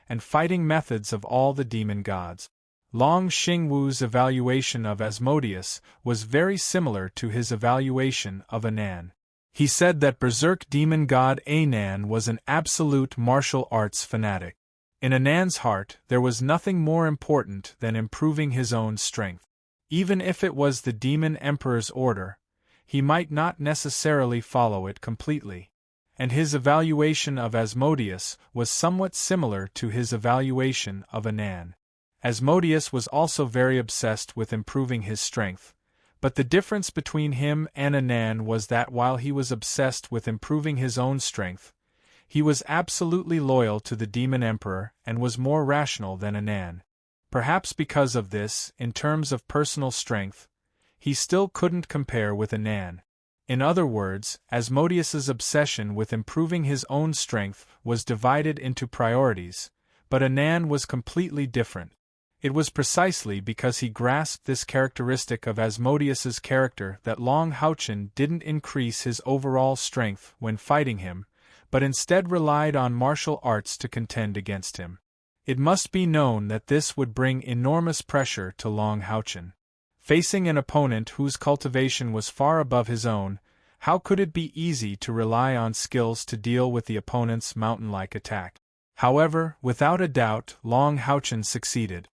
and fighting methods of all the demon gods. Long Xingwu's evaluation of Asmodeus was very similar to his evaluation of Anan. He said that Berserk demon god Anan was an absolute martial arts fanatic. In Anan's heart, there was nothing more important than improving his own strength. Even if it was the demon emperor's order, he might not necessarily follow it completely. And his evaluation of Asmodeus was somewhat similar to his evaluation of Anan. Asmodeus was also very obsessed with improving his strength, but the difference between him and Anan was that while he was obsessed with improving his own strength, he was absolutely loyal to the Demon Emperor and was more rational than Anan. Perhaps because of this, in terms of personal strength, he still couldn't compare with Anan. In other words, Asmodeus's obsession with improving his own strength was divided into priorities, but Anan was completely different. It was precisely because he grasped this characteristic of Asmodeus's character that Long Houchen didn't increase his overall strength when fighting him, but instead relied on martial arts to contend against him. It must be known that this would bring enormous pressure to Long Houchen. Facing an opponent whose cultivation was far above his own, how could it be easy to rely on skills to deal with the opponent's mountain-like attack? However, without a doubt, Long Houchen succeeded.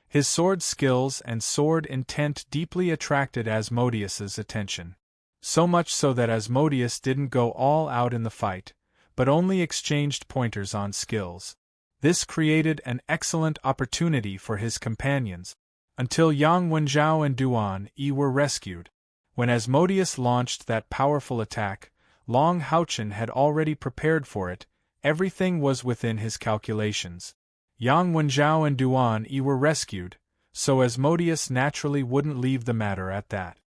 His sword skills and sword intent deeply attracted Asmodeus's attention. So much so that Asmodeus didn't go all out in the fight, but only exchanged pointers on skills. This created an excellent opportunity for his companions, until Yang Wenzhao and Duan Yi were rescued. When Asmodeus launched that powerful attack, Long Houchen had already prepared for it. Everything was within his calculations. Yang Wenzhao and Duan Yi were rescued, so Asmodeus naturally wouldn't leave the matter at that.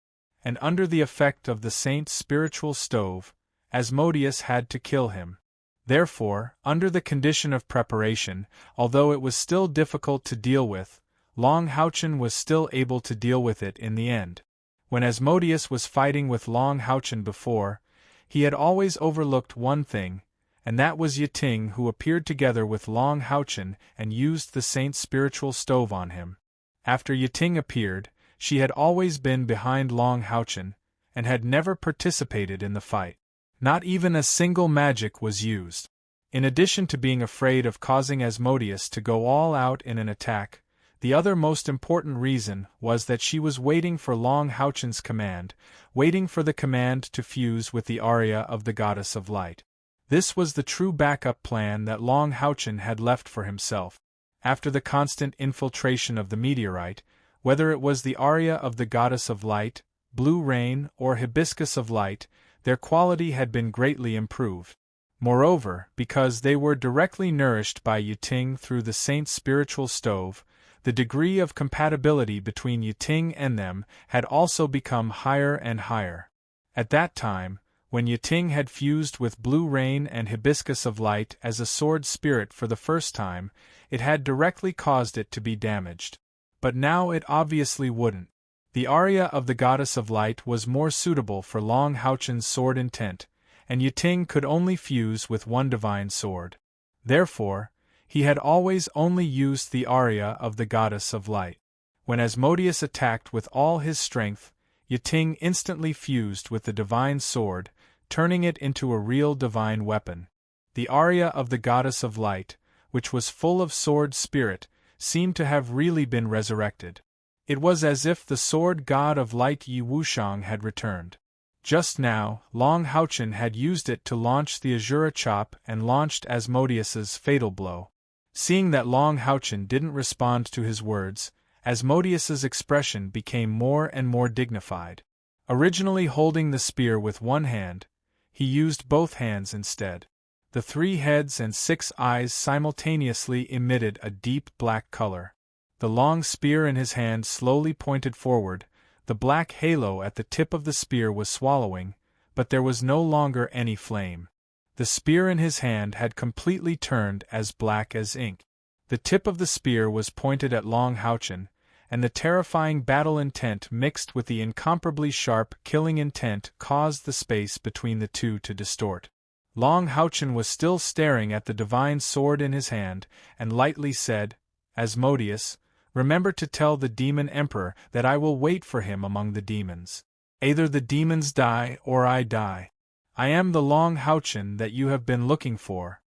And under the effect of the saint's spiritual stove, Asmodeus had to kill him. Therefore, under the condition of preparation, although it was still difficult to deal with, Long Houchen was still able to deal with it in the end. When Asmodeus was fighting with Long Houchen before, he had always overlooked one thing, and that was Yiting, who appeared together with Long Houchen and used the saint's spiritual stove on him. After Yiting appeared, she had always been behind Long Houchen, and had never participated in the fight. Not even a single magic was used. In addition to being afraid of causing Asmodeus to go all out in an attack, the other most important reason was that she was waiting for Long Houchen's command, waiting for the command to fuse with the aria of the Goddess of Light. This was the true backup plan that Long Houchen had left for himself. After the constant infiltration of the meteorite, whether it was the aria of the Goddess of Light, Blue Rain, or Hibiscus of Light, their quality had been greatly improved. Moreover, because they were directly nourished by Yiting through the saint's spiritual stove, the degree of compatibility between Yiting and them had also become higher and higher. At that time, when Yiting had fused with Blue Rain and Hibiscus of Light as a sword spirit for the first time, it had directly caused it to be damaged. But now it obviously wouldn't. The aria of the Goddess of Light was more suitable for Long Houchen's sword intent, and Yiting could only fuse with one divine sword. Therefore, he had always only used the aria of the Goddess of Light. When Asmodeus attacked with all his strength, Yiting instantly fused with the divine sword, turning it into a real divine weapon. The aria of the Goddess of Light, which was full of sword spirit, seemed to have really been resurrected. It was as if the sword god of light Yi Wushang had returned. Just now, Long Houchen had used it to launch the Azura Chop and launched Asmodeus's fatal blow. Seeing that Long Houchen didn't respond to his words, Asmodeus's expression became more and more dignified. Originally holding the spear with one hand, he used both hands instead. The 3 heads and 6 eyes simultaneously emitted a deep black color. The long spear in his hand slowly pointed forward. The black halo at the tip of the spear was swallowing, but there was no longer any flame. The spear in his hand had completely turned as black as ink. The tip of the spear was pointed at Long Houchen, and the terrifying battle intent mixed with the incomparably sharp killing intent caused the space between the two to distort. Long Houchen was still staring at the divine sword in his hand, and lightly said, "Asmodeus, remember to tell the demon emperor that I will wait for him among the demons. Either the demons die or I die. I am the Long Houchen that you have been looking for."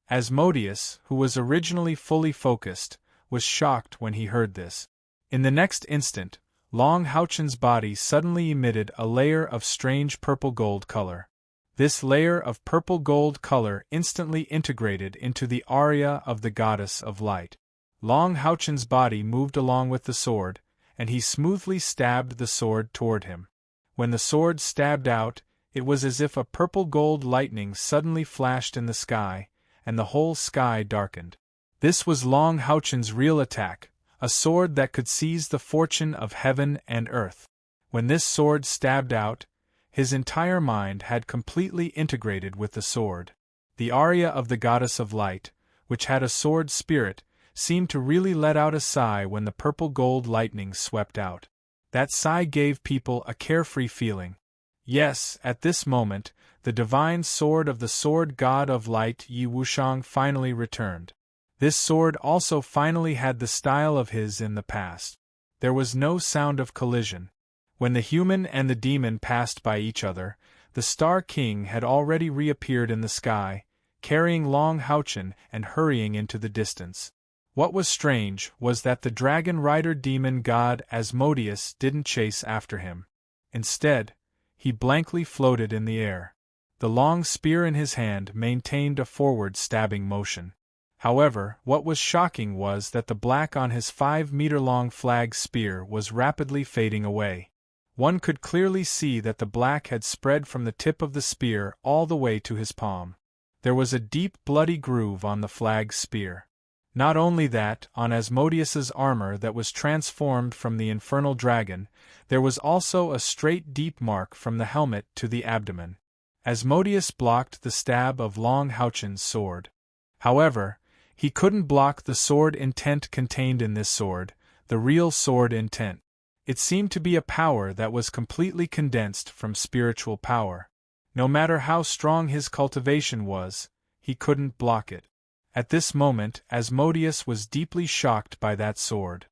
Asmodeus, who was originally fully focused, was shocked when he heard this. In the next instant, Long Houchen's body suddenly emitted a layer of strange purple-gold color. This layer of purple-gold color instantly integrated into the aria of the Goddess of Light. Long Houchen's body moved along with the sword, and he smoothly stabbed the sword toward him. When the sword stabbed out, it was as if a purple-gold lightning suddenly flashed in the sky, and the whole sky darkened. This was Long Houchen's real attack, a sword that could seize the fortune of heaven and earth. When this sword stabbed out, his entire mind had completely integrated with the sword. The aria of the Goddess of Light, which had a sword spirit, seemed to really let out a sigh when the purple-gold lightning swept out. That sigh gave people a carefree feeling. Yes, at this moment, the divine sword of the sword god of light Yi Wushang finally returned. This sword also finally had the style of his in the past. There was no sound of collision. When the human and the demon passed by each other, the Star King had already reappeared in the sky, carrying Long Houchen and hurrying into the distance. What was strange was that the dragon rider demon god Asmodeus didn't chase after him. Instead, he blankly floated in the air. The long spear in his hand maintained a forward stabbing motion. However, what was shocking was that the black on his 5-meter-long flag spear was rapidly fading away. One could clearly see that the black had spread from the tip of the spear all the way to his palm. There was a deep bloody groove on the flag's spear. Not only that, on Asmodeus's armor that was transformed from the infernal dragon, there was also a straight deep mark from the helmet to the abdomen. Asmodeus blocked the stab of Long Houchen's sword. However, he couldn't block the sword intent contained in this sword, the real sword intent. It seemed to be a power that was completely condensed from spiritual power. No matter how strong his cultivation was, he couldn't block it. At this moment, Asmodeus was deeply shocked by that sword.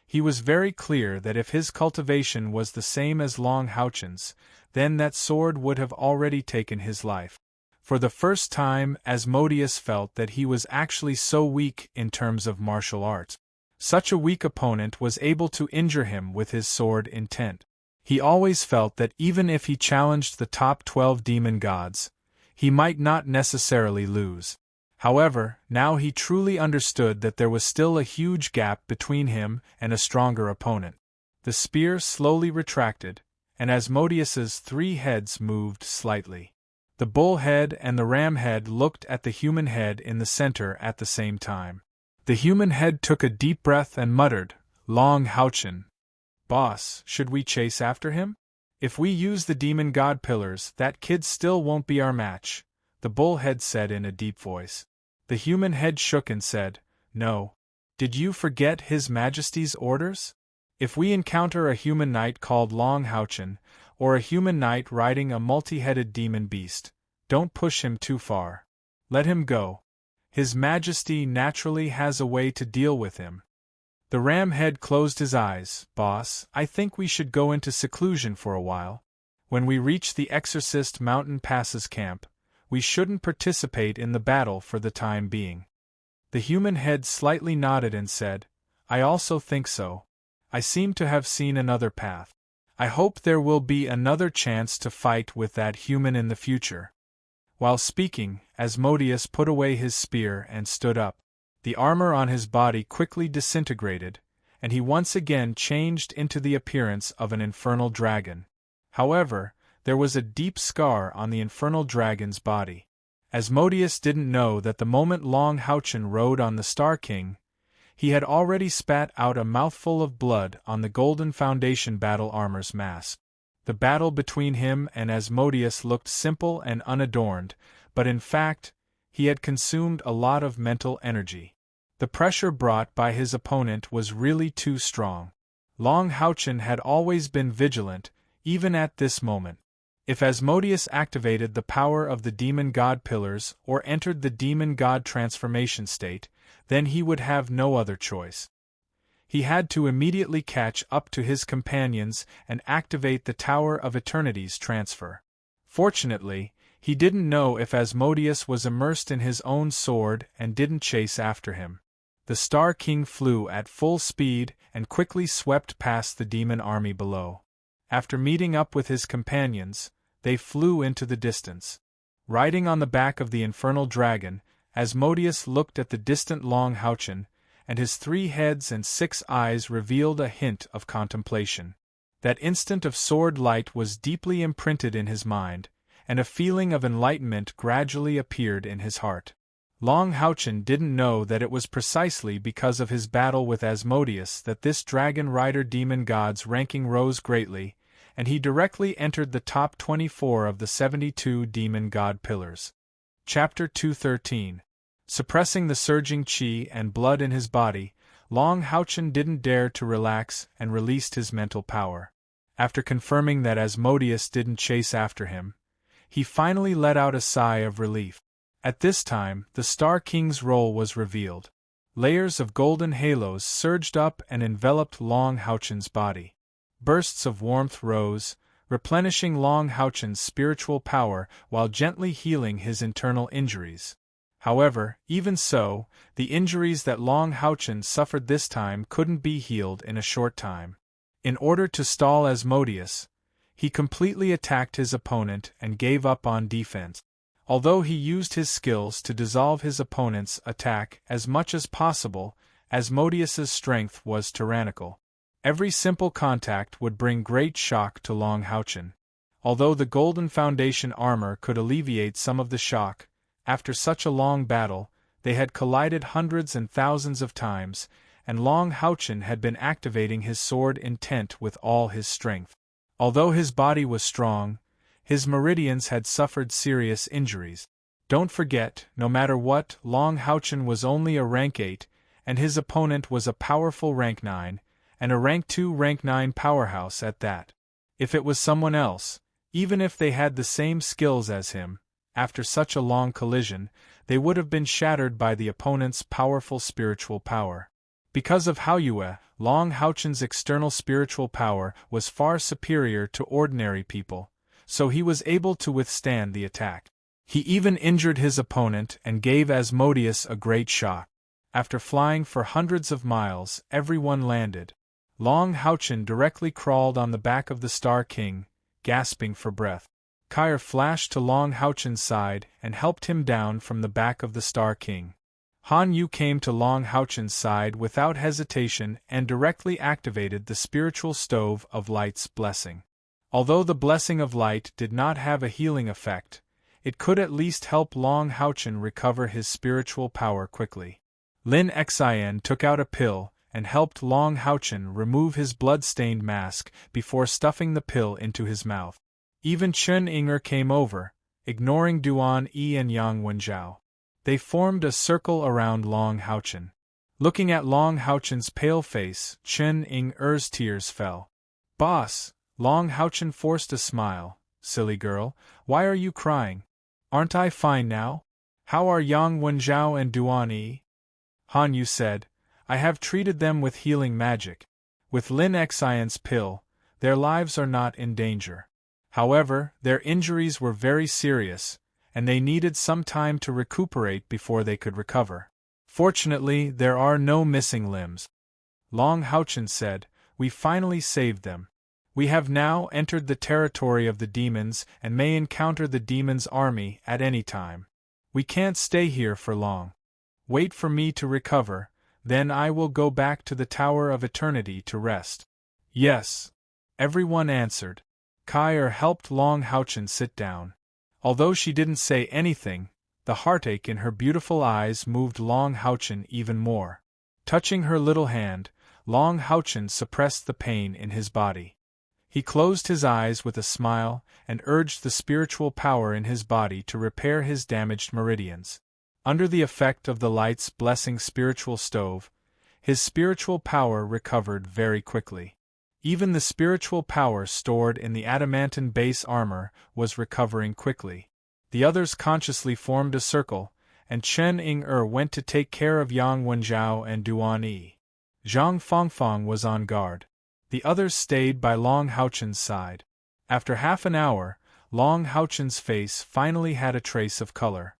He was very clear that if his cultivation was the same as Long Houchen's, then that sword would have already taken his life. For the first time, Asmodeus felt that he was actually so weak in terms of martial arts. Such a weak opponent was able to injure him with his sword intent. He always felt that even if he challenged the top 12 demon gods, he might not necessarily lose. However, now he truly understood that there was still a huge gap between him and a stronger opponent. The spear slowly retracted, and Asmodeus's 3 heads moved slightly. The bull head and the ram head looked at the human head in the center at the same time. The human head took a deep breath and muttered, "Long Houchen. Boss, should we chase after him? If we use the demon god pillars, that kid still won't be our match," the bull head said in a deep voice. The human head shook and said, "No. Did you forget His Majesty's orders? If we encounter a human knight called Long Houchen, or a human knight riding a multi-headed demon beast, don't push him too far. Let him go. His Majesty naturally has a way to deal with him." The ram head closed his eyes. "Boss, I think we should go into seclusion for a while. When we reach the Exorcist Mountain Passes camp, we shouldn't participate in the battle for the time being." The human head slightly nodded and said, "I also think so. I seem to have seen another path. I hope there will be another chance to fight with that human in the future." While speaking, Asmodeus put away his spear and stood up. The armor on his body quickly disintegrated, and he once again changed into the appearance of an infernal dragon. However, there was a deep scar on the infernal dragon's body. Asmodeus didn't know that the moment Long Houchen rode on the Star King, he had already spat out a mouthful of blood on the Golden Foundation battle armor's mask. The battle between him and Asmodeus looked simple and unadorned, but in fact, he had consumed a lot of mental energy. The pressure brought by his opponent was really too strong. Long Houchen had always been vigilant, even at this moment. If Asmodeus activated the power of the demon god pillars or entered the demon god transformation state, then he would have no other choice. He had to immediately catch up to his companions and activate the Tower of Eternity's transfer. Fortunately, he didn't know if Asmodeus was immersed in his own sword and didn't chase after him. The Star King flew at full speed and quickly swept past the demon army below. After meeting up with his companions, they flew into the distance. Riding on the back of the infernal dragon, Asmodeus looked at the distant Long Houchen, and his 3 heads and 6 eyes revealed a hint of contemplation. That instant of sword light was deeply imprinted in his mind, and a feeling of enlightenment gradually appeared in his heart. Long Houchen didn't know that it was precisely because of his battle with Asmodeus that this dragon rider demon god's ranking rose greatly, and he directly entered the top 24 of the 72 demon god pillars. Chapter 213. Suppressing the surging qi and blood in his body, Long Houchen didn't dare to relax and released his mental power. After confirming that Asmodeus didn't chase after him, he finally let out a sigh of relief. At this time, the Star King's role was revealed. Layers of golden halos surged up and enveloped Long Houchen's body. Bursts of warmth rose, replenishing Long Houchen's spiritual power while gently healing his internal injuries. However, even so, the injuries that Long Houchen suffered this time couldn't be healed in a short time. In order to stall Asmodeus, he completely attacked his opponent and gave up on defense. Although he used his skills to dissolve his opponent's attack as much as possible, Asmodeus's strength was tyrannical. Every simple contact would bring great shock to Long Houchen. Although the Golden Foundation armor could alleviate some of the shock, after such a long battle, they had collided hundreds and thousands of times, and Long Houchen had been activating his sword intent with all his strength. Although his body was strong, his meridians had suffered serious injuries. Don't forget, no matter what, Long Houchen was only a rank 8, and his opponent was a powerful rank 9, and a rank 2 rank 9 powerhouse at that. If it was someone else, even if they had the same skills as him, after such a long collision, they would have been shattered by the opponent's powerful spiritual power. Because of Haoyue, Long Houchen's external spiritual power was far superior to ordinary people, so he was able to withstand the attack. He even injured his opponent and gave Asmodeus a great shock. After flying for hundreds of miles, everyone landed. Long Houchen directly crawled on the back of the Star King, gasping for breath. Kair flashed to Long Houchen's side and helped him down from the back of the Star King. Han Yu came to Long Houchen's side without hesitation and directly activated the spiritual stove of Light's blessing. Although the blessing of light did not have a healing effect, it could at least help Long Houchen recover his spiritual power quickly. Lin Xian took out a pill and helped Long Houchen remove his blood-stained mask before stuffing the pill into his mouth. Even Chen Inger came over, ignoring Duan Yi and Yang Wenjiao. They formed a circle around Long Houchen. Looking at Long Houchen's pale face, Chen Inger's tears fell. "Boss," Long Houchen forced a smile. "Silly girl, why are you crying? Aren't I fine now? How are Yang Wenjiao and Duan Yi?" Han Yu said, "I have treated them with healing magic. With Lin Xian's pill, their lives are not in danger. However, their injuries were very serious, and they needed some time to recuperate before they could recover. Fortunately, there are no missing limbs." Long Houchen said, "We finally saved them. We have now entered the territory of the demons and may encounter the demons' army at any time. We can't stay here for long. Wait for me to recover, then I will go back to the Tower of Eternity to rest." "Yes," everyone answered. Kair helped Long Houchen sit down. Although she didn't say anything, the heartache in her beautiful eyes moved Long Houchen even more. Touching her little hand, Long Houchen suppressed the pain in his body. He closed his eyes with a smile and urged the spiritual power in his body to repair his damaged meridians. Under the effect of the Light's blessing spiritual stove, his spiritual power recovered very quickly. Even the spiritual power stored in the adamantine base armor was recovering quickly. The others consciously formed a circle, and Chen Inger went to take care of Yang Wenjiao and Duan Yi. Zhang Fangfang was on guard. The others stayed by Long Houchen's side. After half an hour, Long Houchen's face finally had a trace of color.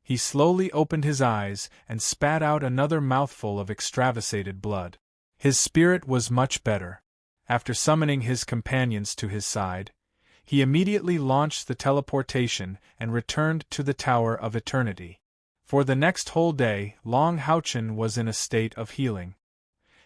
He slowly opened his eyes and spat out another mouthful of extravasated blood. His spirit was much better. After summoning his companions to his side, he immediately launched the teleportation and returned to the Tower of Eternity. For the next whole day, Long Houchen was in a state of healing.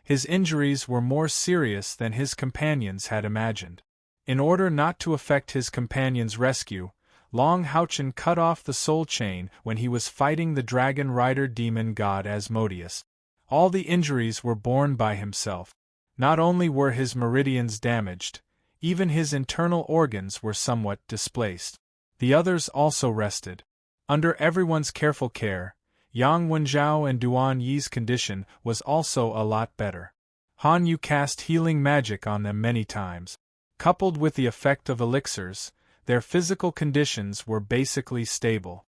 His injuries were more serious than his companions had imagined. In order not to affect his companions' rescue, Long Houchen cut off the soul chain when he was fighting the dragon rider demon god Asmodeus. All the injuries were borne by himself. Not only were his meridians damaged, even his internal organs were somewhat displaced. The others also rested. Under everyone's careful care, Yang Wenjiao and Duan Yi's condition was also a lot better. Han Yu cast healing magic on them many times. Coupled with the effect of elixirs, their physical conditions were basically stable.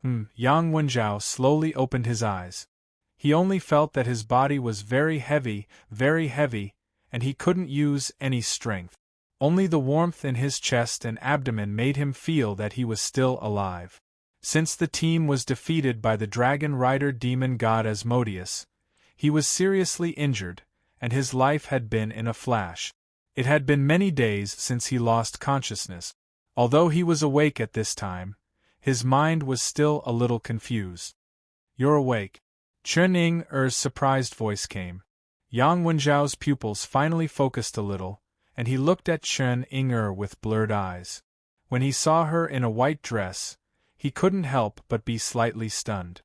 Yang Wenjiao slowly opened his eyes. He only felt that his body was very heavy, and he couldn't use any strength. Only the warmth in his chest and abdomen made him feel that he was still alive. Since the team was defeated by the dragon rider demon god Asmodeus, he was seriously injured, and his life had been in a flash. It had been many days since he lost consciousness. Although he was awake at this time, his mind was still a little confused. "You're awake." Chen Ying-er's surprised voice came. Yang Wenjiao's pupils finally focused a little, and he looked at Chen Ying-er with blurred eyes. When he saw her in a white dress, he couldn't help but be slightly stunned.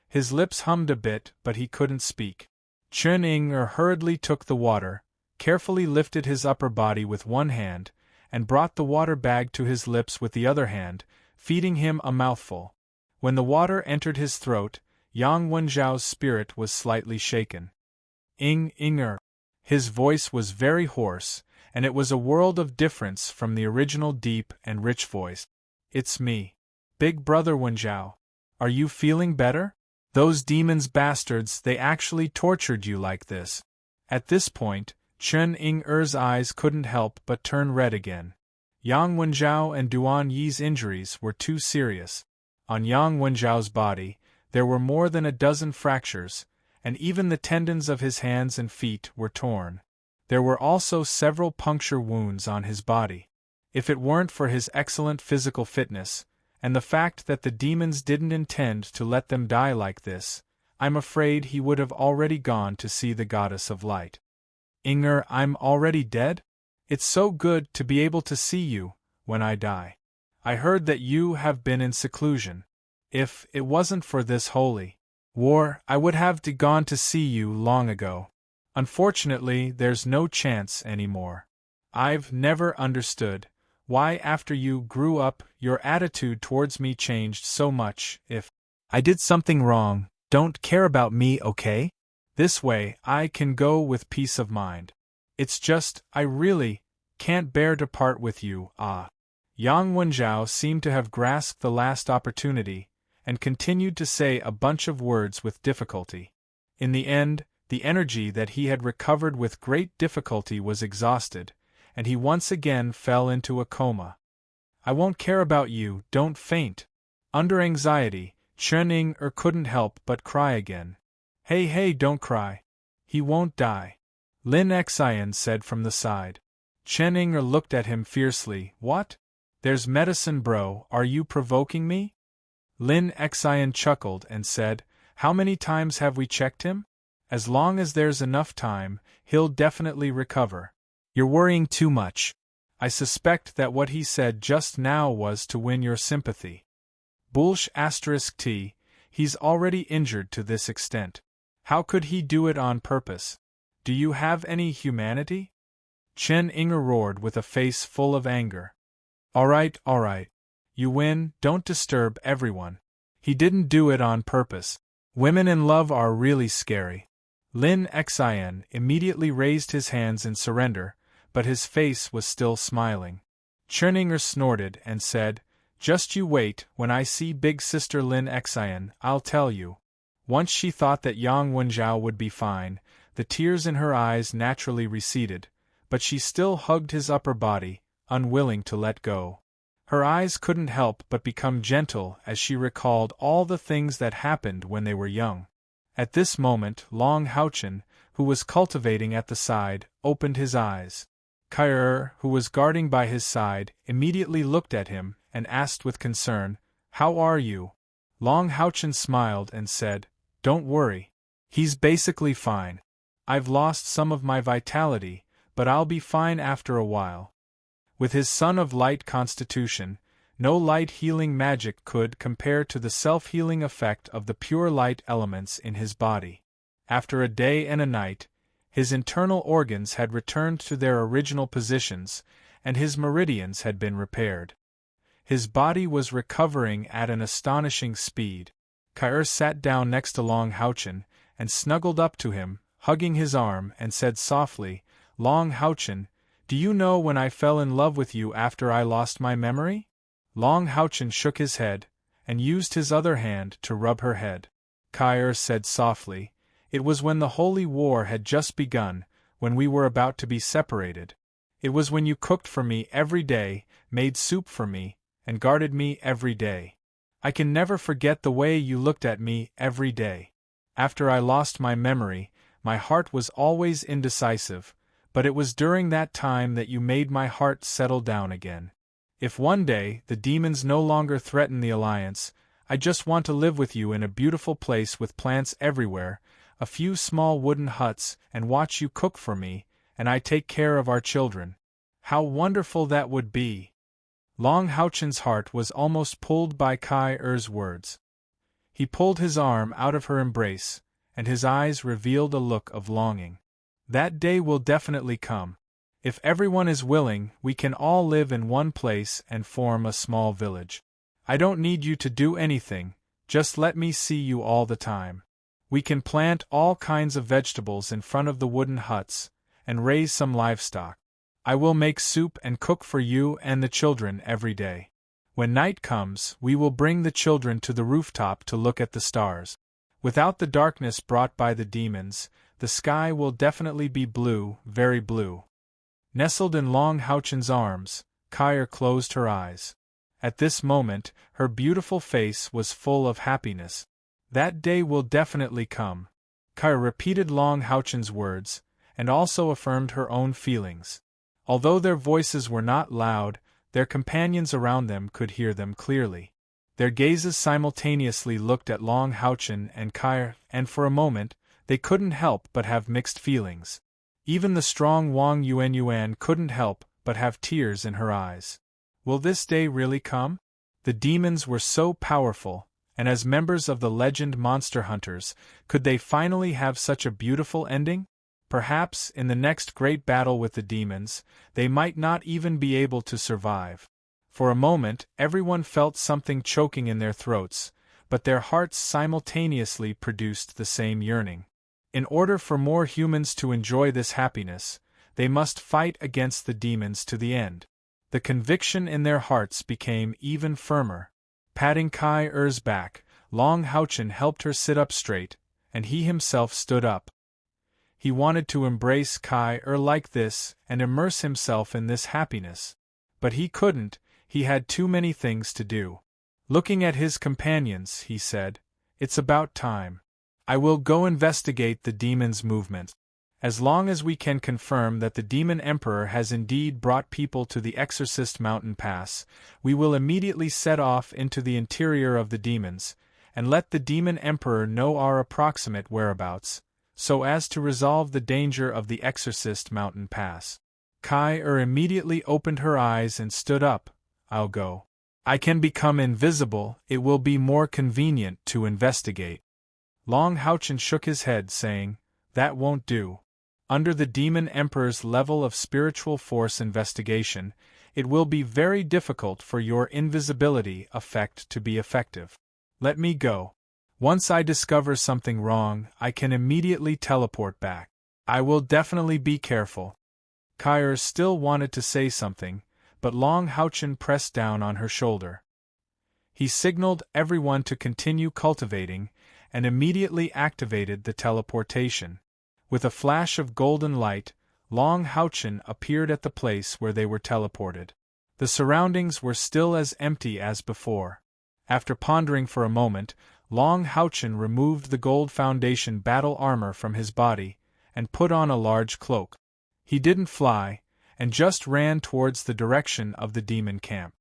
His lips hummed a bit, but he couldn't speak. Chen Ying-er hurriedly took the water, carefully lifted his upper body with one hand, and brought the water bag to his lips with the other hand, feeding him a mouthful. When the water entered his throat, Yang Wenjiao's spirit was slightly shaken. Ying-er. His voice was very hoarse, and it was a world of difference from the original deep and rich voice. "It's me. Big Brother Wenjiao. Are you feeling better? Those demons bastards, they actually tortured you like this." At this point, Chen Ying-er's eyes couldn't help but turn red again. Yang Wenjiao and Duan Yi's injuries were too serious. On Yang Wenjiao's body, there were more than a dozen fractures, and even the tendons of his hands and feet were torn. There were also several puncture wounds on his body. If it weren't for his excellent physical fitness, and the fact that the demons didn't intend to let them die like this, I'm afraid he would have already gone to see the goddess of light. "Ying-er, I'm already dead? It's so good to be able to see you, when I die. I heard that you have been in seclusion. If it wasn't for this holy war, I would have gone to see you long ago. Unfortunately, there's no chance anymore. I've never understood why after you grew up, your attitude towards me changed so much. If I did something wrong, don't care about me, okay? This way, I can go with peace of mind. It's just, I really can't bear to part with you, ah." Yang Wenjiao seemed to have grasped the last opportunity, and continued to say a bunch of words with difficulty. In the end, the energy that he had recovered with great difficulty was exhausted, and he once again fell into a coma. "I won't care about you, don't faint." Under anxiety, Chen Ying-er couldn't help but cry again. Hey, don't cry. He won't die," Lin Xian said from the side. Chen Ying-er looked at him fiercely. "What? There's medicine, bro, are you provoking me?" Lin Xian chuckled and said, "How many times have we checked him? As long as there's enough time, he'll definitely recover. You're worrying too much. I suspect that what he said just now was to win your sympathy. Bullsh *t, he's already injured to this extent. How could he do it on purpose? Do you have any humanity?" Chen Ying-er roared with a face full of anger. All right. You win, don't disturb everyone. He didn't do it on purpose. Women in love are really scary. Lin Xian immediately raised his hands in surrender, but his face was still smiling. Chen Ying-er snorted and said, "Just you wait, when I see big sister Lin Xian, I'll tell you." Once she thought that Yang Wenjiao would be fine, the tears in her eyes naturally receded, but she still hugged his upper body, unwilling to let go. Her eyes couldn't help but become gentle as she recalled all the things that happened when they were young. At this moment, Long Haochen, who was cultivating at the side, opened his eyes. Kai, who was guarding by his side, immediately looked at him and asked with concern, "How are you?" Long Haochen smiled and said, "Don't worry. He's basically fine. I've lost some of my vitality, but I'll be fine after a while." With his Son of Light constitution, no light healing magic could compare to the self-healing effect of the pure light elements in his body. After a day and a night, his internal organs had returned to their original positions, and his meridians had been repaired. His body was recovering at an astonishing speed. Kai sat down next to Long Houchen, and snuggled up to him, hugging his arm, and said softly, Long Houchen, do you know when I fell in love with you after I lost my memory? Long Houchen shook his head, and used his other hand to rub her head. Kai said softly, it was when the Holy War had just begun, when we were about to be separated. It was when you cooked for me every day, made soup for me, and guarded me every day. I can never forget the way you looked at me every day. After I lost my memory, my heart was always indecisive, but it was during that time that you made my heart settle down again. If one day the demons no longer threaten the alliance, I just want to live with you in a beautiful place with plants everywhere, a few small wooden huts, and watch you cook for me, and I take care of our children. How wonderful that would be! Long Houchen's heart was almost pulled by Kai words. He pulled his arm out of her embrace, and his eyes revealed a look of longing. That day will definitely come. If everyone is willing, we can all live in one place and form a small village. I don't need you to do anything, just let me see you all the time. We can plant all kinds of vegetables in front of the wooden huts, and raise some livestock. I will make soup and cook for you and the children every day. When night comes, we will bring the children to the rooftop to look at the stars. Without the darkness brought by the demons, the sky will definitely be blue, very blue. Nestled in Long Houchen's arms, Kai closed her eyes. At this moment, her beautiful face was full of happiness. That day will definitely come. Kai repeated Long Houchen's words, and also affirmed her own feelings. Although their voices were not loud, their companions around them could hear them clearly. Their gazes simultaneously looked at Long Houchen and Kai, and for a moment, they couldn't help but have mixed feelings. Even the strong Wang Yuan couldn't help but have tears in her eyes. Will this day really come? The demons were so powerful, and as members of the legend monster hunters, could they finally have such a beautiful ending? Perhaps, in the next great battle with the demons, they might not even be able to survive. For a moment, everyone felt something choking in their throats, but their hearts simultaneously produced the same yearning. In order for more humans to enjoy this happiness, they must fight against the demons to the end. The conviction in their hearts became even firmer. Patting Kai-Er's back, Long Houchen helped her sit up straight, and he himself stood up. He wanted to embrace Kai-Er like this and immerse himself in this happiness. But he couldn't, he had too many things to do. Looking at his companions, he said, "It's about time. I will go investigate the demon's movement. As long as we can confirm that the demon emperor has indeed brought people to the Exorcist Mountain Pass, we will immediately set off into the interior of the demons, and let the demon emperor know our approximate whereabouts, so as to resolve the danger of the Exorcist Mountain Pass." Kai-Er immediately opened her eyes and stood up. "I'll go. I can become invisible, it will be more convenient to investigate." Long Houchen shook his head, saying, "That won't do. Under the demon emperor's level of spiritual force investigation, it will be very difficult for your invisibility effect to be effective. Let me go. Once I discover something wrong, I can immediately teleport back. I will definitely be careful." Kai-Er still wanted to say something, but Long Houchen pressed down on her shoulder. He signaled everyone to continue cultivating, and immediately activated the teleportation. With a flash of golden light, Long Houchen appeared at the place where they were teleported. The surroundings were still as empty as before. After pondering for a moment, Long Houchen removed the gold foundation battle armor from his body, and put on a large cloak. He didn't fly, and just ran towards the direction of the demon camp.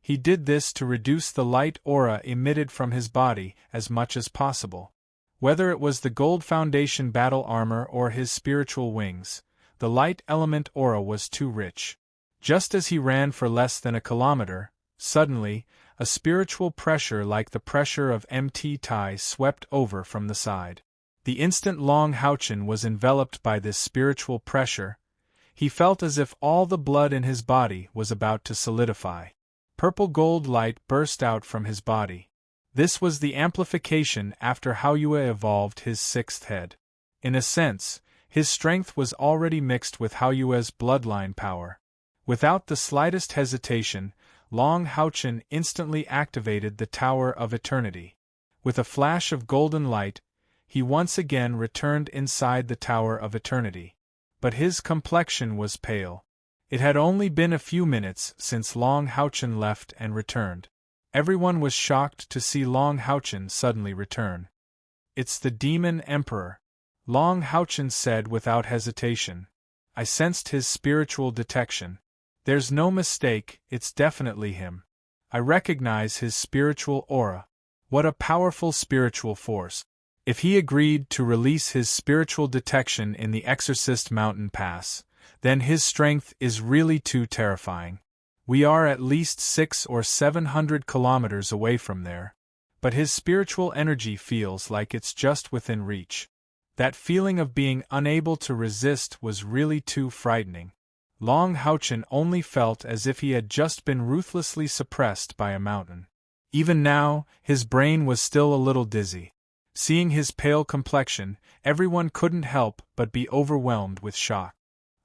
He did this to reduce the light aura emitted from his body as much as possible. Whether it was the gold foundation battle armor or his spiritual wings, the light element aura was too rich. Just as he ran for less than a kilometer, suddenly, a spiritual pressure like the pressure of Mt. Tai swept over from the side. The instant Long Houchen was enveloped by this spiritual pressure, he felt as if all the blood in his body was about to solidify. Purple gold light burst out from his body. This was the amplification after Haoyue evolved his sixth head. In a sense, his strength was already mixed with Haoyue's bloodline power. Without the slightest hesitation, Long Haochen instantly activated the Tower of Eternity. With a flash of golden light, he once again returned inside the Tower of Eternity. But his complexion was pale. It had only been a few minutes since Long Haochen left and returned. Everyone was shocked to see Long Haochen suddenly return. "It's the Demon Emperor," Long Haochen said without hesitation. "I sensed his spiritual detection. There's no mistake, it's definitely him. I recognize his spiritual aura. What a powerful spiritual force. If he agreed to release his spiritual detection in the Exorcist Mountain Pass, then his strength is really too terrifying. We are at least 600 or 700 kilometers away from there. But his spiritual energy feels like it's just within reach. That feeling of being unable to resist was really too frightening." Long Haochen only felt as if he had just been ruthlessly suppressed by a mountain. Even now, his brain was still a little dizzy. Seeing his pale complexion, everyone couldn't help but be overwhelmed with shock.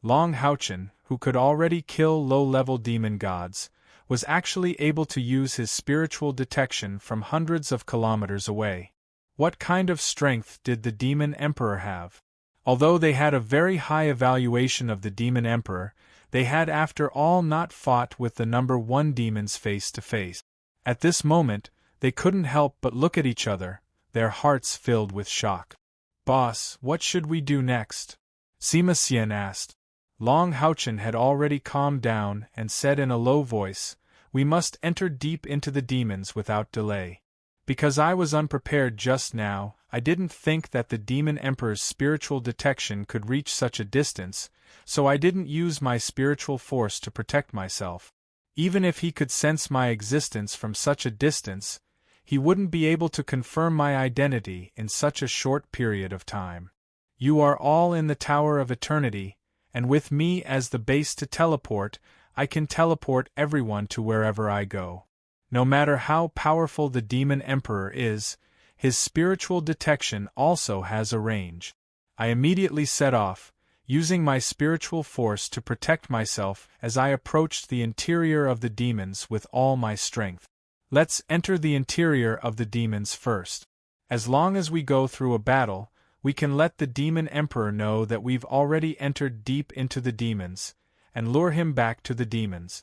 Long Haochen, who could already kill low-level demon gods, was actually able to use his spiritual detection from hundreds of kilometers away. What kind of strength did the Demon Emperor have? Although they had a very high evaluation of the Demon Emperor, they had after all not fought with the number 1 demons face to face. At this moment, they couldn't help but look at each other, their hearts filled with shock. "Boss, what should we do next?" Sima Xian asked. Long Haochen had already calmed down and said in a low voice, "We must enter deep into the demons without delay. Because I was unprepared just now, I didn't think that the Demon Emperor's spiritual detection could reach such a distance, so I didn't use my spiritual force to protect myself. Even if he could sense my existence from such a distance, he wouldn't be able to confirm my identity in such a short period of time. You are all in the Tower of Eternity, and with me as the base to teleport, I can teleport everyone to wherever I go. No matter how powerful the Demon Emperor is, his spiritual detection also has a range." I immediately set off, using my spiritual force to protect myself as I approached the interior of the demons with all my strength. "Let's enter the interior of the demons first. As long as we go through a battle, we can let the Demon Emperor know that we've already entered deep into the demons, and lure him back to the demons.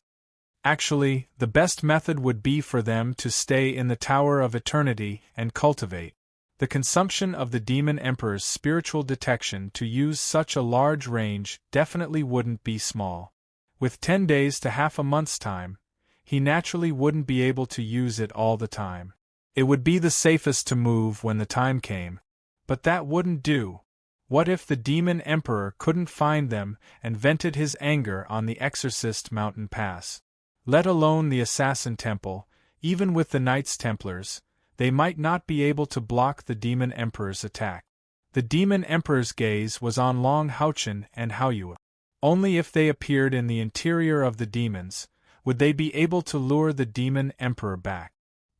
Actually, the best method would be for them to stay in the Tower of Eternity and cultivate the consumption of the Demon Emperor's spiritual detection to use such a large range definitely wouldn't be small. With 10 days to half a month's time, he naturally wouldn't be able to use it all the time. It would be the safest to move when the time came. But that wouldn't do. What if the Demon Emperor couldn't find them and vented his anger on the Exorcist Mountain Pass? Let alone the Assassin Temple, even with the Knights Templars, they might not be able to block the Demon Emperor's attack. The Demon Emperor's gaze was on Long Haochen and Haoyue. Only if they appeared in the interior of the demons would they be able to lure the Demon Emperor back.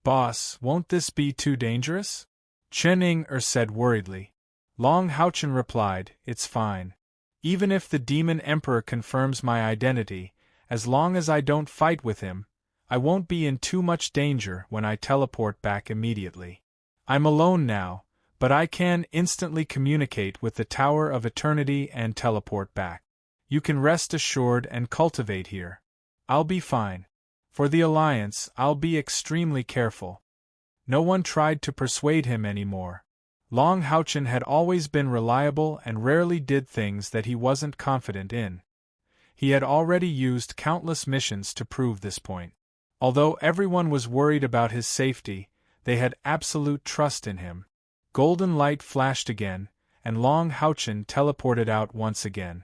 "Boss, won't this be too dangerous?" Chen Ying said worriedly. Long Haochen replied, "It's fine. Even if the Demon Emperor confirms my identity, as long as I don't fight with him, I won't be in too much danger when I teleport back immediately. I'm alone now, but I can instantly communicate with the Tower of Eternity and teleport back. You can rest assured and cultivate here. I'll be fine. For the Alliance, I'll be extremely careful." No one tried to persuade him anymore. Long Haochen had always been reliable and rarely did things that he wasn't confident in. He had already used countless missions to prove this point. Although everyone was worried about his safety, they had absolute trust in him. Golden light flashed again, and Long Haochen teleported out once again.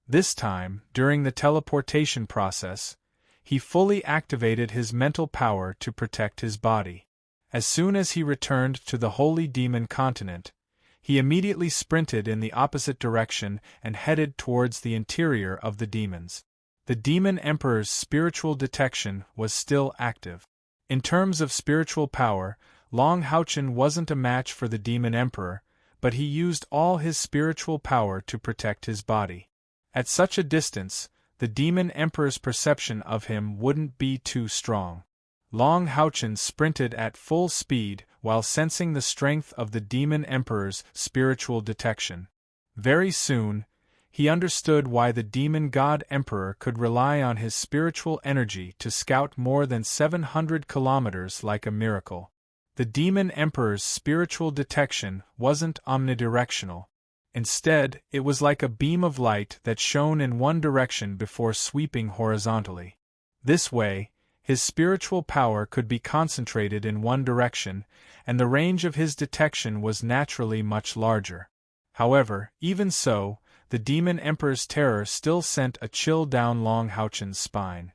This time, during the teleportation process, he fully activated his mental power to protect his body. As soon as he returned to the Holy Demon Continent, he immediately sprinted in the opposite direction and headed towards the interior of the demons. The Demon Emperor's spiritual detection was still active. In terms of spiritual power, Long Houchen wasn't a match for the Demon Emperor, but he used all his spiritual power to protect his body. At such a distance, the Demon Emperor's perception of him wouldn't be too strong. Long Houchen sprinted at full speed while sensing the strength of the Demon Emperor's spiritual detection. Very soon, he understood why the Demon God Emperor could rely on his spiritual energy to scout more than 700 kilometers like a miracle. The Demon Emperor's spiritual detection wasn't omnidirectional. Instead, it was like a beam of light that shone in one direction before sweeping horizontally. This way, his spiritual power could be concentrated in one direction, and the range of his detection was naturally much larger. However, even so, the Demon Emperor's terror still sent a chill down Long Houchen's spine.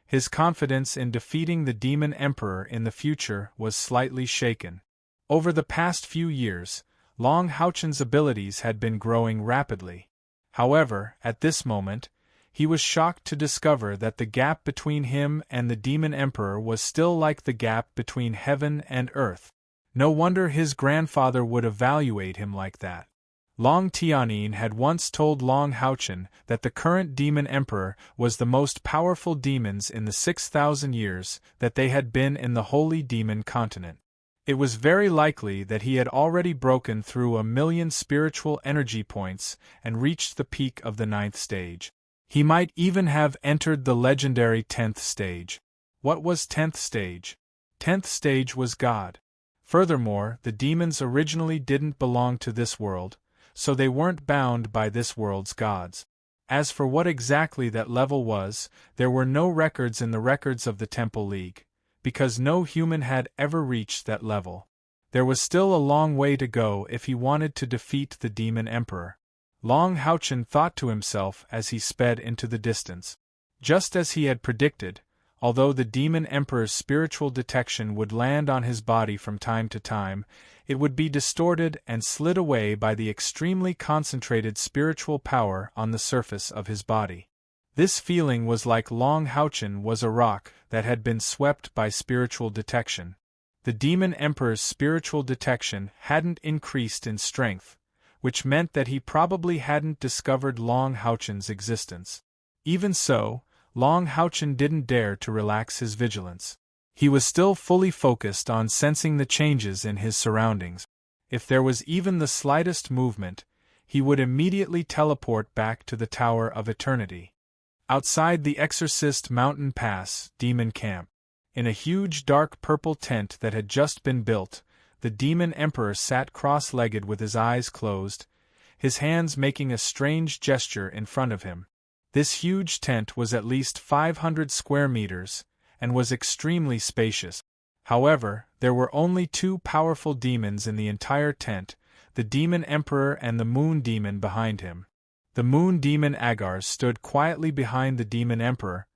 His confidence in defeating the Demon Emperor in the future was slightly shaken. Over the past few years, Long Houchen's abilities had been growing rapidly. However, at this moment, he was shocked to discover that the gap between him and the Demon Emperor was still like the gap between heaven and earth. No wonder his grandfather would evaluate him like that. Long Tianyin had once told Long Houchen that the current Demon Emperor was the most powerful demons in the 6,000 years that they had been in the Holy Demon Continent. It was very likely that he had already broken through 1,000,000 spiritual energy points and reached the peak of the 9th stage. He might even have entered the legendary 10th stage. What was 10th stage? 10th stage was God. Furthermore, the demons originally didn't belong to this world, so they weren't bound by this world's gods. As for what exactly that level was, there were no records in the records of the Temple League, because no human had ever reached that level. There was still a long way to go if he wanted to defeat the Demon Emperor. Long Houchen thought to himself as he sped into the distance. Just as he had predicted, although the Demon Emperor's spiritual detection would land on his body from time to time, it would be distorted and slid away by the extremely concentrated spiritual power on the surface of his body. This feeling was like Long Houchen was a rock that had been swept by spiritual detection. The Demon Emperor's spiritual detection hadn't increased in strength, which meant that he probably hadn't discovered Long Houchen's existence. Even so, Long Houchen didn't dare to relax his vigilance. He was still fully focused on sensing the changes in his surroundings. If there was even the slightest movement, he would immediately teleport back to the Tower of Eternity. Outside the Exorcist Mountain Pass Demon Camp, in a huge dark purple tent that had just been built, the Demon Emperor sat cross-legged with his eyes closed, his hands making a strange gesture in front of him. This huge tent was at least 500 square meters, and was extremely spacious. However, there were only two powerful demons in the entire tent, the Demon Emperor and the Moon Demon behind him. The Moon Demon Agar stood quietly behind the Demon Emperor,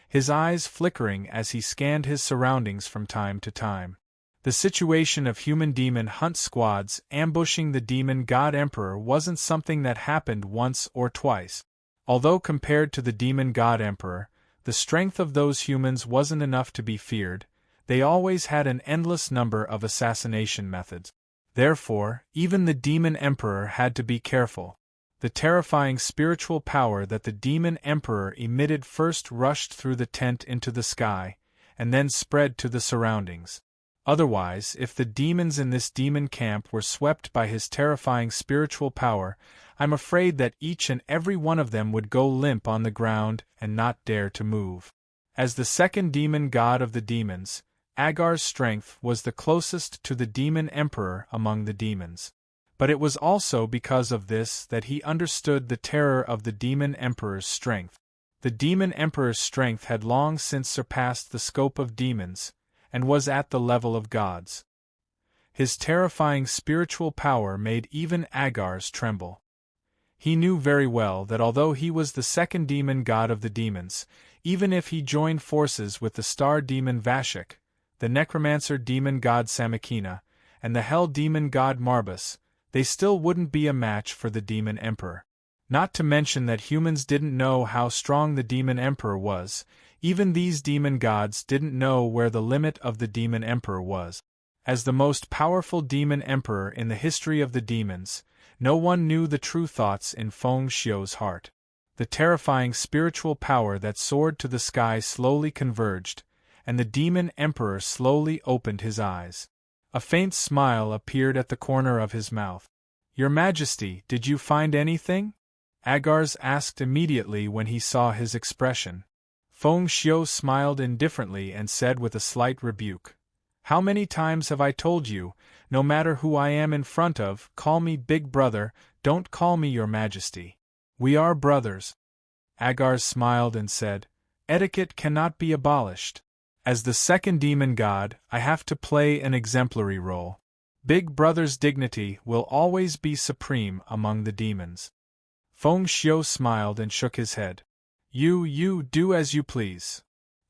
his eyes flickering as he scanned his surroundings from time to time. The situation of human demon hunt squads ambushing the Demon God Emperor wasn't something that happened once or twice. Although compared to the Demon God Emperor, the strength of those humans wasn't enough to be feared, they always had an endless number of assassination methods. Therefore, even the Demon Emperor had to be careful. The terrifying spiritual power that the Demon Emperor emitted first rushed through the tent into the sky, and then spread to the surroundings. Otherwise, if the demons in this demon camp were swept by his terrifying spiritual power, I'm afraid that each and every one of them would go limp on the ground and not dare to move. As the second demon god of the demons, Agar's strength was the closest to the Demon Emperor among the demons. But it was also because of this that he understood the terror of the Demon Emperor's strength. The Demon Emperor's strength had long since surpassed the scope of demons, and was at the level of gods. His terrifying spiritual power made even Agar's tremble. He knew very well that although he was the second demon god of the demons, even if he joined forces with the star demon Vashik, the necromancer demon god Samakina, and the hell demon god Marbus, they still wouldn't be a match for the Demon Emperor. Not to mention that humans didn't know how strong the Demon Emperor was, even these demon gods didn't know where the limit of the Demon Emperor was. As the most powerful demon emperor in the history of the demons, no one knew the true thoughts in Feng Xiu's heart. The terrifying spiritual power that soared to the sky slowly converged, and the demon emperor slowly opened his eyes. A faint smile appeared at the corner of his mouth. "Your Majesty, did you find anything?" Agars asked immediately when he saw his expression. Feng Xiu smiled indifferently and said with a slight rebuke, "How many times have I told you, no matter who I am in front of, call me Big Brother, don't call me Your Majesty. We are brothers." Agars smiled and said, "Etiquette cannot be abolished. As the second demon god, I have to play an exemplary role. Big Brother's dignity will always be supreme among the demons." Feng Xiu smiled and shook his head. You do as you please."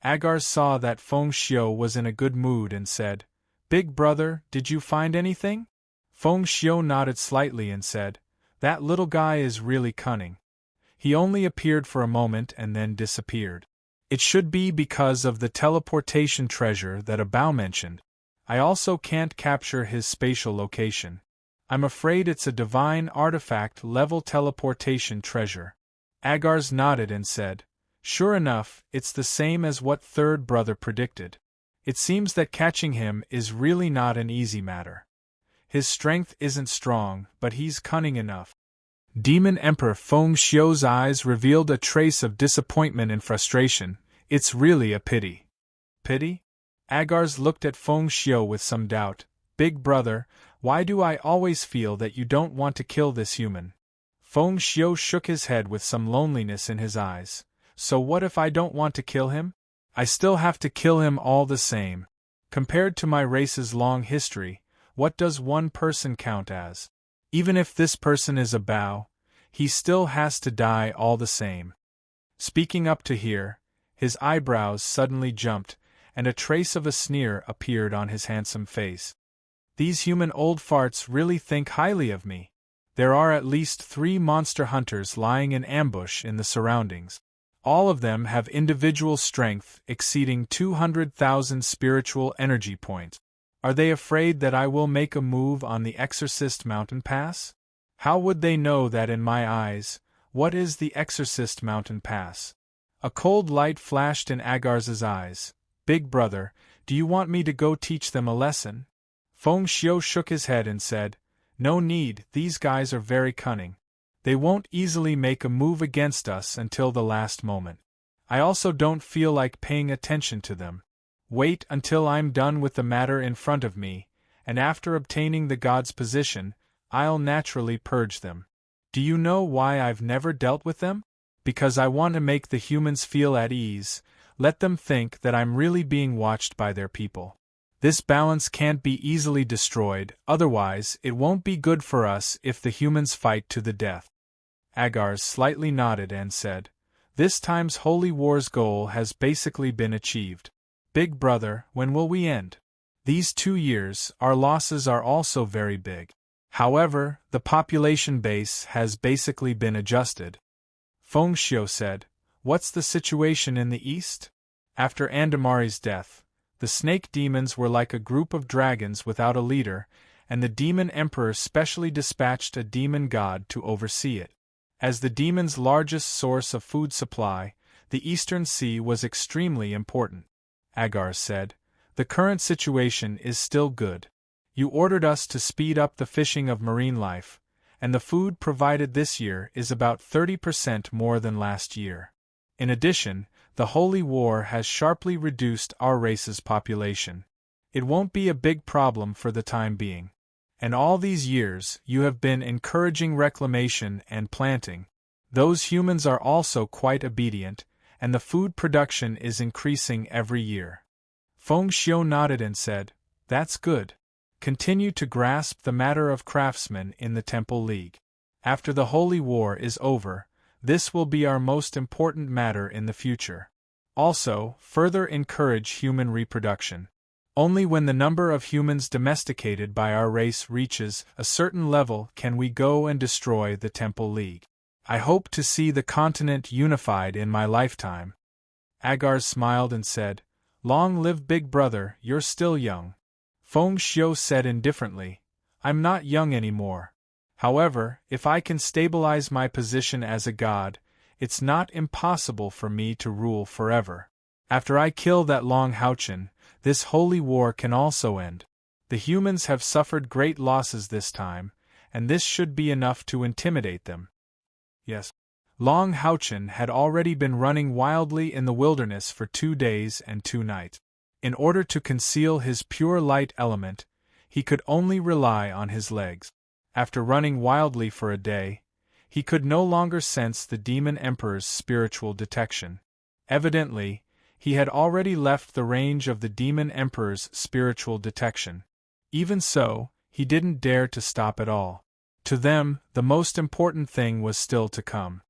Agars saw that Feng Xiu was in a good mood and said, "Big Brother, did you find anything?" Feng Xiu nodded slightly and said, "That little guy is really cunning. He only appeared for a moment and then disappeared. It should be because of the teleportation treasure that Abao mentioned. I also can't capture his spatial location. I'm afraid it's a divine artifact-level teleportation treasure." Agars nodded and said, "Sure enough, it's the same as what Third Brother predicted. It seems that catching him is really not an easy matter. His strength isn't strong, but he's cunning enough." Demon Emperor Feng Xiu's eyes revealed a trace of disappointment and frustration. "It's really a pity." "Pity?" Agars looked at Feng Xiu with some doubt. "Big Brother, why do I always feel that you don't want to kill this human?" Feng Xiu shook his head with some loneliness in his eyes. "So what if I don't want to kill him? I still have to kill him all the same. Compared to my race's long history, what does one person count as? Even if this person is a Bao, he still has to die all the same." Speaking up to here, his eyebrows suddenly jumped, and a trace of a sneer appeared on his handsome face. "These human old farts really think highly of me. There are at least 3 monster hunters lying in ambush in the surroundings. All of them have individual strength exceeding 200,000 spiritual energy points. Are they afraid that I will make a move on the Exorcist Mountain Pass? How would they know that in my eyes? What is the Exorcist Mountain Pass?" A cold light flashed in Agars's eyes. "Big Brother, do you want me to go teach them a lesson?" Feng Xiu shook his head and said, "No need, these guys are very cunning. They won't easily make a move against us until the last moment. I also don't feel like paying attention to them. Wait until I'm done with the matter in front of me, and after obtaining the god's position, I'll naturally purge them. Do you know why I've never dealt with them? Because I want to make the humans feel at ease, let them think that I'm really being watched by their people. This balance can't be easily destroyed, otherwise it won't be good for us if the humans fight to the death." Agars slightly nodded and said, "This time's Holy War's goal has basically been achieved. Big Brother, when will we end? These 2 years, our losses are also very big. However, the population base has basically been adjusted." Feng Xiu said, "What's the situation in the east?" After Andamari's death, the snake demons were like a group of dragons without a leader, and the demon emperor specially dispatched a demon god to oversee it. As the demons' largest source of food supply, the Eastern Sea was extremely important. Agars said, "The current situation is still good. You ordered us to speed up the fishing of marine life, and the food provided this year is about 30% more than last year. In addition, the Holy War has sharply reduced our race's population. It won't be a big problem for the time being. And all these years, you have been encouraging reclamation and planting. Those humans are also quite obedient, and the food production is increasing every year." Feng Xiu nodded and said, "That's good. Continue to grasp the matter of craftsmen in the Temple League. After the Holy War is over, this will be our most important matter in the future. Also, further encourage human reproduction. Only when the number of humans domesticated by our race reaches a certain level can we go and destroy the Temple League. I hope to see the continent unified in my lifetime." Agars smiled and said, "Long live Big Brother, you're still young." Feng Xiu said indifferently. I'm not young anymore. However, if I can stabilize my position as a god, it's not impossible for me to rule forever. After I kill that Long Haochen, this holy war can also end. The humans have suffered great losses this time, and this should be enough to intimidate them. Yes. Long Haochen had already been running wildly in the wilderness for 2 days and 2 nights. In order to conceal his pure light element, he could only rely on his legs. After running wildly for a day, he could no longer sense the Demon Emperor's spiritual detection. Evidently, he had already left the range of the Demon Emperor's spiritual detection. Even so, he didn't dare to stop at all. To them, the most important thing was still to come.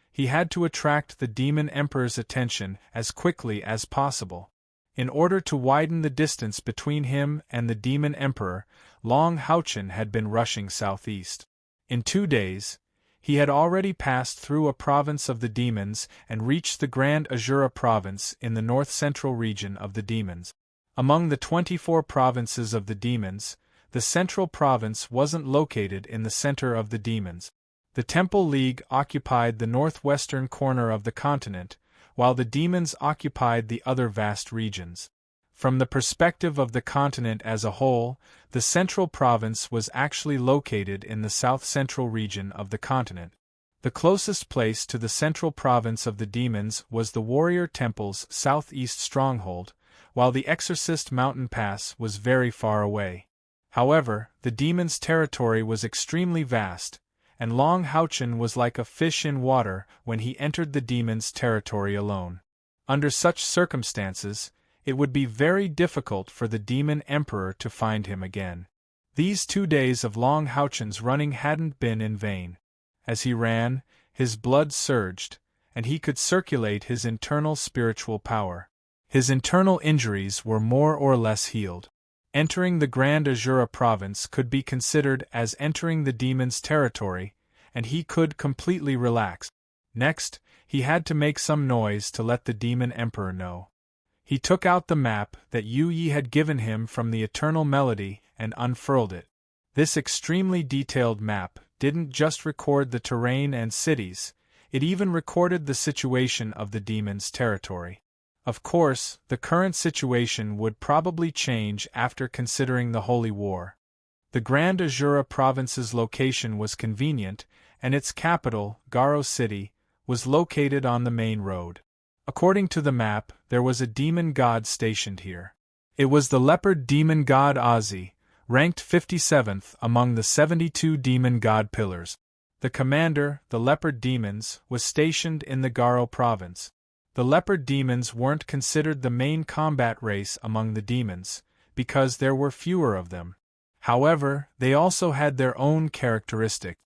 He had to attract the Demon Emperor's attention as quickly as possible. In order to widen the distance between him and the Demon Emperor, Long Haochen had been rushing southeast. In 2 days, he had already passed through a province of the demons and reached the Grand Azura province in the north-central region of the demons. Among the 24 provinces of the demons, the central province wasn't located in the center of the demons. The Temple League occupied the northwestern corner of the continent, while the demons occupied the other vast regions. From the perspective of the continent as a whole, the central province was actually located in the south-central region of the continent. The closest place to the central province of the demons was the Warrior Temple's southeast stronghold, while the Exorcist Mountain Pass was very far away. However, the demons' territory was extremely vast, and Long Haochen was like a fish in water when he entered the demons' territory alone. Under such circumstances, it would be very difficult for the Demon Emperor to find him again. These 2 days of Long Haochen's running hadn't been in vain. As he ran, his blood surged, and he could circulate his internal spiritual power. His internal injuries were more or less healed. Entering the Grand Azura province could be considered as entering the demon's territory, and he could completely relax. Next, he had to make some noise to let the Demon Emperor know. He took out the map that Yu Yi had given him from the Eternal Melody and unfurled it. This extremely detailed map didn't just record the terrain and cities, it even recorded the situation of the demon's territory. Of course, the current situation would probably change after considering the Holy War. The Grand Azura province's location was convenient, and its capital, Garo City, was located on the main road. According to the map, there was a demon god stationed here. It was the leopard demon god Ozzy, ranked 57th among the 72 demon god pillars. The commander, the leopard demons, was stationed in the Garo province. The leopard demons weren't considered the main combat race among the demons, because there were fewer of them. However, they also had their own characteristics.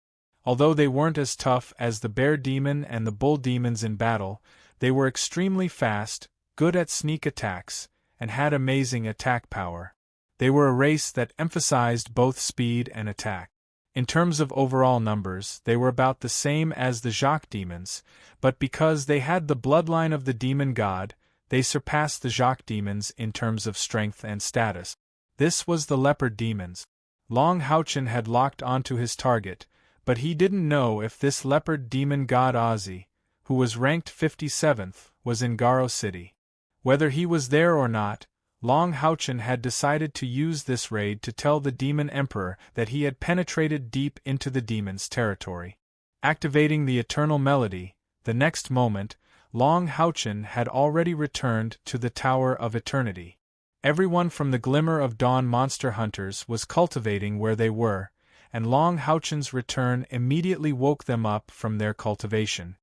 Although they weren't as tough as the bear demon and the bull demons in battle, they were extremely fast, good at sneak attacks, and had amazing attack power. They were a race that emphasized both speed and attack. In terms of overall numbers, they were about the same as the Jacques demons, but because they had the bloodline of the demon god, they surpassed the Jacques demons in terms of strength and status. This was the leopard demons. Long Haochen had locked onto his target, but he didn't know if this leopard demon god Ozzy, who was ranked 57th, was in Garo City. Whether he was there or not, Long Haochen had decided to use this raid to tell the Demon Emperor that he had penetrated deep into the demon's territory. Activating the Eternal Melody, the next moment, Long Haochen had already returned to the Tower of Eternity. Everyone from the Glimmer of Dawn monster hunters was cultivating where they were, and Long Haochen's return immediately woke them up from their cultivation.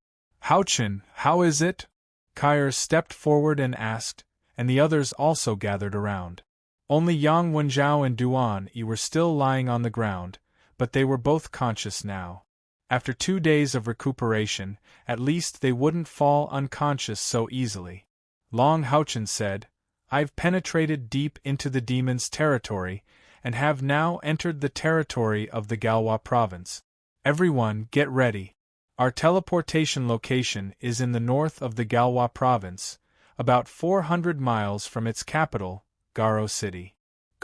"Haochen, how is it?" Kair stepped forward and asked, and the others also gathered around. Only Yang Wenjiao and Duan Yi were still lying on the ground, but they were both conscious now. After 2 days of recuperation, at least they wouldn't fall unconscious so easily. Long Haochen said, "I've penetrated deep into the demon's territory, and have now entered the territory of the Galwa province. Everyone, get ready. Our teleportation location is in the north of the Galwa province, about 400 miles from its capital, Garo City.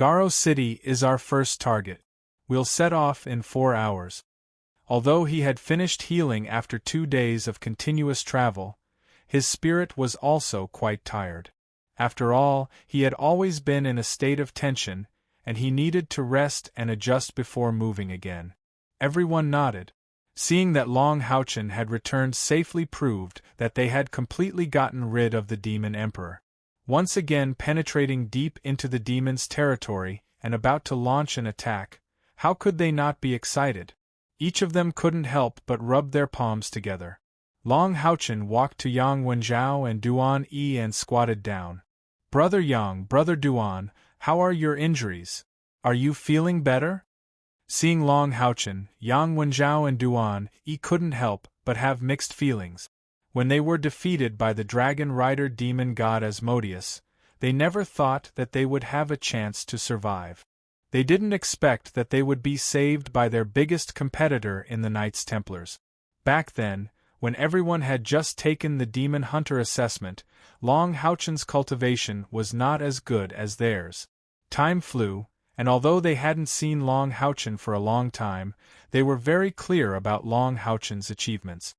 Garo City is our first target. We'll set off in 4 hours. Although he had finished healing after 2 days of continuous travel, his spirit was also quite tired. After all, he had always been in a state of tension, and he needed to rest and adjust before moving again. Everyone nodded. Seeing that Long Houchen had returned safely proved that they had completely gotten rid of the Demon Emperor. Once again penetrating deep into the demon's territory and about to launch an attack, how could they not be excited? Each of them couldn't help but rub their palms together. Long Houchen walked to Yang Wenjiao and Duan Yi and squatted down. "Brother Yang, Brother Duan, how are your injuries? Are you feeling better?" Seeing Long Houchen, Yang Wenjiao and Duan Yi couldn't help but have mixed feelings. When they were defeated by the dragon rider demon god Asmodeus, they never thought that they would have a chance to survive. They didn't expect that they would be saved by their biggest competitor in the Knights Templars. Back then, when everyone had just taken the Demon Hunter assessment, Long Houchen's cultivation was not as good as theirs. Time flew, and although they hadn't seen Long Houchen for a long time, they were very clear about Long Houchen's achievements.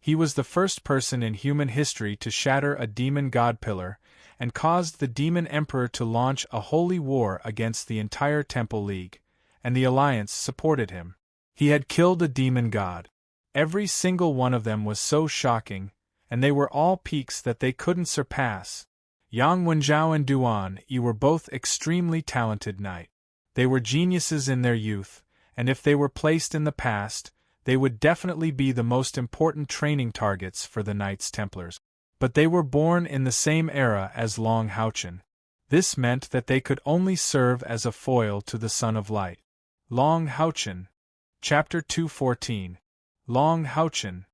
He was the first person in human history to shatter a demon god pillar, and caused the Demon Emperor to launch a holy war against the entire Temple League, and the Alliance supported him. He had killed a demon god. Every single one of them was so shocking, and they were all peaks that they couldn't surpass. Yang Wenjiao and Duan Yi were both extremely talented knights. They were geniuses in their youth, and if they were placed in the past, they would definitely be the most important training targets for the Knights Templars. But they were born in the same era as Long Houchen. This meant that they could only serve as a foil to the Son of Light. Long Houchen. Chapter 214. Long Houchen.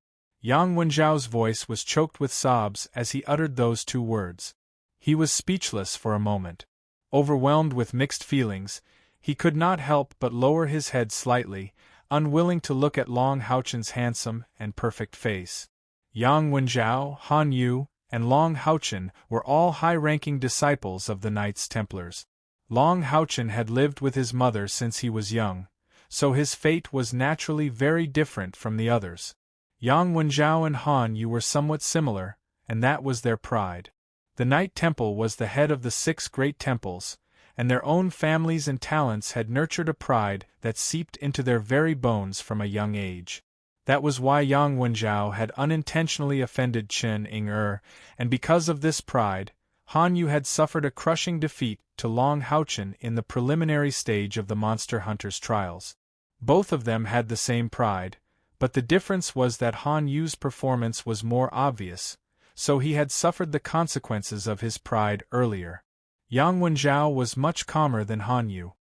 Yang Wenjiao's voice was choked with sobs as he uttered those 2 words. He was speechless for a moment. Overwhelmed with mixed feelings, he could not help but lower his head slightly, unwilling to look at Long Houchen's handsome and perfect face. Yang Wenjiao, Han Yu, and Long Houchen were all high-ranking disciples of the Knights Templars. Long Houchen had lived with his mother since he was young, so his fate was naturally very different from the others. Yang Wenjiao and Han Yu were somewhat similar, and that was their pride. The Knight Temple was the head of the 6 great temples, and their own families and talents had nurtured a pride that seeped into their very bones from a young age. That was why Yang Wenjiao had unintentionally offended Chen Ying-er, and because of this pride, Han Yu had suffered a crushing defeat to Long Houchen in the preliminary stage of the Monster Hunter's trials. Both of them had the same pride, but the difference was that Han Yu's performance was more obvious, so he had suffered the consequences of his pride earlier. Yang Wenjiao was much calmer than Han Yu.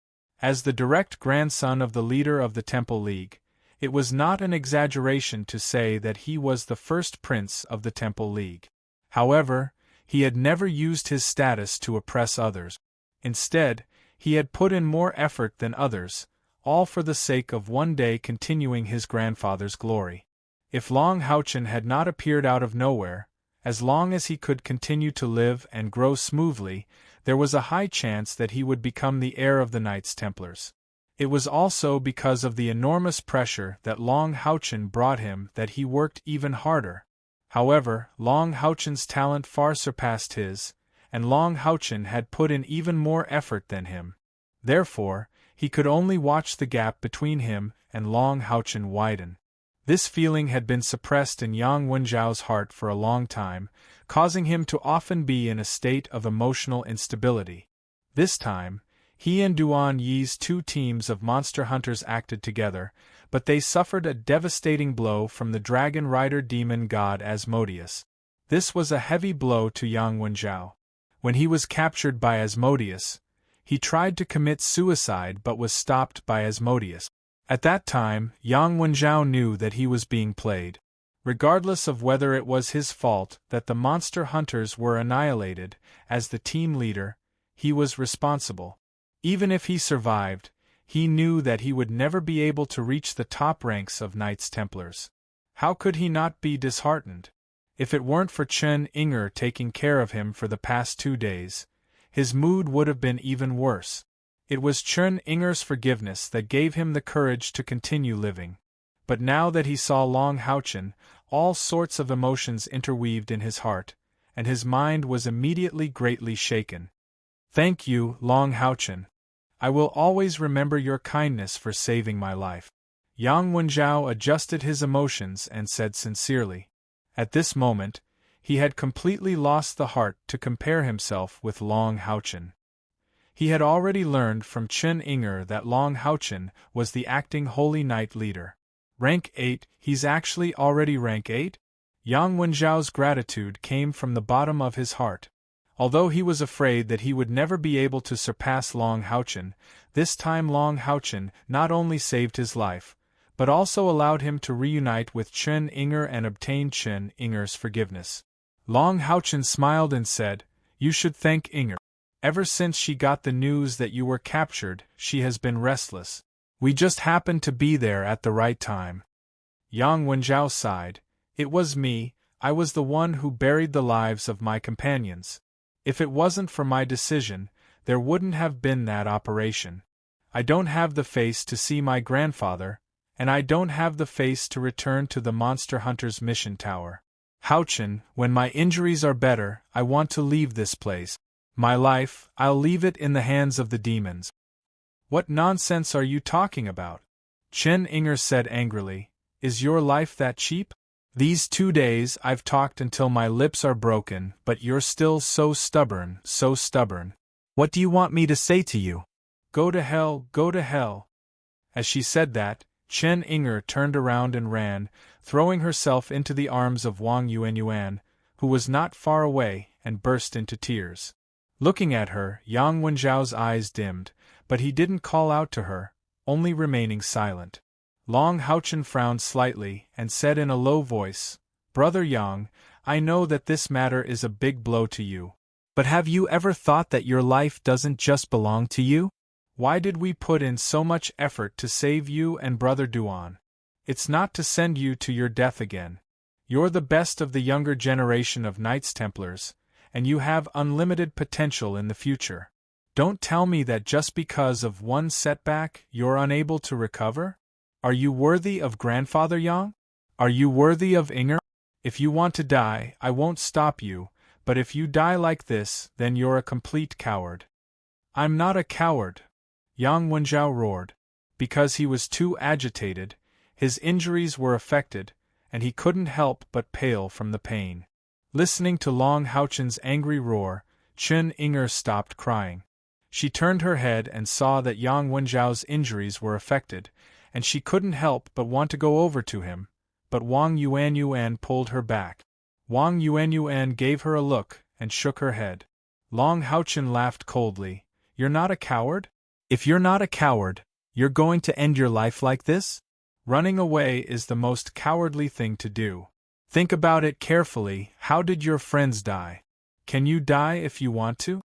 As the direct grandson of the leader of the Temple League, it was not an exaggeration to say that he was the first prince of the Temple League. However, he had never used his status to oppress others. Instead, he had put in more effort than others, all for the sake of one day continuing his grandfather's glory. If Long Houchen had not appeared out of nowhere, as long as he could continue to live and grow smoothly, there was a high chance that he would become the heir of the Knights Templars. It was also because of the enormous pressure that Long Houchen brought him that he worked even harder. However, Long Houchen's talent far surpassed his, and Long Houchen had put in even more effort than him. Therefore, he could only watch the gap between him and Long Houchen widen. This feeling had been suppressed in Yang Wenjiao's heart for a long time, causing him to often be in a state of emotional instability. This time, he and Duan Yi's 2 teams of monster hunters acted together, but they suffered a devastating blow from the dragon rider demon god Asmodeus. This was a heavy blow to Yang Wenjiao. When he was captured by Asmodeus, he tried to commit suicide but was stopped by Asmodeus. At that time, Yang Wenjiao knew that he was being played. Regardless of whether it was his fault that the monster hunters were annihilated, as the team leader, he was responsible. Even if he survived, he knew that he would never be able to reach the top ranks of Knights Templars. How could he not be disheartened? If it weren't for Chen Ying-er taking care of him for the past 2 days, his mood would have been even worse. It was Chun Inger's forgiveness that gave him the courage to continue living. But now that he saw Long Houchen, all sorts of emotions interweaved in his heart, and his mind was immediately greatly shaken. Thank you, Long Houchen. I will always remember your kindness for saving my life. Yang Wenjiao adjusted his emotions and said sincerely. At this moment, he had completely lost the heart to compare himself with Long Houchen. He had already learned from Chun Inger that Long Houchen was the acting Holy Knight leader. Rank 8, he's actually already rank 8? Yang Wenjiao's gratitude came from the bottom of his heart. Although he was afraid that he would never be able to surpass Long Houchen, this time Long Houchen not only saved his life, but also allowed him to reunite with Chun Inger and obtain Chun Inger's forgiveness. Long Houchen smiled and said, "You should thank Inger. Ever since she got the news that you were captured, she has been restless. We just happened to be there at the right time." Yang Wenjiao sighed. "It was me, I was the one who buried the lives of my companions. If it wasn't for my decision, there wouldn't have been that operation. I don't have the face to see my grandfather, and I don't have the face to return to the Monster Hunter's mission tower. Houchen, when my injuries are better, I want to leave this place. My life, I'll leave it in the hands of the demons." "What nonsense are you talking about?" Chun Inger said angrily. "Is your life that cheap? These 2 days I've talked until my lips are broken, but you're still so stubborn, so stubborn. What do you want me to say to you? Go to hell, go to hell." As she said that, Chun Inger turned around and ran, throwing herself into the arms of Wang Yuanyuan, who was not far away, and burst into tears. Looking at her, Yang Wenjiao's eyes dimmed, but he didn't call out to her, only remaining silent. Long Houchen frowned slightly, and said in a low voice, "Brother Yang, I know that this matter is a big blow to you. But have you ever thought that your life doesn't just belong to you? Why did we put in so much effort to save you and Brother Duan? It's not to send you to your death again. You're the best of the younger generation of Knights Templars, and you have unlimited potential in the future. Don't tell me that just because of one setback you're unable to recover? Are you worthy of Grandfather Yang? Are you worthy of Inger? If you want to die, I won't stop you, but if you die like this, then you're a complete coward." "I'm not a coward," Yang Wenjiao roared. Because he was too agitated, his injuries were affected, and he couldn't help but pale from the pain. Listening to Long Houchen's angry roar, Chun Inger stopped crying. She turned her head and saw that Yang Wenjiao's injuries were affected, and she couldn't help but want to go over to him, but Wang Yuanyuan pulled her back. Wang Yuanyuan gave her a look and shook her head. Long Houchen laughed coldly. "You're not a coward? If you're not a coward, you're going to end your life like this? Running away is the most cowardly thing to do. Think about it carefully. How did your friends die? Can you die if you want to?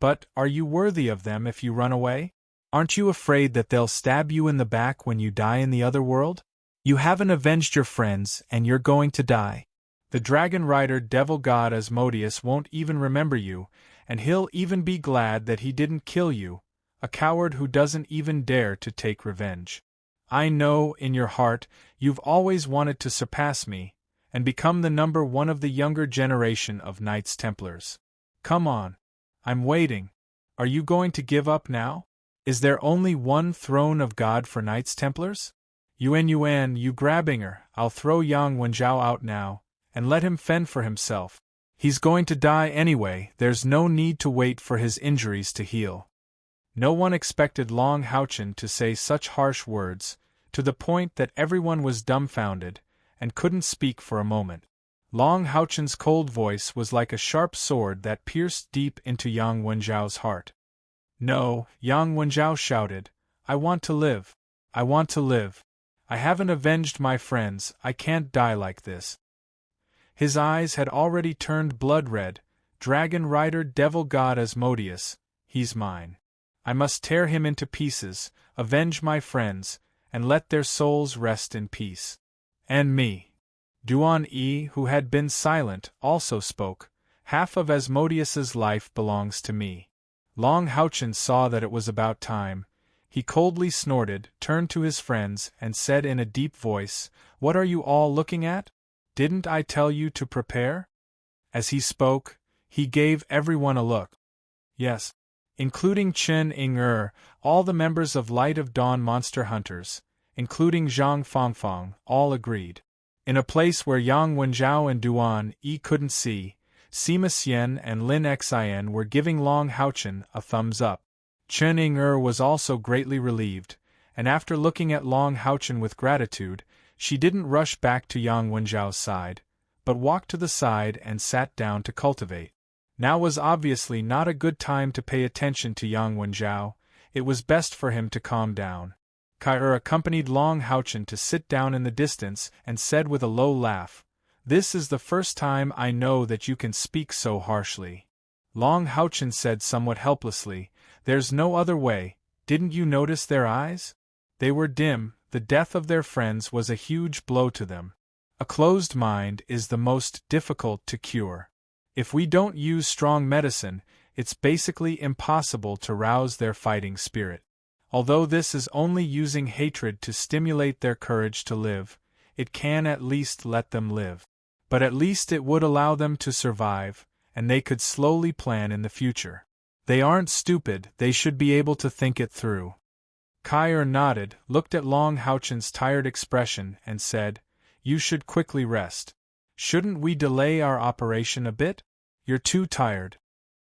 But are you worthy of them if you run away? Aren't you afraid that they'll stab you in the back when you die in the other world? You haven't avenged your friends, and you're going to die. The dragon rider devil god Asmodeus won't even remember you, and he'll even be glad that he didn't kill you, a coward who doesn't even dare to take revenge. I know, in your heart, you've always wanted to surpass me, and become the number one of the younger generation of Knights Templars. Come on. I'm waiting. Are you going to give up now? Is there only one throne of God for Knights Templars? Yuan, you grabbing her, I'll throw Yang Wenjiao out now, and let him fend for himself. He's going to die anyway, there's no need to wait for his injuries to heal." No one expected Long Houchen to say such harsh words, to the point that everyone was dumbfounded, and couldn't speak for a moment. Long Houchen's cold voice was like a sharp sword that pierced deep into Yang Wenjiao's heart. "No," Yang Wenjiao shouted, "I want to live. I want to live. I haven't avenged my friends, I can't die like this." His eyes had already turned blood-red. "Dragon rider devil god Asmodeus, he's mine. I must tear him into pieces, avenge my friends, and let their souls rest in peace. And me." Duan Yi, who had been silent, also spoke. "Half of Asmodeus's life belongs to me." Long Houchen saw that it was about time. He coldly snorted, turned to his friends, and said in a deep voice, "What are you all looking at? Didn't I tell you to prepare?" As he spoke, he gave everyone a look. Yes, including Chen Ying, all the members of Light of Dawn Monster Hunters, including Zhang Fangfang, all agreed. In a place where Yang Wenjiao and Duan Yi couldn't see, Sima Xian and Lin Xian were giving Long Houchen a thumbs up. Chen Ying was also greatly relieved, and after looking at Long Houchen with gratitude, she didn't rush back to Yang Wenjiao's side, but walked to the side and sat down to cultivate. Now was obviously not a good time to pay attention to Yang Wenjiao. It was best for him to calm down. Kai accompanied Long Houchen to sit down in the distance and said with a low laugh, "This is the first time I know that you can speak so harshly." Long Houchen said somewhat helplessly, "There's no other way. Didn't you notice their eyes? They were dim. The death of their friends was a huge blow to them. A closed mind is the most difficult to cure. If we don't use strong medicine, it's basically impossible to rouse their fighting spirit. Although this is only using hatred to stimulate their courage to live, it can at least let them live. But at least it would allow them to survive, and they could slowly plan in the future. They aren't stupid, they should be able to think it through." Kai nodded, looked at Long Houchen's tired expression, and said, "You should quickly rest. Shouldn't we delay our operation a bit? You're too tired."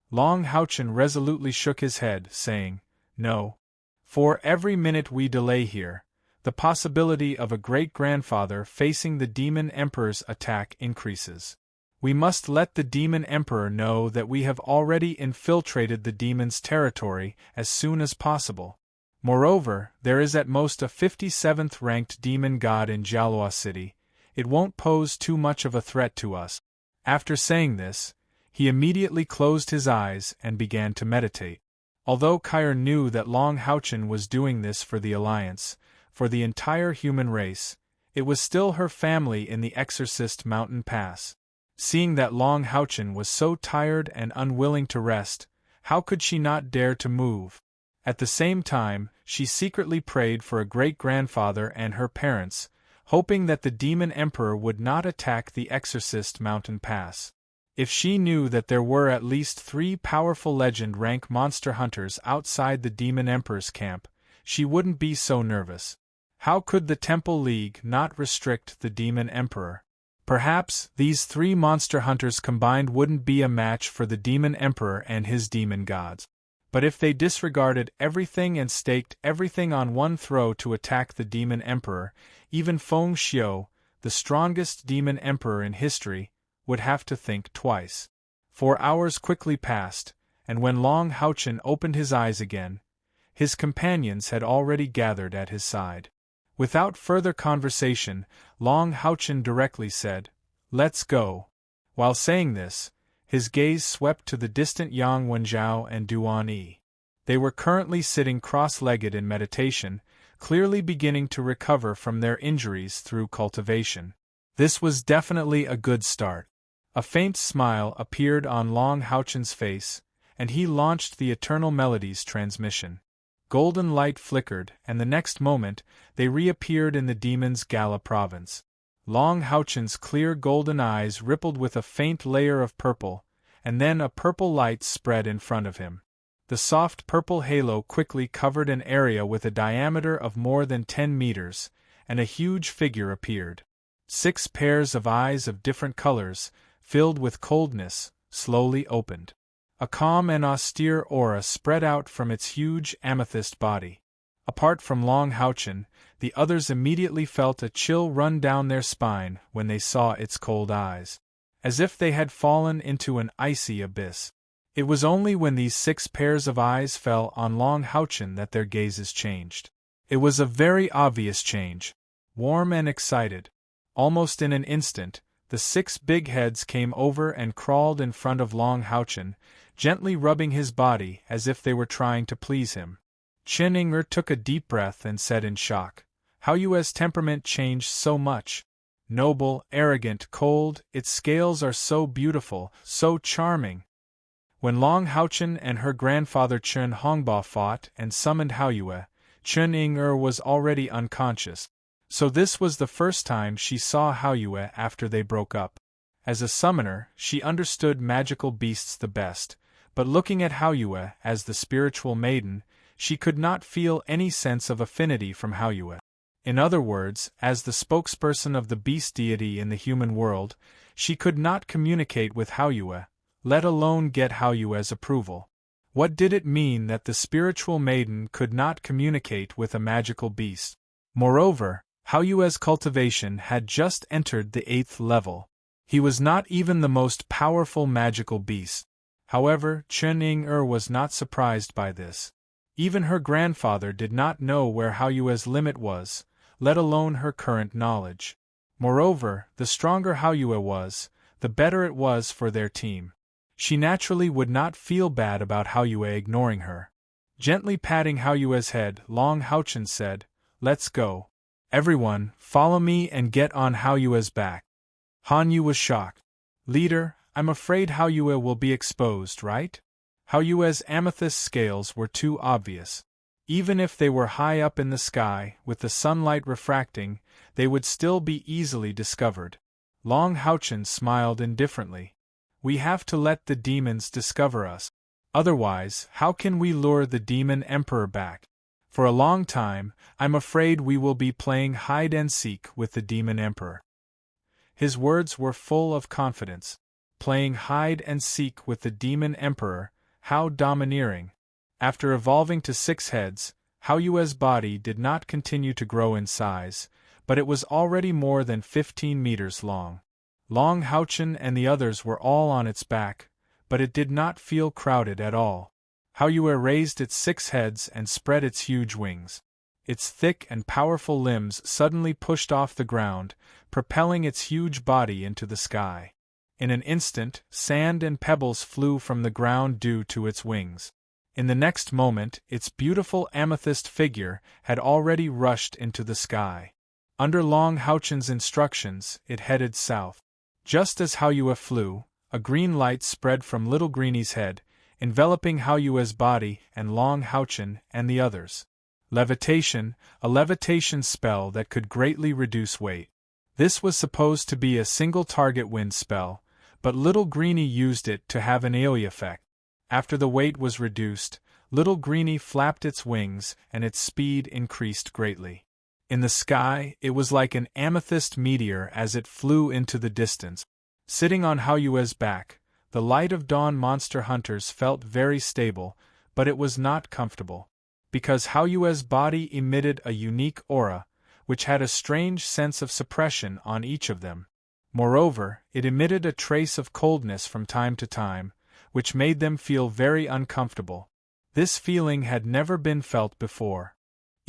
Long Houchen resolutely shook his head, saying, "No. For every minute we delay here, the possibility of a great-grandfather facing the Demon Emperor's attack increases. We must let the Demon Emperor know that we have already infiltrated the demon's territory as soon as possible. Moreover, there is at most a 57th ranked demon god in Jialua City. It won't pose too much of a threat to us." After saying this, he immediately closed his eyes and began to meditate. Although Kai knew that Long Houchen was doing this for the Alliance, for the entire human race, it was still her family in the Exorcist Mountain Pass. Seeing that Long Houchen was so tired and unwilling to rest, how could she not dare to move? At the same time, she secretly prayed for a great-grandfather and her parents, hoping that the Demon Emperor would not attack the Exorcist Mountain Pass. If she knew that there were at least 3 powerful legend-rank monster hunters outside the Demon Emperor's camp, she wouldn't be so nervous. How could the Temple League not restrict the Demon Emperor? Perhaps these 3 monster hunters combined wouldn't be a match for the Demon Emperor and his demon gods. But if they disregarded everything and staked everything on one throw to attack the Demon Emperor, even Feng Xiu, the strongest Demon Emperor in history, would have to think twice. 4 hours quickly passed, and when Long Houchen opened his eyes again, his companions had already gathered at his side. Without further conversation, Long Houchen directly said, "Let's go." While saying this, his gaze swept to the distant Yang Wenjiao and Duan Yi. They were currently sitting cross-legged in meditation, clearly beginning to recover from their injuries through cultivation. This was definitely a good start. A faint smile appeared on Long Houchen's face, and he launched the Eternal Melodies transmission. Golden light flickered, and the next moment, they reappeared in the demon's Gala province. Long Houchen's clear golden eyes rippled with a faint layer of purple, and then a purple light spread in front of him. The soft purple halo quickly covered an area with a diameter of more than 10 meters, and a huge figure appeared. 6 pairs of eyes of different colors, filled with coldness, slowly opened. A calm and austere aura spread out from its huge amethyst body. Apart from Long Houchen, the others immediately felt a chill run down their spine when they saw its cold eyes, as if they had fallen into an icy abyss. It was only when these 6 pairs of eyes fell on Long Houchen that their gazes changed. It was a very obvious change. Warm and excited. Almost in an instant, the 6 big heads came over and crawled in front of Long Houchen, gently rubbing his body as if they were trying to please him. Chen Ying took a deep breath and said in shock, "How Yue's temperament changed so much. Noble, arrogant, cold, its scales are so beautiful, so charming." When Long Haochen and her grandfather Chen Hongba fought and summoned Haoyue, Chen Ying-er was already unconscious. So this was the first time she saw Haoyue after they broke up. As a summoner, she understood magical beasts the best, but looking at Haoyue as the spiritual maiden, she could not feel any sense of affinity from Haoyue. In other words, as the spokesperson of the beast deity in the human world, she could not communicate with Haoyue, let alone get Haoyue's approval. What did it mean that the spiritual maiden could not communicate with a magical beast? Moreover, Haoyue's cultivation had just entered the 8th level. He was not even the most powerful magical beast. However, Chen Ying-er was not surprised by this. Even her grandfather did not know where Haoyue's limit was, let alone her current knowledge. Moreover, the stronger Haoyue was, the better it was for their team. She naturally would not feel bad about Haoyue ignoring her. Gently patting Haoyue's head, Long Haochen said, "Let's go. Everyone, follow me and get on Haoyue's back." Han Yu was shocked. "Leader, I'm afraid Haoyue will be exposed, right?" Haoyue's amethyst scales were too obvious. Even if they were high up in the sky, with the sunlight refracting, they would still be easily discovered. Long Haochen smiled indifferently. "We have to let the demons discover us. Otherwise, how can we lure the demon emperor back? For a long time, I'm afraid we will be playing hide-and-seek with the demon emperor." His words were full of confidence. Playing hide-and-seek with the demon emperor, how domineering. After evolving to 6 heads, Haoyue's body did not continue to grow in size, but it was already more than 15 meters long. Long Haochen and the others were all on its back, but it did not feel crowded at all. Haoyue raised its 6 heads and spread its huge wings. Its thick and powerful limbs suddenly pushed off the ground, propelling its huge body into the sky. In an instant, sand and pebbles flew from the ground due to its wings. In the next moment, its beautiful amethyst figure had already rushed into the sky. Under Long Haochen's instructions, it headed south. Just as Haoyue flew, a green light spread from Little Greenie's head, enveloping Haoyue's body and Long Haochen and the others. Levitation, a levitation spell that could greatly reduce weight. This was supposed to be a single-target wind spell, but Little Greenie used it to have an AoE effect. After the weight was reduced, Little Greenie flapped its wings and its speed increased greatly. In the sky, it was like an amethyst meteor as it flew into the distance. Sitting on Haoyue's back, the Light of Dawn monster hunters felt very stable, but it was not comfortable. Because Haoyue's body emitted a unique aura, which had a strange sense of suppression on each of them. Moreover, it emitted a trace of coldness from time to time, which made them feel very uncomfortable. This feeling had never been felt before.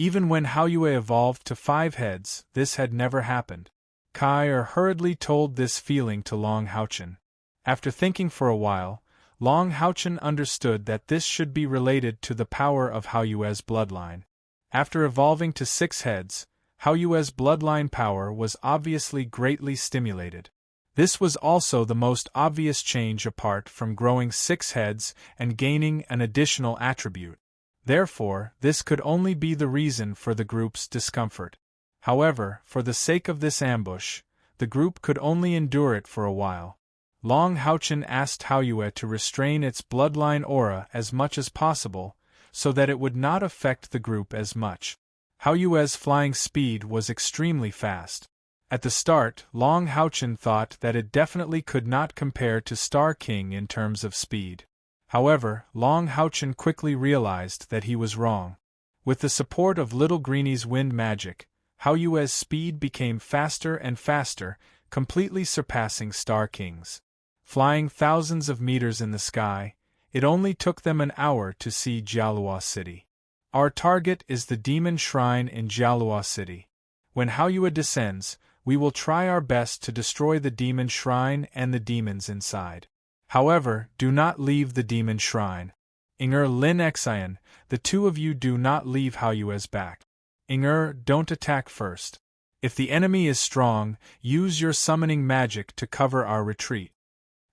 Even when Haoyue evolved to 5 heads, this had never happened. Kai hurriedly told this feeling to Long Haochen. After thinking for a while, Long Haochen understood that this should be related to the power of Haoyue's bloodline. After evolving to 6 heads, Haoyue's bloodline power was obviously greatly stimulated. This was also the most obvious change apart from growing 6 heads and gaining an additional attribute. Therefore, this could only be the reason for the group's discomfort. However, for the sake of this ambush, the group could only endure it for a while. Long Haochen asked Haoyue to restrain its bloodline aura as much as possible, so that it would not affect the group as much. Haoyue's flying speed was extremely fast. At the start, Long Haochen thought that it definitely could not compare to Star King in terms of speed. However, Long Haochen quickly realized that he was wrong. With the support of Little Greenie's wind magic, Haoyue's speed became faster and faster, completely surpassing Star King's. Flying thousands of meters in the sky, it only took them an hour to see Jialua City. Our target is the Demon Shrine in Jialua City. When Haoyue descends, we will try our best to destroy the Demon Shrine and the demons inside. However, do not leave the Demon Shrine. Inger Lin Xian, the 2 of you do not leave Haoyue's back. Inger, don't attack first. If the enemy is strong, use your summoning magic to cover our retreat.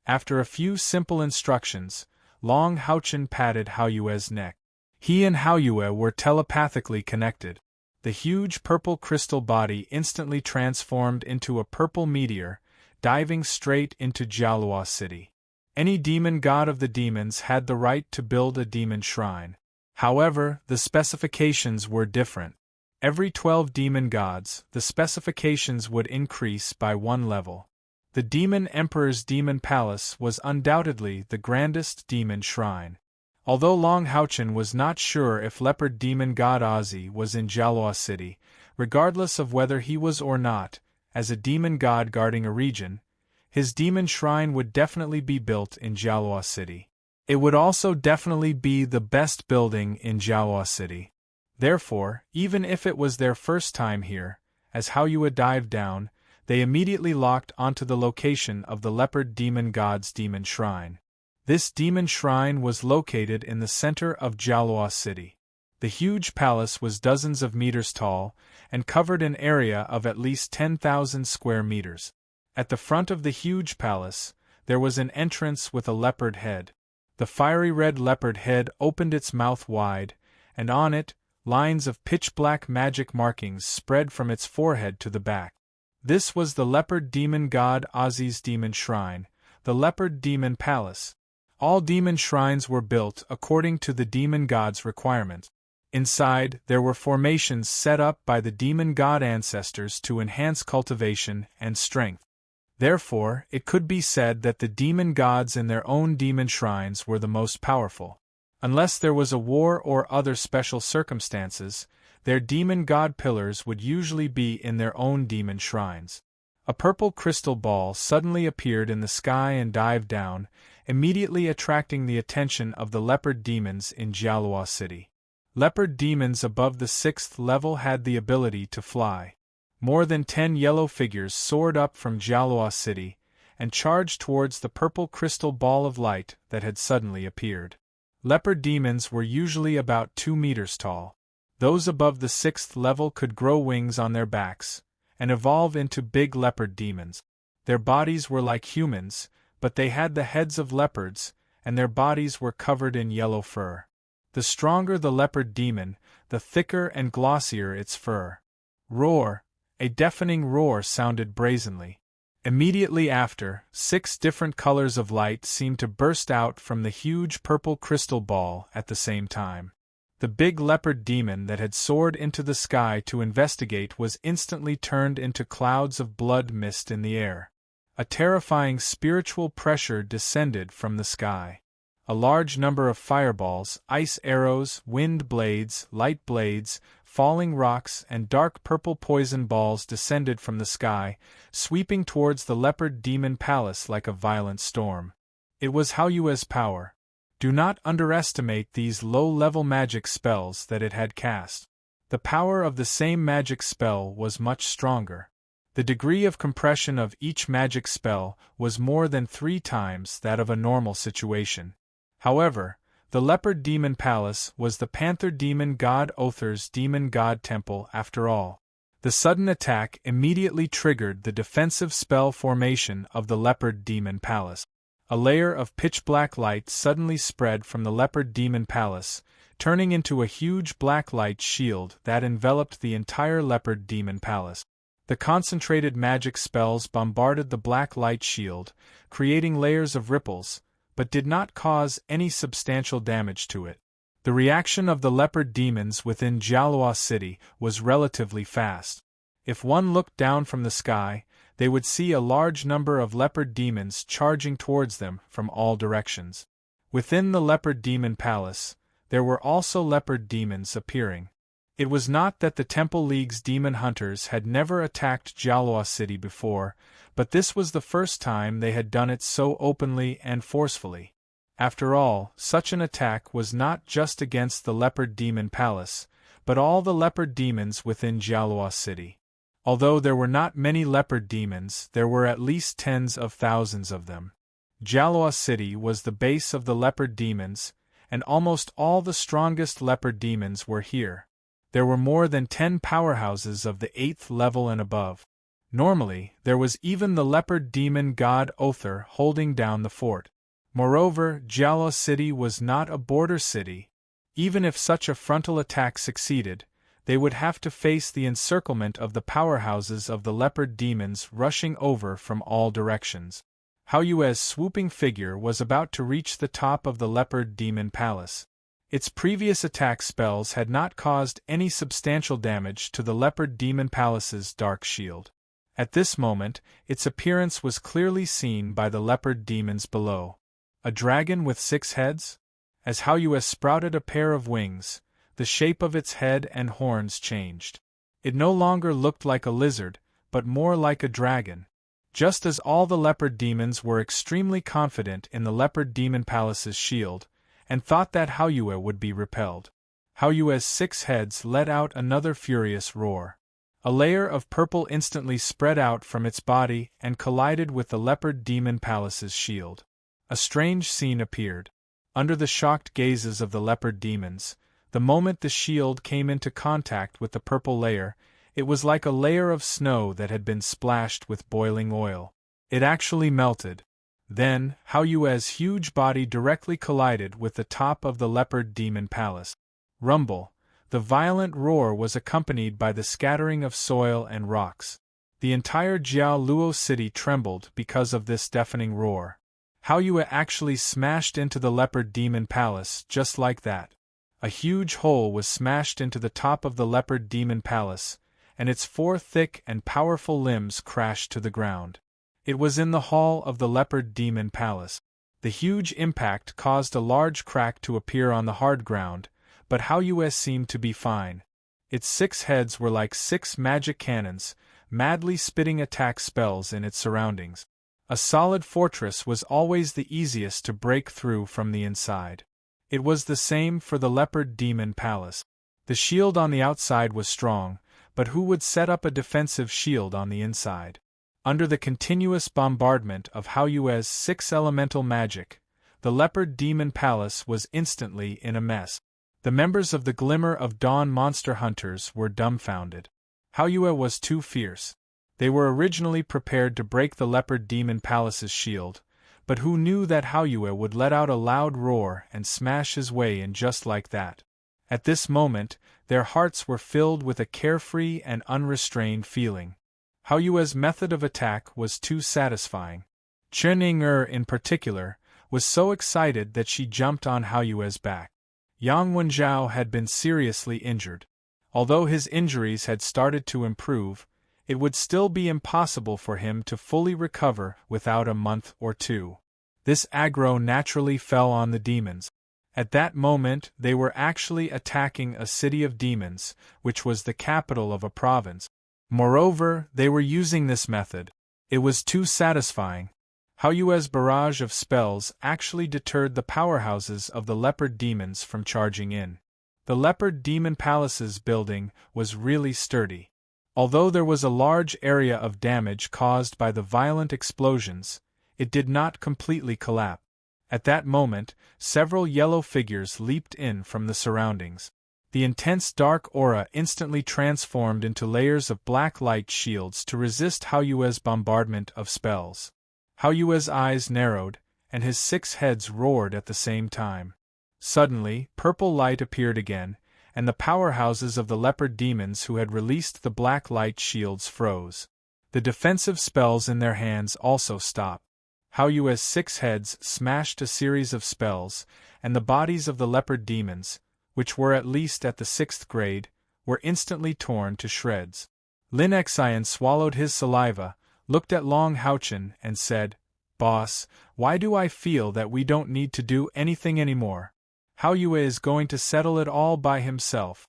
After a few simple instructions, Long Haochen patted Haoyue's neck. He and Haoyue were telepathically connected. The huge purple crystal body instantly transformed into a purple meteor, diving straight into Jialua City. Any demon god of the demons had the right to build a demon shrine. However, the specifications were different. Every 12 demon gods, the specifications would increase by 1 level. The Demon Emperor's Demon Palace was undoubtedly the grandest demon shrine. Although Long Haochen was not sure if leopard demon god Ozzy was in Jialua City, regardless of whether he was or not, as a demon god guarding a region, his demon shrine would definitely be built in Jialua City. It would also definitely be the best building in Jialua City. Therefore, even if it was their first time here, as Haoyue dived down, they immediately locked onto the location of the leopard demon god's demon shrine. This demon shrine was located in the center of Jialua City. The huge palace was dozens of meters tall and covered an area of at least 10,000 square meters. At the front of the huge palace, there was an entrance with a leopard head. The fiery red leopard head opened its mouth wide, and on it, lines of pitch-black magic markings spread from its forehead to the back. This was the leopard demon god Ozzy's demon shrine, the leopard demon palace. All demon shrines were built according to the demon god's requirement. Inside, there were formations set up by the demon god ancestors to enhance cultivation and strength. Therefore, it could be said that the demon gods in their own demon shrines were the most powerful. Unless there was a war or other special circumstances, their demon god pillars would usually be in their own demon shrines. A purple crystal ball suddenly appeared in the sky and dived down, immediately attracting the attention of the leopard demons in Jialua City. Leopard demons above the 6th level had the ability to fly. More than 10 yellow figures soared up from Jialua City and charged towards the purple crystal ball of light that had suddenly appeared. Leopard demons were usually about 2 meters tall. Those above the 6th level could grow wings on their backs and evolve into big leopard demons. Their bodies were like humans, but they had the heads of leopards, and their bodies were covered in yellow fur. The stronger the leopard demon, the thicker and glossier its fur. Roar! A deafening roar sounded brazenly. Immediately after, 6 different colors of light seemed to burst out from the huge purple crystal ball at the same time. The big leopard demon that had soared into the sky to investigate was instantly turned into clouds of blood mist in the air. A terrifying spiritual pressure descended from the sky. A large number of fireballs, ice arrows, wind blades, light blades, falling rocks, and dark purple poison balls descended from the sky, sweeping towards the leopard demon palace like a violent storm. It was Haoyue's power. Do not underestimate these low-level magic spells that it had cast. The power of the same magic spell was much stronger. The degree of compression of each magic spell was more than 3 times that of a normal situation. However, the leopard demon palace was the panther demon god Other's demon god temple after all. The sudden attack immediately triggered the defensive spell formation of the leopard demon palace. A layer of pitch-black light suddenly spread from the leopard demon palace, turning into a huge black light shield that enveloped the entire leopard demon palace. The concentrated magic spells bombarded the black light shield, creating layers of ripples, but did not cause any substantial damage to it. The reaction of the leopard demons within Jialua City was relatively fast. If one looked down from the sky, they would see a large number of leopard demons charging towards them from all directions. Within the leopard demon palace, there were also leopard demons appearing. It was not that the Temple League's demon hunters had never attacked Jialua City before, but this was the first time they had done it so openly and forcefully. After all, such an attack was not just against the leopard demon palace, but all the leopard demons within Jialua City. Although there were not many leopard demons, there were at least tens of thousands of them. Jialua City was the base of the leopard demons, and almost all the strongest leopard demons were here. There were more than 10 powerhouses of the 8th level and above. Normally, there was even the leopard demon god Other holding down the fort. Moreover, Jiala City was not a border city. Even if such a frontal attack succeeded, they would have to face the encirclement of the powerhouses of the leopard demons rushing over from all directions. Hao Yue's swooping figure was about to reach the top of the leopard demon palace. Its previous attack spells had not caused any substantial damage to the leopard demon palace's dark shield. At this moment, its appearance was clearly seen by the leopard demons below. A dragon with 6 heads? As Hao Yue sprouted a pair of wings, the shape of its head and horns changed. It no longer looked like a lizard, but more like a dragon. Just as all the leopard demons were extremely confident in the leopard demon palace's shield, and thought that Hao Yue would be repelled. Hao Yue's 6 heads let out another furious roar. A layer of purple instantly spread out from its body and collided with the leopard demon palace's shield. A strange scene appeared. Under the shocked gazes of the leopard demons, the moment the shield came into contact with the purple layer, it was like a layer of snow that had been splashed with boiling oil. It actually melted. Then, Hao Yue's huge body directly collided with the top of the leopard demon palace. Rumble. The violent roar was accompanied by the scattering of soil and rocks. The entire Jialuo city trembled because of this deafening roar. Hao Yue actually smashed into the leopard demon palace just like that. A huge hole was smashed into the top of the leopard demon palace, and its 4 thick and powerful limbs crashed to the ground. It was in the hall of the leopard demon palace. The huge impact caused a large crack to appear on the hard ground, but Hao Yue seemed to be fine. Its 6 heads were like 6 magic cannons, madly spitting attack spells in its surroundings. A solid fortress was always the easiest to break through from the inside. It was the same for the leopard demon palace. The shield on the outside was strong, but who would set up a defensive shield on the inside? Under the continuous bombardment of Hao Yue's 6 elemental magic, the leopard demon palace was instantly in a mess. The members of the Glimmer of Dawn monster hunters were dumbfounded. Hao Yue was too fierce. They were originally prepared to break the leopard demon palace's shield, but who knew that Hao Yue would let out a loud roar and smash his way in just like that? At this moment, their hearts were filled with a carefree and unrestrained feeling. Hao Yue's method of attack was too satisfying. Chen Ying-er, in particular, was so excited that she jumped on Hao Yue's back. Yang Wenjiao had been seriously injured. Although his injuries had started to improve, it would still be impossible for him to fully recover without a month or 2. This aggro naturally fell on the demons. At that moment they were actually attacking a city of demons, which was the capital of a province. Moreover, they were using this method. It was too satisfying. Hao Yue's barrage of spells actually deterred the powerhouses of the leopard demons from charging in. The leopard demon palace's building was really sturdy. Although there was a large area of damage caused by the violent explosions, it did not completely collapse. At that moment, several yellow figures leaped in from the surroundings. The intense dark aura instantly transformed into layers of black light shields to resist Hao Yue's bombardment of spells. Hao Yue's eyes narrowed, and his 6 heads roared at the same time. Suddenly, purple light appeared again, and the powerhouses of the leopard demons who had released the black light shields froze. The defensive spells in their hands also stopped. Hao Yue's 6 heads smashed a series of spells, and the bodies of the leopard demons, which were at least at the 6th grade, were instantly torn to shreds. Lin Xian swallowed his saliva, looked at Long Haochen, and said, "Boss, why do I feel that we don't need to do anything anymore? Hao Yue is going to settle it all by himself."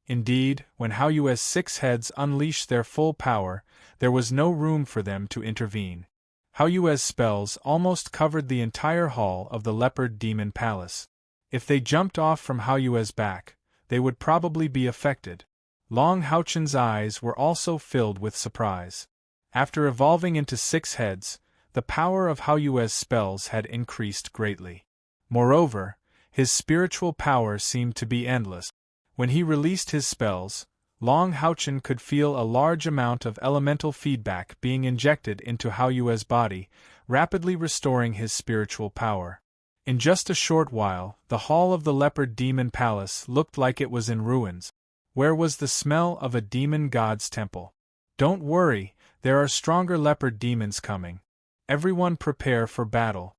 Indeed, when Hao Yue's 6 heads unleashed their full power, there was no room for them to intervene. Hao Yue's spells almost covered the entire hall of the leopard demon palace. If they jumped off from Hao Yue's back, they would probably be affected. Long Haochen's eyes were also filled with surprise. After evolving into 6 heads, the power of Hao Yue's spells had increased greatly. Moreover, his spiritual power seemed to be endless. When he released his spells, Long Haochen could feel a large amount of elemental feedback being injected into Hao Yue's body, rapidly restoring his spiritual power. In just a short while, the hall of the leopard demon palace looked like it was in ruins. Where was the smell of a demon god's temple? Don't worry, there are stronger leopard demons coming. Everyone prepare for battle.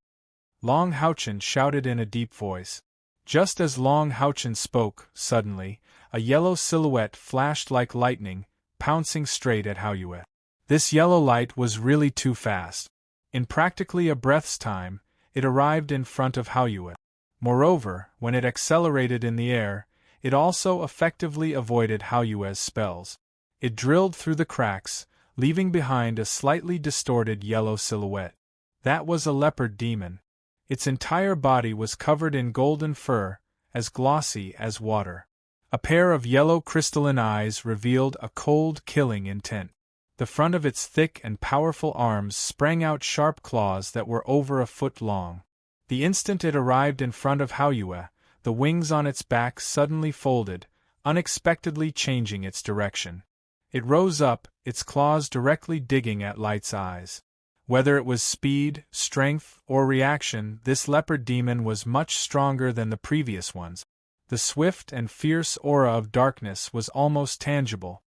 Long Houchen shouted in a deep voice. Just as Long Houchen spoke, suddenly, a yellow silhouette flashed like lightning, pouncing straight at Haoyue. This yellow light was really too fast. In practically a breath's time, it arrived in front of Haoyue. Moreover, when it accelerated in the air, it also effectively avoided Haoyue's spells. It drilled through the cracks, leaving behind a slightly distorted yellow silhouette. That was a leopard demon. Its entire body was covered in golden fur, as glossy as water. A pair of yellow crystalline eyes revealed a cold, killing intent. The front of its thick and powerful arms sprang out sharp claws that were over a foot long. The instant it arrived in front of Haoyue, the wings on its back suddenly folded, unexpectedly changing its direction. It rose up, its claws directly digging at Light's eyes. Whether it was speed, strength, or reaction, this leopard demon was much stronger than the previous ones. The swift and fierce aura of darkness was almost tangible.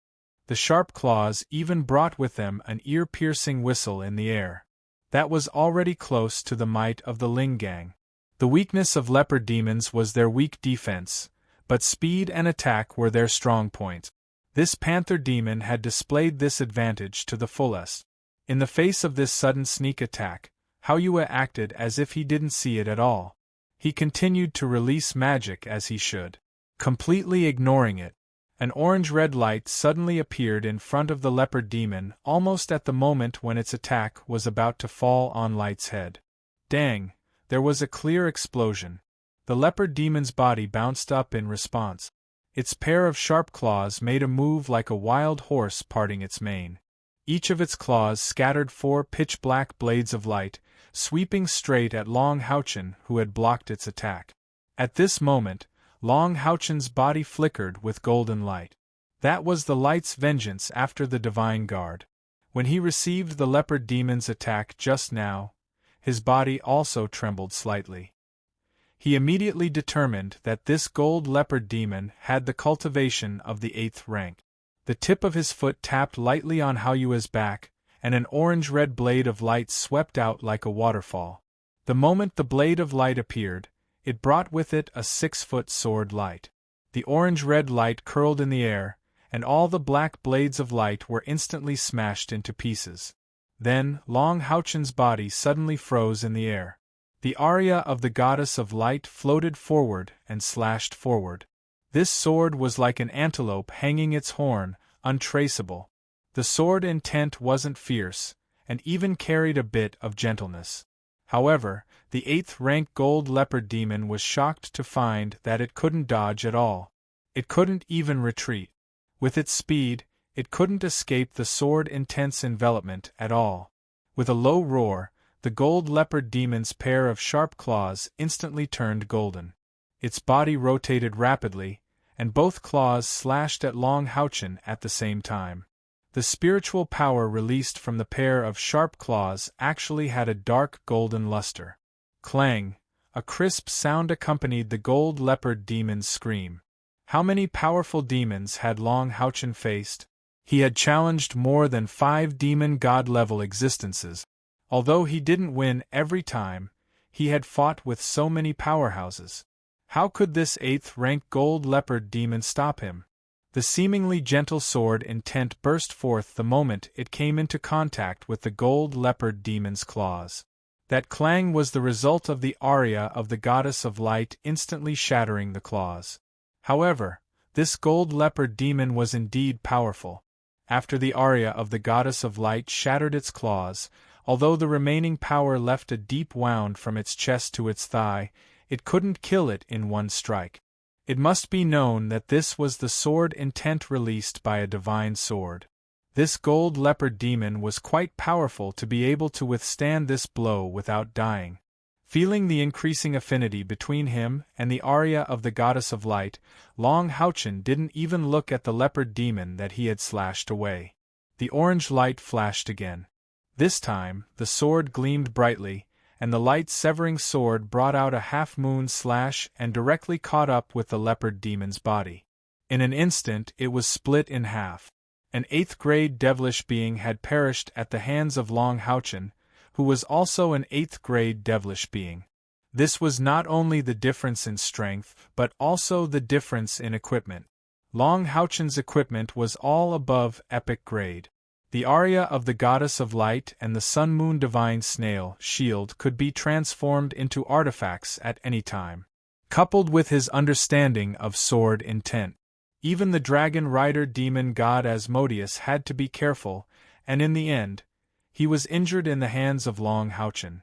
The sharp claws even brought with them an ear-piercing whistle in the air. That was already close to the might of the Ling gang. The weakness of leopard demons was their weak defense, but speed and attack were their strong point. This panther demon had displayed this advantage to the fullest. In the face of this sudden sneak attack, Haoyue acted as if he didn't see it at all. He continued to release magic as he should, completely ignoring it. An orange-red light suddenly appeared in front of the leopard demon almost at the moment when its attack was about to fall on Light's head. Dang! There was a clear explosion. The leopard demon's body bounced up in response. Its pair of sharp claws made a move like a wild horse parting its mane. Each of its claws scattered 4 pitch-black blades of light, sweeping straight at Long Houchen, who had blocked its attack. At this moment, Long Houchen's body flickered with golden light. That was the light's vengeance after the divine guard. When he received the leopard demon's attack just now, his body also trembled slightly. He immediately determined that this gold leopard demon had the cultivation of the 8th rank. The tip of his foot tapped lightly on Haoyue's back, and an orange-red blade of light swept out like a waterfall. The moment the blade of light appeared, it brought with it a 6-foot sword light. The orange-red light curled in the air, and all the black blades of light were instantly smashed into pieces. Then, Long Houchen's body suddenly froze in the air. The aria of the goddess of light floated forward and slashed forward. This sword was like an antelope hanging its horn, untraceable. The sword intent wasn't fierce, and even carried a bit of gentleness. However, the 8th rank gold leopard demon was shocked to find that it couldn't dodge at all. It couldn't even retreat. With its speed, it couldn't escape the sword intense envelopment at all. With a low roar, the gold leopard demon's pair of sharp claws instantly turned golden. Its body rotated rapidly, and both claws slashed at Long Houchen at the same time. The spiritual power released from the pair of sharp claws actually had a dark golden luster. Clang! A crisp sound accompanied the gold leopard demon's scream. How many powerful demons had Long Houchen faced? He had challenged more than 5 demon god-level existences. Although he didn't win every time, he had fought with so many powerhouses. How could this 8th rank gold leopard demon stop him? The seemingly gentle sword intent burst forth the moment it came into contact with the gold leopard demon's claws. That clang was the result of the aria of the goddess of light instantly shattering the claws. However, this gold leopard demon was indeed powerful. After the aria of the goddess of light shattered its claws, although the remaining power left a deep wound from its chest to its thigh, it couldn't kill it in one strike. It must be known that this was the sword intent released by a divine sword. This gold leopard demon was quite powerful to be able to withstand this blow without dying. Feeling the increasing affinity between him and the aria of the goddess of light, Long Houchen didn't even look at the leopard demon that he had slashed away. The orange light flashed again. This time, the sword gleamed brightly, and the light-severing sword brought out a half-moon slash and directly caught up with the leopard demon's body. In an instant it was split in half. An 8th-grade devilish being had perished at the hands of Long Houchen, who was also an 8th-grade devilish being. This was not only the difference in strength, but also the difference in equipment. Long Houchen's equipment was all above epic grade. The aria of the Goddess of Light and the Sun-Moon Divine Snail shield could be transformed into artifacts at any time. Coupled with his understanding of sword intent, even the dragon rider demon god Asmodeus had to be careful, and in the end, he was injured in the hands of Long Houchen.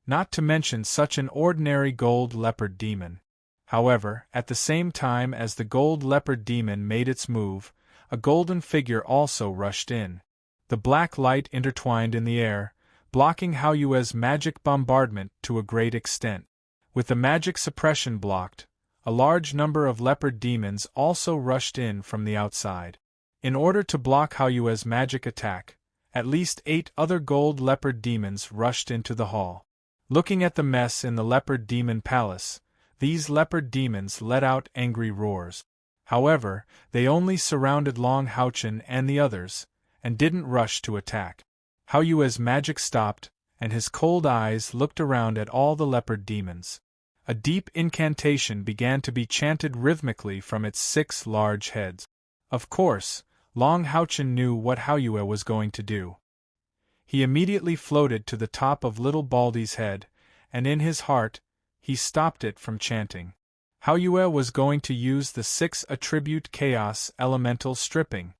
Not to mention such an ordinary gold leopard demon. However, at the same time as the gold leopard demon made its move, a golden figure also rushed in. The black light intertwined in the air, blocking Haoyue's magic bombardment to a great extent. With the magic suppression blocked, a large number of leopard demons also rushed in from the outside. In order to block Haoyue's magic attack, at least 8 other gold leopard demons rushed into the hall. Looking at the mess in the leopard demon palace, these leopard demons let out angry roars. However, they only surrounded Long Houchen and the others, and didn't rush to attack. Haoyue's magic stopped, and his cold eyes looked around at all the leopard demons. A deep incantation began to be chanted rhythmically from its 6 large heads. Of course, Long Houchen knew what Haoyue was going to do. He immediately floated to the top of little Baldy's head, and in his heart, he stopped it from chanting. Haoyue was going to use the 6 attribute chaos elemental stripping.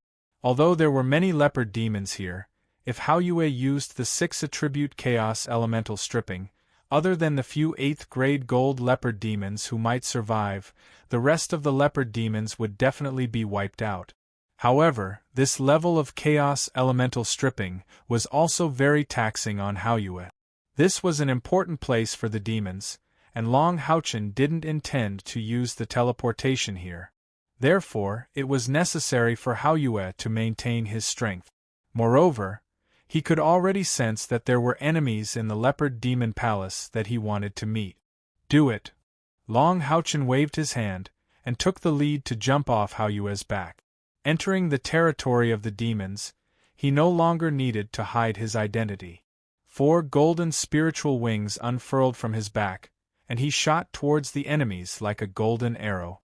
Although there were many leopard demons here, if Haoyue used the 6 attribute chaos elemental stripping, other than the few 8th-grade gold leopard demons who might survive, the rest of the leopard demons would definitely be wiped out. However, this level of chaos elemental stripping was also very taxing on Haoyue. This was an important place for the demons, and Long Houchen didn't intend to use the teleportation here. Therefore, it was necessary for Haoyue to maintain his strength. Moreover, he could already sense that there were enemies in the leopard demon palace that he wanted to meet. Do it! Long Houchen waved his hand, and took the lead to jump off Haoyue's back. Entering the territory of the demons, he no longer needed to hide his identity. 4 golden spiritual wings unfurled from his back, and he shot towards the enemies like a golden arrow.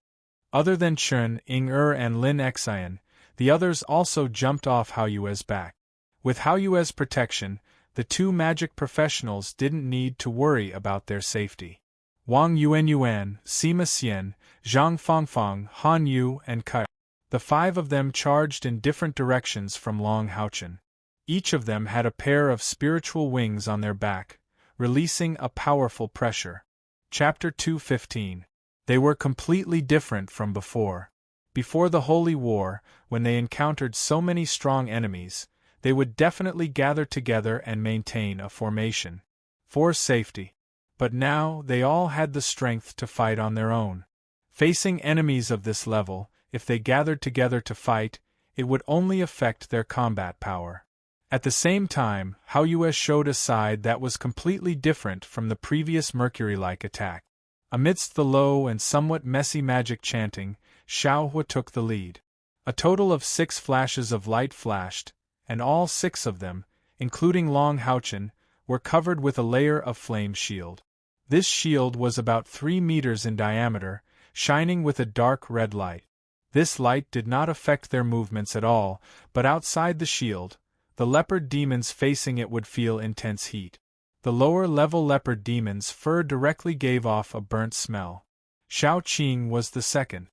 Other than Chun, Ing-Er and Lin Xian, the others also jumped off Haoyue's back. With Haoyue's protection, the 2 magic professionals didn't need to worry about their safety. Wang Yuan, Sima Xian, Zhang Fangfang, Han Yu, and Kai. The 5 of them charged in different directions from Long Houchen. Each of them had a pair of spiritual wings on their back, releasing a powerful pressure. Chapter 2:15. They were completely different from before. Before the Holy War, when they encountered so many strong enemies, they would definitely gather together and maintain a formation for safety. But now they all had the strength to fight on their own. Facing enemies of this level, if they gathered together to fight, it would only affect their combat power. At the same time, Haoyue showed a side that was completely different from the previous Mercury-like attack. Amidst the low and somewhat messy magic chanting, Xiaohua took the lead. A total of 6 flashes of light flashed, and all 6 of them, including Long Houchen, were covered with a layer of flame shield. This shield was about 3 meters in diameter, shining with a dark red light. This light did not affect their movements at all, but outside the shield, the leopard demons facing it would feel intense heat. The lower-level leopard demon's fur directly gave off a burnt smell. Xiao Qing was the second.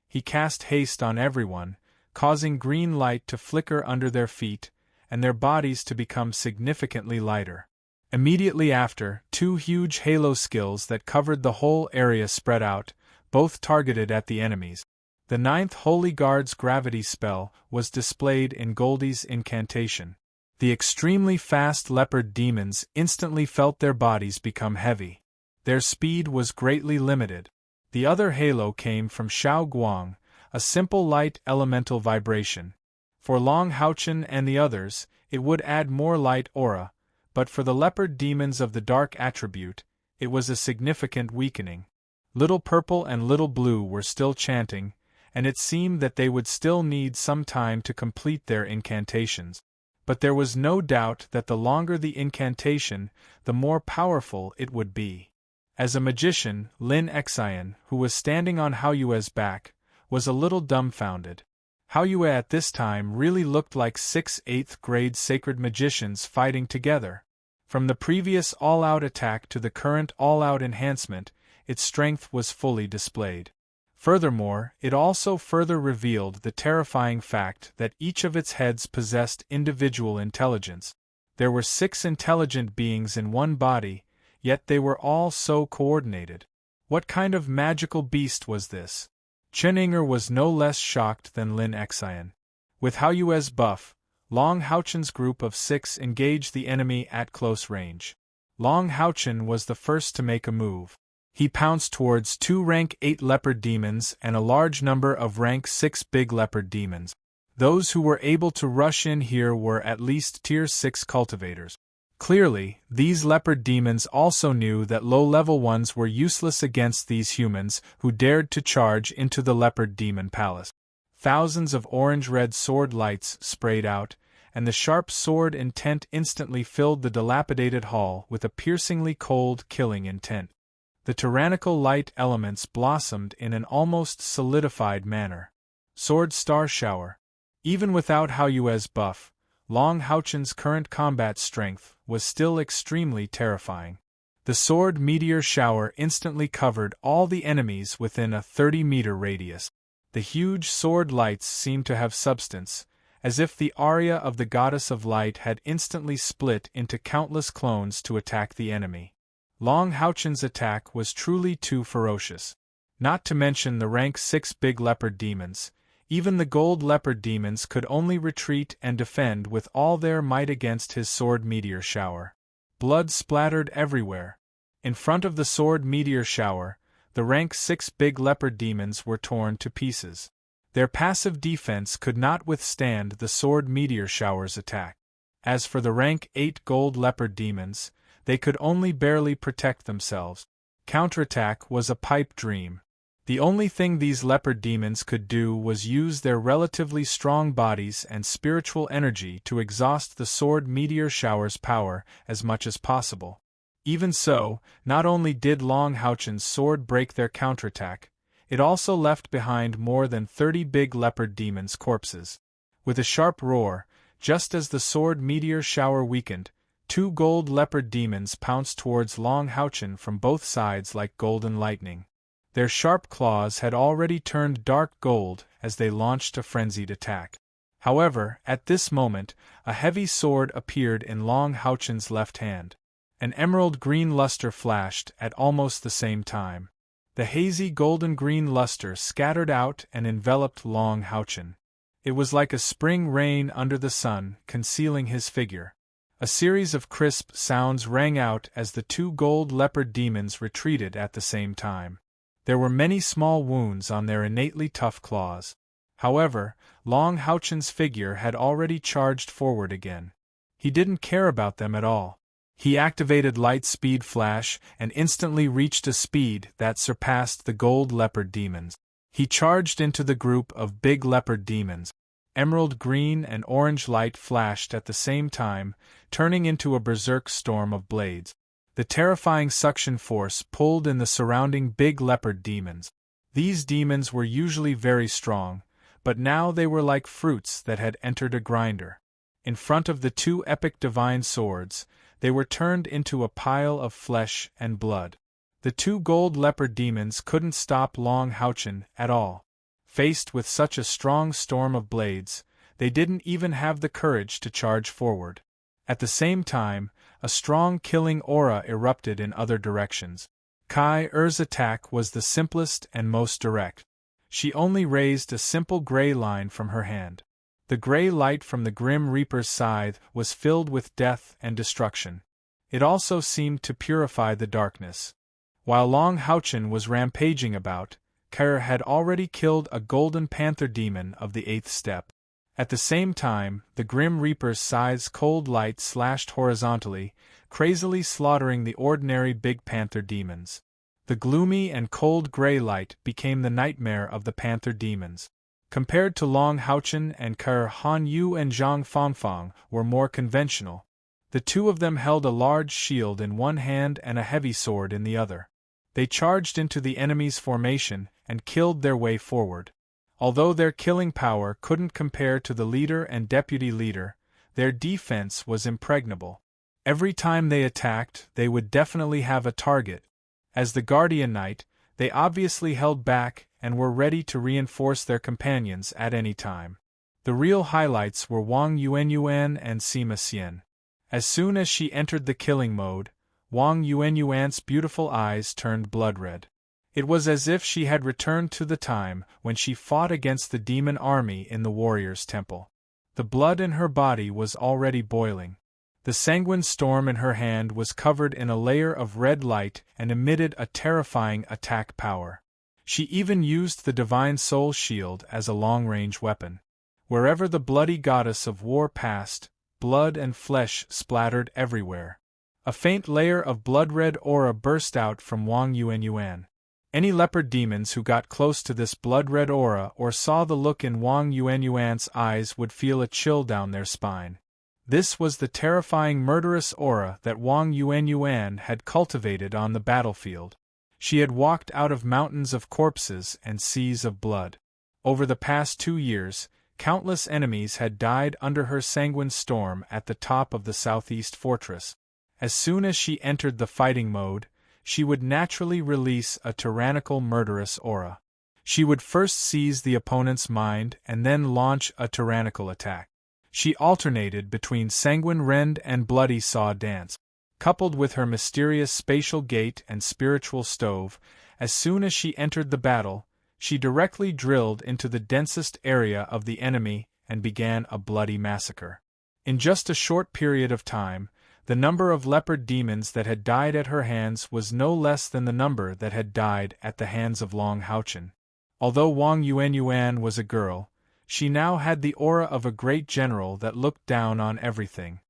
He cast haste on everyone, causing green light to flicker under their feet, and their bodies to become significantly lighter. Immediately after, 2 huge halo skills that covered the whole area spread out, both targeted at the enemies. The 9th Holy Guard's gravity spell was displayed in Goldie's incantation. The extremely fast leopard demons instantly felt their bodies become heavy. Their speed was greatly limited. The other halo came from Xiao Guang, a simple light elemental vibration. For Long Houchen and the others, it would add more light aura, but for the leopard demons of the dark attribute, it was a significant weakening. Little Purple and Little Blue were still chanting, and it seemed that they would still need some time to complete their incantations. But there was no doubt that the longer the incantation, the more powerful it would be. As a magician, Lin Xian, who was standing on Haoyue's back, was a little dumbfounded. Haoyue at this time really looked like 6th-8th grade sacred magicians fighting together. From the previous all-out attack to the current all-out enhancement, its strength was fully displayed. Furthermore, it also further revealed the terrifying fact that each of its heads possessed individual intelligence. There were 6 intelligent beings in one body, yet they were all so coordinated. What kind of magical beast was this? Chen Yinger was no less shocked than Lin Xian. With Haoyue's buff, Long Haochen's group of 6 engaged the enemy at close range. Long Haochen was the first to make a move. He pounced towards 2 rank 8 leopard demons and a large number of rank 6 big leopard demons. Those who were able to rush in here were at least tier 6 cultivators. Clearly, these leopard demons also knew that low-level ones were useless against these humans who dared to charge into the leopard demon palace. Thousands of orange-red sword lights sprayed out, and the sharp sword intent instantly filled the dilapidated hall with a piercingly cold, killing intent. The tyrannical light elements blossomed in an almost solidified manner. Sword Star Shower. Even without Haoyue's buff, Long Haochen's current combat strength was still extremely terrifying. The Sword Meteor Shower instantly covered all the enemies within a 30-meter radius. The huge sword lights seemed to have substance, as if the aria of the Goddess of Light had instantly split into countless clones to attack the enemy. Long Haochen's attack was truly too ferocious. Not to mention the rank 6 big leopard demons, even the gold leopard demons could only retreat and defend with all their might against his sword meteor shower. Blood splattered everywhere. In front of the sword meteor shower, the rank 6 big leopard demons were torn to pieces. Their passive defense could not withstand the sword meteor shower's attack. As for the rank 8 gold leopard demons, they could only barely protect themselves. Counterattack was a pipe dream. The only thing these leopard demons could do was use their relatively strong bodies and spiritual energy to exhaust the sword meteor shower's power as much as possible. Even so, not only did Long Haochen's sword break their counterattack, it also left behind more than 30 big leopard demons' corpses. With a sharp roar, just as the sword meteor shower weakened, 2 gold leopard demons pounced towards Long Haochen from both sides like golden lightning. Their sharp claws had already turned dark gold as they launched a frenzied attack. However, at this moment, a heavy sword appeared in Long Haochen's left hand. An emerald-green luster flashed at almost the same time. The hazy golden-green luster scattered out and enveloped Long Haochen. It was like a spring rain under the sun, concealing his figure. A series of crisp sounds rang out as the 2 gold leopard demons retreated at the same time. There were many small wounds on their innately tough claws. However, Long Haochen's figure had already charged forward again. He didn't care about them at all. He activated Light Speed Flash and instantly reached a speed that surpassed the gold leopard demons. He charged into the group of big leopard demons. Emerald green and orange light flashed at the same time, turning into a berserk storm of blades. The terrifying suction force pulled in the surrounding big leopard demons. These demons were usually very strong, but now they were like fruits that had entered a grinder. In front of the 2 epic divine swords, they were turned into a pile of flesh and blood. The 2 gold leopard demons couldn't stop Long Haochen at all. Faced with such a strong storm of blades, they didn't even have the courage to charge forward. At the same time, a strong killing aura erupted in other directions. Kai Er's attack was the simplest and most direct. She only raised a simple gray line from her hand. The gray light from the Grim Reaper's scythe was filled with death and destruction. It also seemed to purify the darkness. While Long Haochen was rampaging about, Kai had already killed a golden panther demon of the 8th step. At the same time, the Grim Reaper's scythe's cold light slashed horizontally, crazily slaughtering the ordinary big panther demons. The gloomy and cold gray light became the nightmare of the panther demons. Compared to Long Houchen and Ker Han Yu and Zhang Fangfang were more conventional. The two of them held a large shield in one hand and a heavy sword in the other. They charged into the enemy's formation and killed their way forward. Although their killing power couldn't compare to the leader and deputy leader, their defense was impregnable. Every time they attacked, they would definitely have a target. As the Guardian Knight, they obviously held back and were ready to reinforce their companions at any time. The real highlights were Wang Yuanyuan and Sima Xian. As soon as she entered the killing mode, Wang Yuanyuan's beautiful eyes turned blood-red. It was as if she had returned to the time when she fought against the demon army in the warrior's temple. The blood in her body was already boiling. The sanguine storm in her hand was covered in a layer of red light and emitted a terrifying attack power. She even used the Divine Soul Shield as a long-range weapon. Wherever the bloody goddess of war passed, blood and flesh splattered everywhere. A faint layer of blood-red aura burst out from Wang Yuanyuan. Any leopard demons who got close to this blood-red aura or saw the look in Wang Yuanyuan's eyes would feel a chill down their spine. This was the terrifying murderous aura that Wang Yuanyuan had cultivated on the battlefield. She had walked out of mountains of corpses and seas of blood. Over the past 2 years, countless enemies had died under her sanguine storm at the top of the southeast fortress. As soon as she entered the fighting mode, she would naturally release a tyrannical murderous aura. She would first seize the opponent's mind and then launch a tyrannical attack. She alternated between sanguine rend and bloody saw dance. Coupled with her mysterious spatial gait and spiritual stove, as soon as she entered the battle, she directly drilled into the densest area of the enemy and began a bloody massacre. In just a short period of time, the number of leopard demons that had died at her hands was no less than the number that had died at the hands of Long Houchen. Although Wang Yuanyuan was a girl, she now had the aura of a great general that looked down on everything.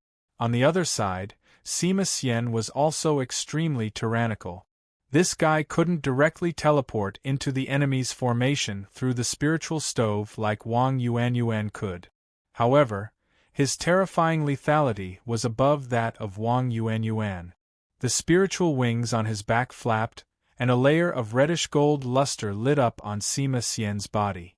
On the other side, Sima Xian was also extremely tyrannical. This guy couldn't directly teleport into the enemy's formation through the spiritual stove like Wang Yuanyuan could. However, his terrifying lethality was above that of Wang Yuanyuan. The spiritual wings on his back flapped, and a layer of reddish-gold luster lit up on Sima Xian's body.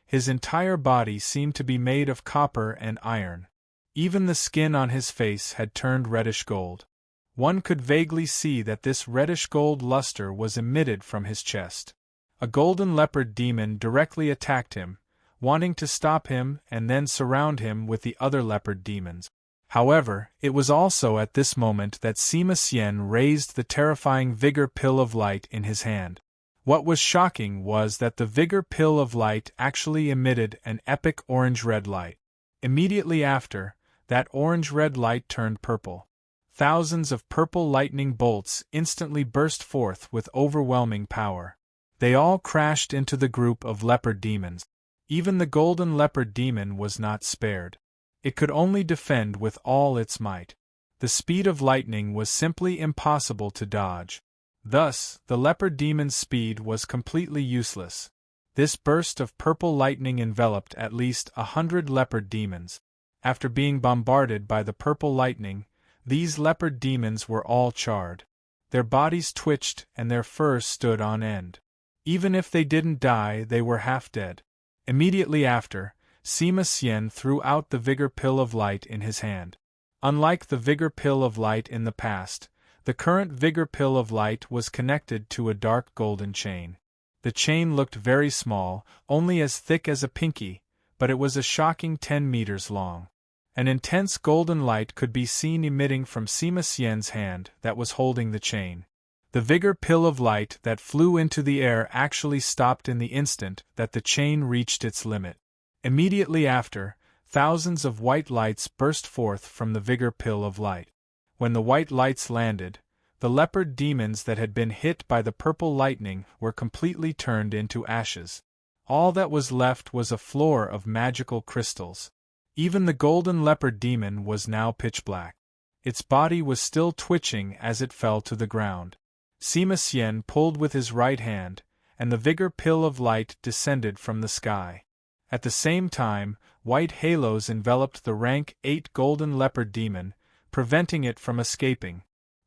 His entire body seemed to be made of copper and iron. Even the skin on his face had turned reddish-gold. One could vaguely see that this reddish-gold luster was emitted from his chest. A golden leopard demon directly attacked him, wanting to stop him and then surround him with the other leopard demons. However, it was also at this moment that Sima Xian raised the terrifying Vigor Pill of Light in his hand. What was shocking was that the Vigor Pill of Light actually emitted an epic orange-red light. Immediately after, that orange-red light turned purple. Thousands of purple lightning bolts instantly burst forth with overwhelming power. They all crashed into the group of leopard demons. Even the golden leopard demon was not spared. It could only defend with all its might. The speed of lightning was simply impossible to dodge. Thus, the leopard demon's speed was completely useless. This burst of purple lightning enveloped at least 100 leopard demons. After being bombarded by the purple lightning, these leopard demons were all charred. Their bodies twitched and their fur stood on end. Even if they didn't die, they were half dead. Immediately after, Sima Xian threw out the Vigor Pill of Light in his hand. Unlike the Vigor Pill of Light in the past, the current Vigor Pill of Light was connected to a dark golden chain. The chain looked very small, only as thick as a pinky, but it was a shocking 10 meters long. An intense golden light could be seen emitting from Sima Xian's hand that was holding the chain. The Vigor Pill of Light that flew into the air actually stopped in the instant that the chain reached its limit. Immediately after, thousands of white lights burst forth from the Vigor Pill of Light. When the white lights landed, the leopard demons that had been hit by the purple lightning were completely turned into ashes. All that was left was a floor of magical crystals. Even the golden leopard demon was now pitch black. Its body was still twitching as it fell to the ground. Sima Xian pulled with his right hand, and the vigor pill of light descended from the sky. At the same time, white halos enveloped the rank 8 golden leopard demon, preventing it from escaping.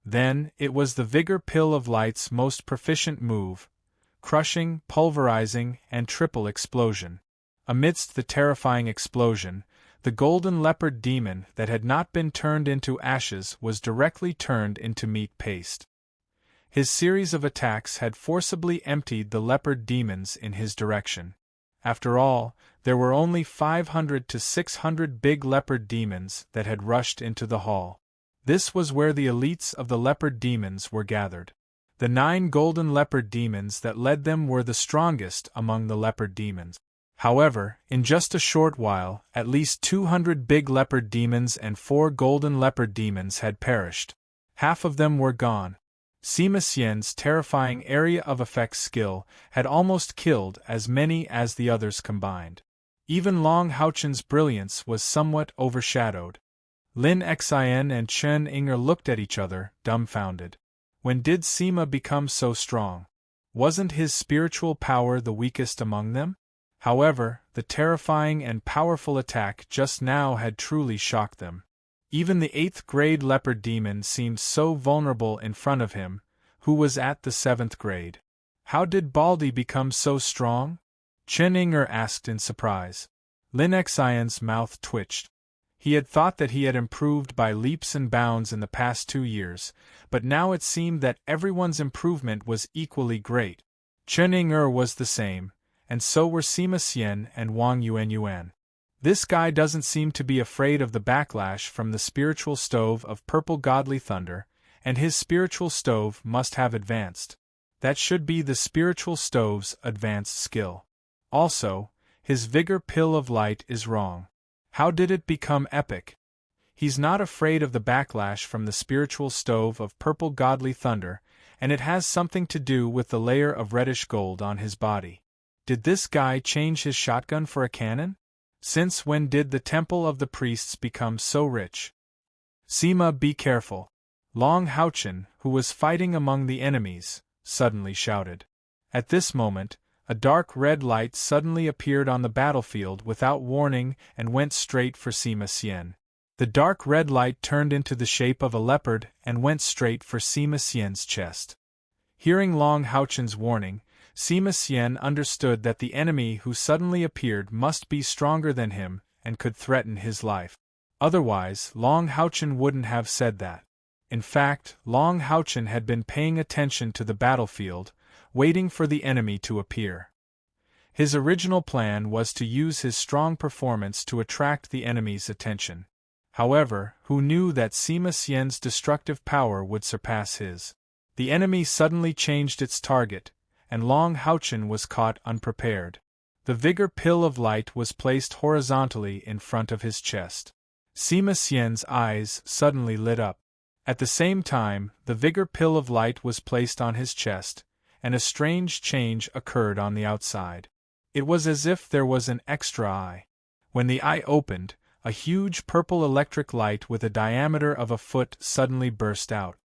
Then, it was the vigor pill of light's most proficient move: crushing, pulverizing, and triple explosion. Amidst the terrifying explosion, the golden leopard demon that had not been turned into ashes was directly turned into meat paste. His series of attacks had forcibly emptied the leopard demons in his direction. After all, there were only 500 to 600 big leopard demons that had rushed into the hall. This was where the elites of the leopard demons were gathered. The 9 golden leopard demons that led them were the strongest among the leopard demons. However, in just a short while, at least 200 big leopard demons and 4 golden leopard demons had perished. Half of them were gone. Sima Xian's terrifying area of effect skill had almost killed as many as the others combined. Even Long Haochen's brilliance was somewhat overshadowed. Lin Xin and Chen Inger looked at each other, dumbfounded. When did Sima become so strong? Wasn't his spiritual power the weakest among them? However, the terrifying and powerful attack just now had truly shocked them. Even the 8th grade leopard demon seemed so vulnerable in front of him, who was at the 7th grade. How did Baldi become so strong? Chen Inger asked in surprise. Lin Xian's mouth twitched. He had thought that he had improved by leaps and bounds in the past 2 years, but now it seemed that everyone's improvement was equally great. Chen Inger was the same, and so were Sima Xian and Wang Yuanyuan. This guy doesn't seem to be afraid of the backlash from the spiritual stove of purple godly thunder, and his spiritual stove must have advanced. That should be the spiritual stove's advanced skill. Also, his vigor pill of light is wrong. How did it become epic? He's not afraid of the backlash from the spiritual stove of purple godly thunder, and it has something to do with the layer of reddish gold on his body. Did this guy change his shotgun for a cannon? Since when did the temple of the priests become so rich? Sima, be careful. Long Haochen, who was fighting among the enemies, suddenly shouted. At this moment, a dark red light suddenly appeared on the battlefield without warning and went straight for Sima Xian. The dark red light turned into the shape of a leopard and went straight for Sima Xian's chest. Hearing Long Haochen's warning, Sima Xian understood that the enemy who suddenly appeared must be stronger than him and could threaten his life. Otherwise, Long Haochen wouldn't have said that. In fact, Long Haochen had been paying attention to the battlefield, waiting for the enemy to appear. His original plan was to use his strong performance to attract the enemy's attention. However, who knew that Sima Xian's destructive power would surpass his? The enemy suddenly changed its target, and Long Haochen was caught unprepared. The vigor pill of light was placed horizontally in front of his chest. Sima Xian's eyes suddenly lit up. At the same time, the vigor pill of light was placed on his chest, and a strange change occurred on the outside. It was as if there was an extra eye. When the eye opened, a huge purple electric light with a diameter of a foot suddenly burst out.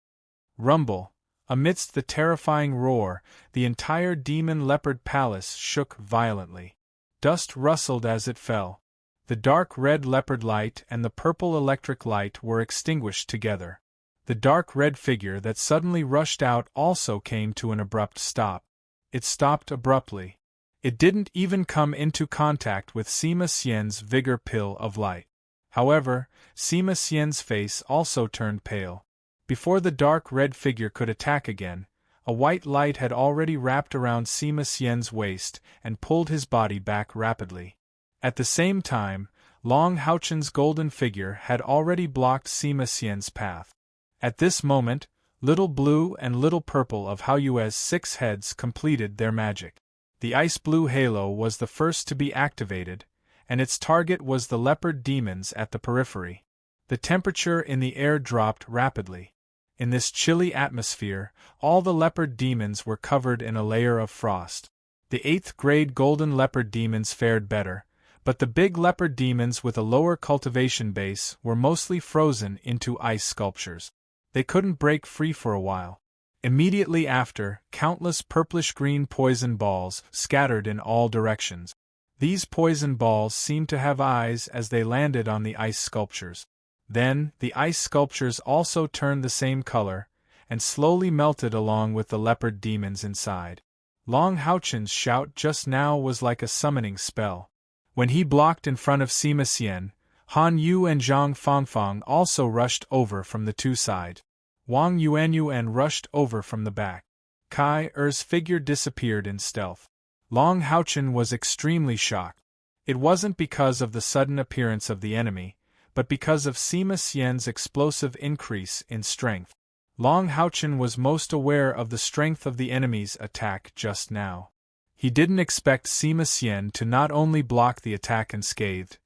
Rumble. Amidst the terrifying roar, the entire demon leopard palace shook violently. Dust rustled as it fell. The dark red leopard light and the purple electric light were extinguished together. The dark red figure that suddenly rushed out also came to an abrupt stop. It stopped abruptly. It didn't even come into contact with Sima Xian's vigor pill of light. However, Sima Xian's face also turned pale. Before the dark red figure could attack again, a white light had already wrapped around Sima Xian's waist and pulled his body back rapidly. At the same time, Long Haochen's golden figure had already blocked Sima Xian's path. At this moment, Little Blue and Little Purple of Haoyue's 6 heads completed their magic. The ice blue halo was the first to be activated, and its target was the leopard demons at the periphery. The temperature in the air dropped rapidly. In this chilly atmosphere, all the leopard demons were covered in a layer of frost. The 8th grade golden leopard demons fared better, but the big leopard demons with a lower cultivation base were mostly frozen into ice sculptures. They couldn't break free for a while. Immediately after, countless purplish-green poison balls scattered in all directions. These poison balls seemed to have eyes as they landed on the ice sculptures. Then, the ice sculptures also turned the same color, and slowly melted along with the leopard demons inside. Long Haochen's shout just now was like a summoning spell. When he blocked in front of Sima Xian, Han Yu and Zhang Fangfang also rushed over from the two sides. Wang Yuanyuan rushed over from the back. Kai Er's figure disappeared in stealth. Long Haochen was extremely shocked. It wasn't because of the sudden appearance of the enemy, but because of Sima Xian's explosive increase in strength. Long Haochen was most aware of the strength of the enemy's attack just now. He didn't expect Sima Xian to not only block the attack unscathed,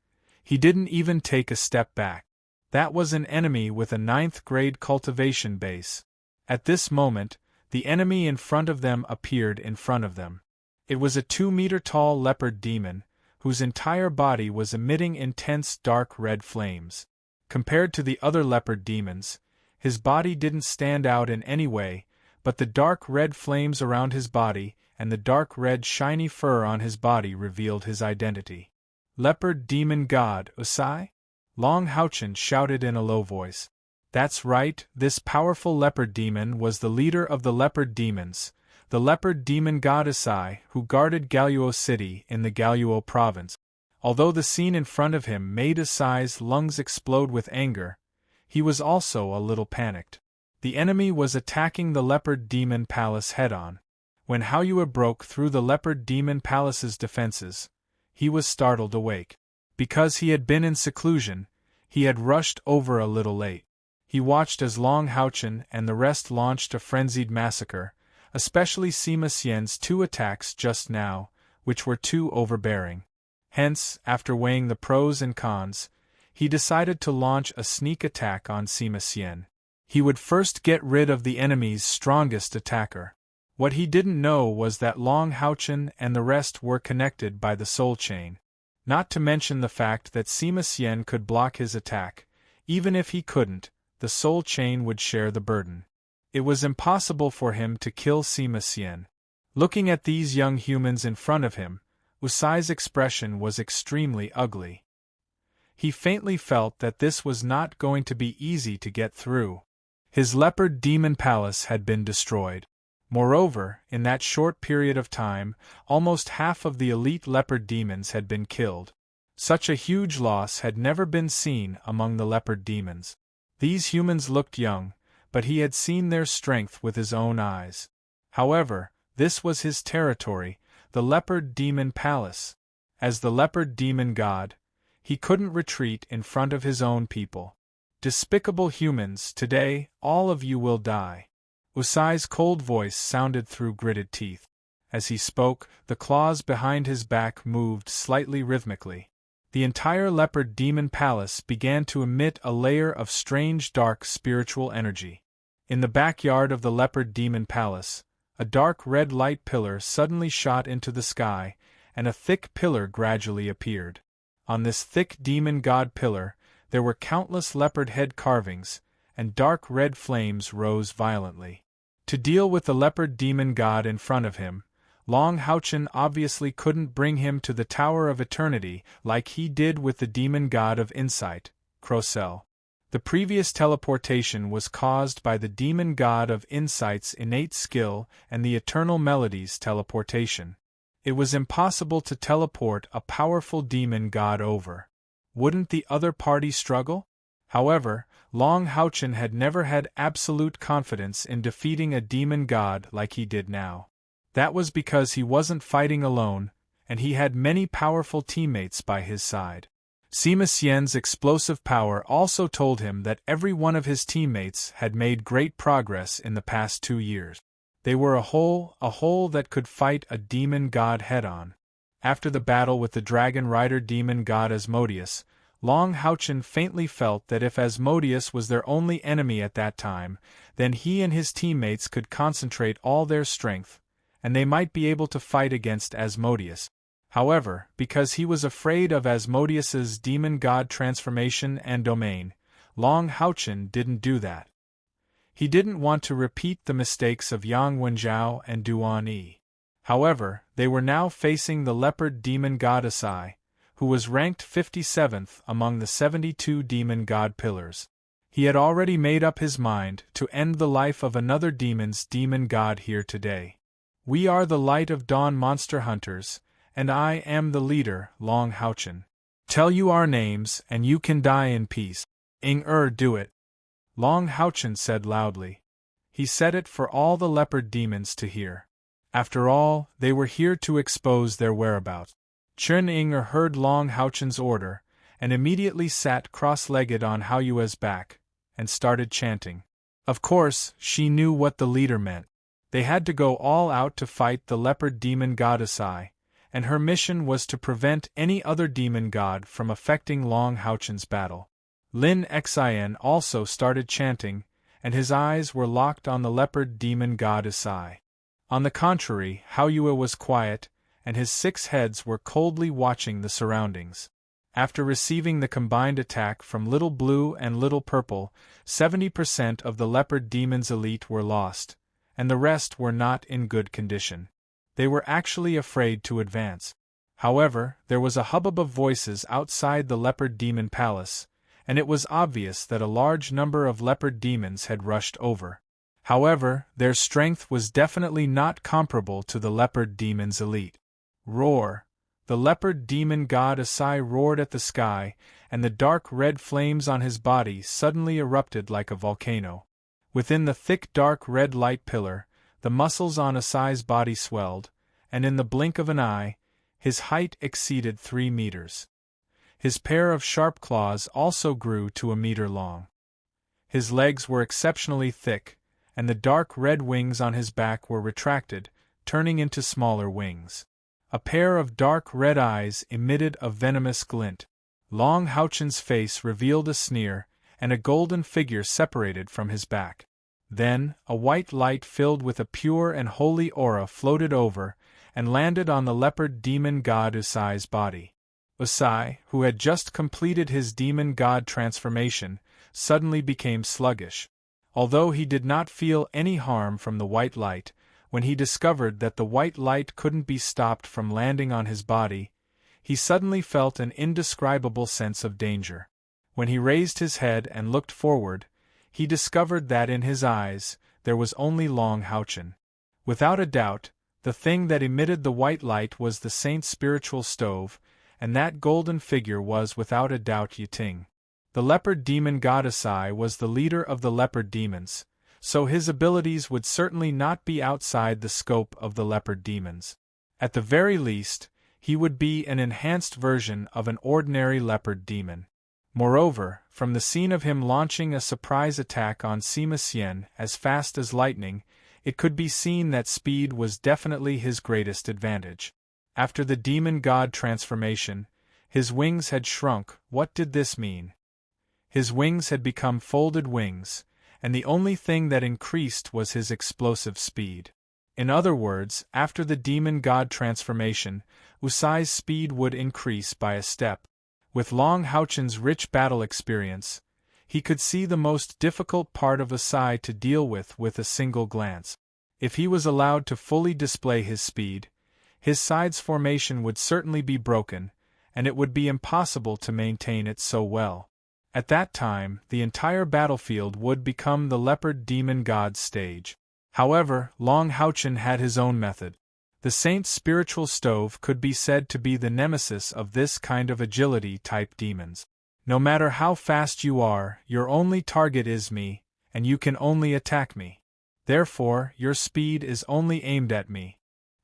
he didn't even take a step back. That was an enemy with a 9th grade cultivation base. At this moment, the enemy in front of them appeared in front of them. It was a 2-meter-tall leopard demon, whose entire body was emitting intense dark red flames. Compared to the other leopard demons, his body didn't stand out in any way, but the dark red flames around his body and the dark red shiny fur on his body revealed his identity. Leopard demon god, Usai? Long Haochen shouted in a low voice. That's right, this powerful leopard demon was the leader of the leopard demons, the leopard demon god Usai, who guarded Galuo City in the Galuo province. Although the scene in front of him made Usai's lungs explode with anger, he was also a little panicked. The enemy was attacking the leopard demon palace head-on. When Haoyue broke through the leopard demon palace's defenses, he was startled awake. Because he had been in seclusion, he had rushed over a little late. He watched as Long Haochen and the rest launched a frenzied massacre, especially Sima Xian's 2 attacks just now, which were too overbearing. Hence, after weighing the pros and cons, he decided to launch a sneak attack on Sima Xian. He would first get rid of the enemy's strongest attacker. What he didn't know was that Long Haochen and the rest were connected by the soul chain. Not to mention the fact that Sima Xian could block his attack. Even if he couldn't, the soul chain would share the burden. It was impossible for him to kill Sima Xian. Looking at these young humans in front of him, Usai's expression was extremely ugly. He faintly felt that this was not going to be easy to get through. His leopard demon palace had been destroyed. Moreover, in that short period of time, almost half of the elite leopard demons had been killed. Such a huge loss had never been seen among the leopard demons. These humans looked young, but he had seen their strength with his own eyes. However, this was his territory, the leopard demon palace. As the leopard demon god, he couldn't retreat in front of his own people. Despicable humans, today, all of you will die. Usai's cold voice sounded through gritted teeth. As he spoke, the claws behind his back moved slightly rhythmically. The entire leopard demon palace began to emit a layer of strange dark spiritual energy. In the backyard of the leopard demon palace, a dark red light pillar suddenly shot into the sky, and a thick pillar gradually appeared. On this thick demon god pillar, there were countless leopard head carvings, and dark red flames rose violently. To deal with the leopard demon god in front of him, Long Haochen obviously couldn't bring him to the Tower of Eternity like he did with the demon god of insight, Crocel. The previous teleportation was caused by the demon god of insight's innate skill and the eternal melodies teleportation. It was impossible to teleport a powerful demon god over. Wouldn't the other party struggle? However, Long Haochen had never had absolute confidence in defeating a demon god like he did now. That was because he wasn't fighting alone, and he had many powerful teammates by his side. Sima Xian's explosive power also told him that every one of his teammates had made great progress in the past 2 years. They were a whole that could fight a demon god head-on. After the battle with the dragon rider demon god Asmodeus, Long Haochen faintly felt that if Asmodeus was their only enemy at that time, then he and his teammates could concentrate all their strength, and they might be able to fight against Asmodeus. However, because he was afraid of Asmodeus's demon god transformation and domain, Long Houchen didn't do that. He didn't want to repeat the mistakes of Yang Wenjiao and Duan Yi. However, they were now facing the leopard demon god Asai, who was ranked 57th among the 72 demon god pillars. He had already made up his mind to end the life of another demon's demon god here today. We are the Light of Dawn monster hunters, and I am the leader, Long Houchen. Tell you our names, and you can die in peace. Do it. Long Houchen said loudly. He said it for all the leopard demons to hear. After all, they were here to expose their whereabouts. Chen Inger heard Long Houchen's order, and immediately sat cross-legged on Hao Yue's back, and started chanting. Of course, she knew what the leader meant. They had to go all out to fight the leopard demon god Asai, and her mission was to prevent any other demon god from affecting Long Houchen's battle. Lin Xin also started chanting, and his eyes were locked on the leopard demon god Asai. On the contrary, Hao Yue was quiet, and his 6 heads were coldly watching the surroundings. After receiving the combined attack from Little Blue and Little Purple, 70% of the leopard demon's elite were lost, and the rest were not in good condition. They were actually afraid to advance. However, there was a hubbub of voices outside the leopard demon palace, and it was obvious that a large number of leopard demons had rushed over. However, their strength was definitely not comparable to the leopard demon's elite. Roar! The leopard demon god Asai roared at the sky, and the dark red flames on his body suddenly erupted like a volcano. Within the thick dark red light pillar, the muscles on Asai's body swelled, and in the blink of an eye, his height exceeded 3 meters. His pair of sharp claws also grew to 1 meter long. His legs were exceptionally thick, and the dark red wings on his back were retracted, turning into smaller wings. A pair of dark red eyes emitted a venomous glint. Long Houchen's face revealed a sneer, and a golden figure separated from his back. Then, a white light filled with a pure and holy aura floated over, and landed on the leopard demon god Asai's body. Asai, who had just completed his demon god transformation, suddenly became sluggish. Although he did not feel any harm from the white light, when he discovered that the white light couldn't be stopped from landing on his body, he suddenly felt an indescribable sense of danger. When he raised his head and looked forward, he discovered that in his eyes there was only Long Houchen. Without a doubt, the thing that emitted the white light was the saint's spiritual stove, and that golden figure was without a doubt Yiting. The leopard demon god Asai was the leader of the leopard demons, so his abilities would certainly not be outside the scope of the leopard demons. At the very least, he would be an enhanced version of an ordinary leopard demon. Moreover, from the scene of him launching a surprise attack on Sima Xian as fast as lightning, it could be seen that speed was definitely his greatest advantage. After the demon god transformation, his wings had shrunk. What did this mean? His wings had become folded wings, and the only thing that increased was his explosive speed. In other words, after the demon god transformation, Asai's speed would increase by a step. With Long Houchen's rich battle experience, he could see the most difficult part of Asai to deal with a single glance. If he was allowed to fully display his speed, his side's formation would certainly be broken, and it would be impossible to maintain it so well. At that time, the entire battlefield would become the leopard demon god's stage. However, Long Houchen had his own method. The saint's spiritual stove could be said to be the nemesis of this kind of agility-type demons. No matter how fast you are, your only target is me, and you can only attack me. Therefore, your speed is only aimed at me.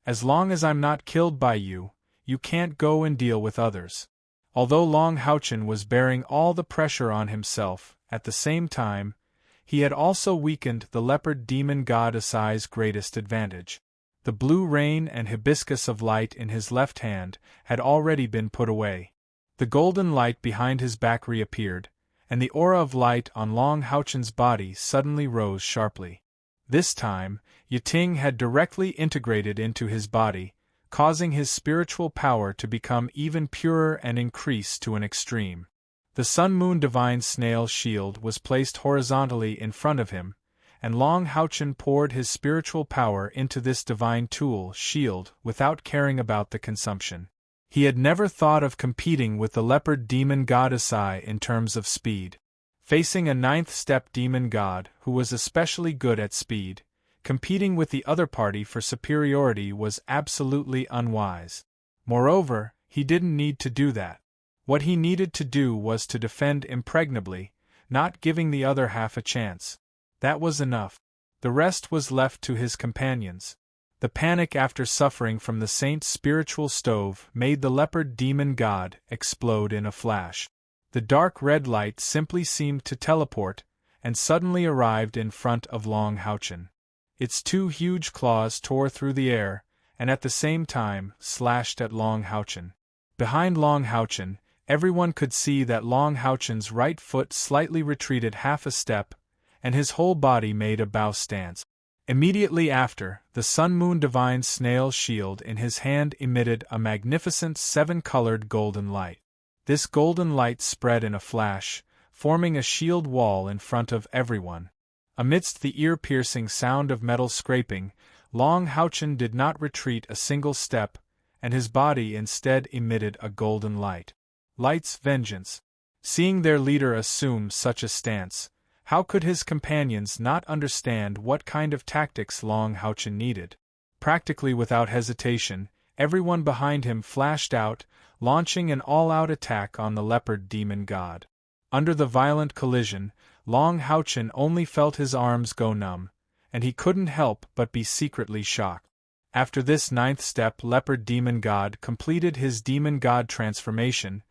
As long as I'm not killed by you, you can't go and deal with others. Although Long Houchen was bearing all the pressure on himself, at the same time, he had also weakened the leopard demon god Asai's greatest advantage. The blue rain and hibiscus of light in his left hand had already been put away. The golden light behind his back reappeared, and the aura of light on Long Houchen's body suddenly rose sharply. This time, Yiting had directly integrated into his body, causing his spiritual power to become even purer and increase to an extreme. The Sun-Moon Divine Snail Shield was placed horizontally in front of him, and Long Houchen poured his spiritual power into this divine tool shield without caring about the consumption. He had never thought of competing with the leopard demon god Asai in terms of speed. Facing a ninth-step demon god who was especially good at speed, competing with the other party for superiority was absolutely unwise. Moreover, he didn't need to do that. What he needed to do was to defend impregnably, not giving the other half a chance. That was enough. The rest was left to his companions. The panic after suffering from the saint's spiritual stove made the leopard demon god explode in a flash. The dark red light simply seemed to teleport, and suddenly arrived in front of Long Houchen. Its two huge claws tore through the air, and at the same time slashed at Long Houchen. Behind Long Houchen, everyone could see that Long Houchen's right foot slightly retreated half a step, and his whole body made a bow stance. Immediately after, the Sun-Moon Divine Snail Shield in his hand emitted a magnificent seven-colored golden light. This golden light spread in a flash, forming a shield wall in front of everyone. Amidst the ear-piercing sound of metal scraping, Long Houchen did not retreat a single step, and his body instead emitted a golden light. Light's vengeance. Seeing their leader assume such a stance, how could his companions not understand what kind of tactics Long Houchen needed? Practically without hesitation, everyone behind him flashed out, launching an all-out attack on the leopard demon god. Under the violent collision, Long Houchen only felt his arms go numb, and he couldn't help but be secretly shocked. After this ninth-step leopard demon god completed his demon god transformation,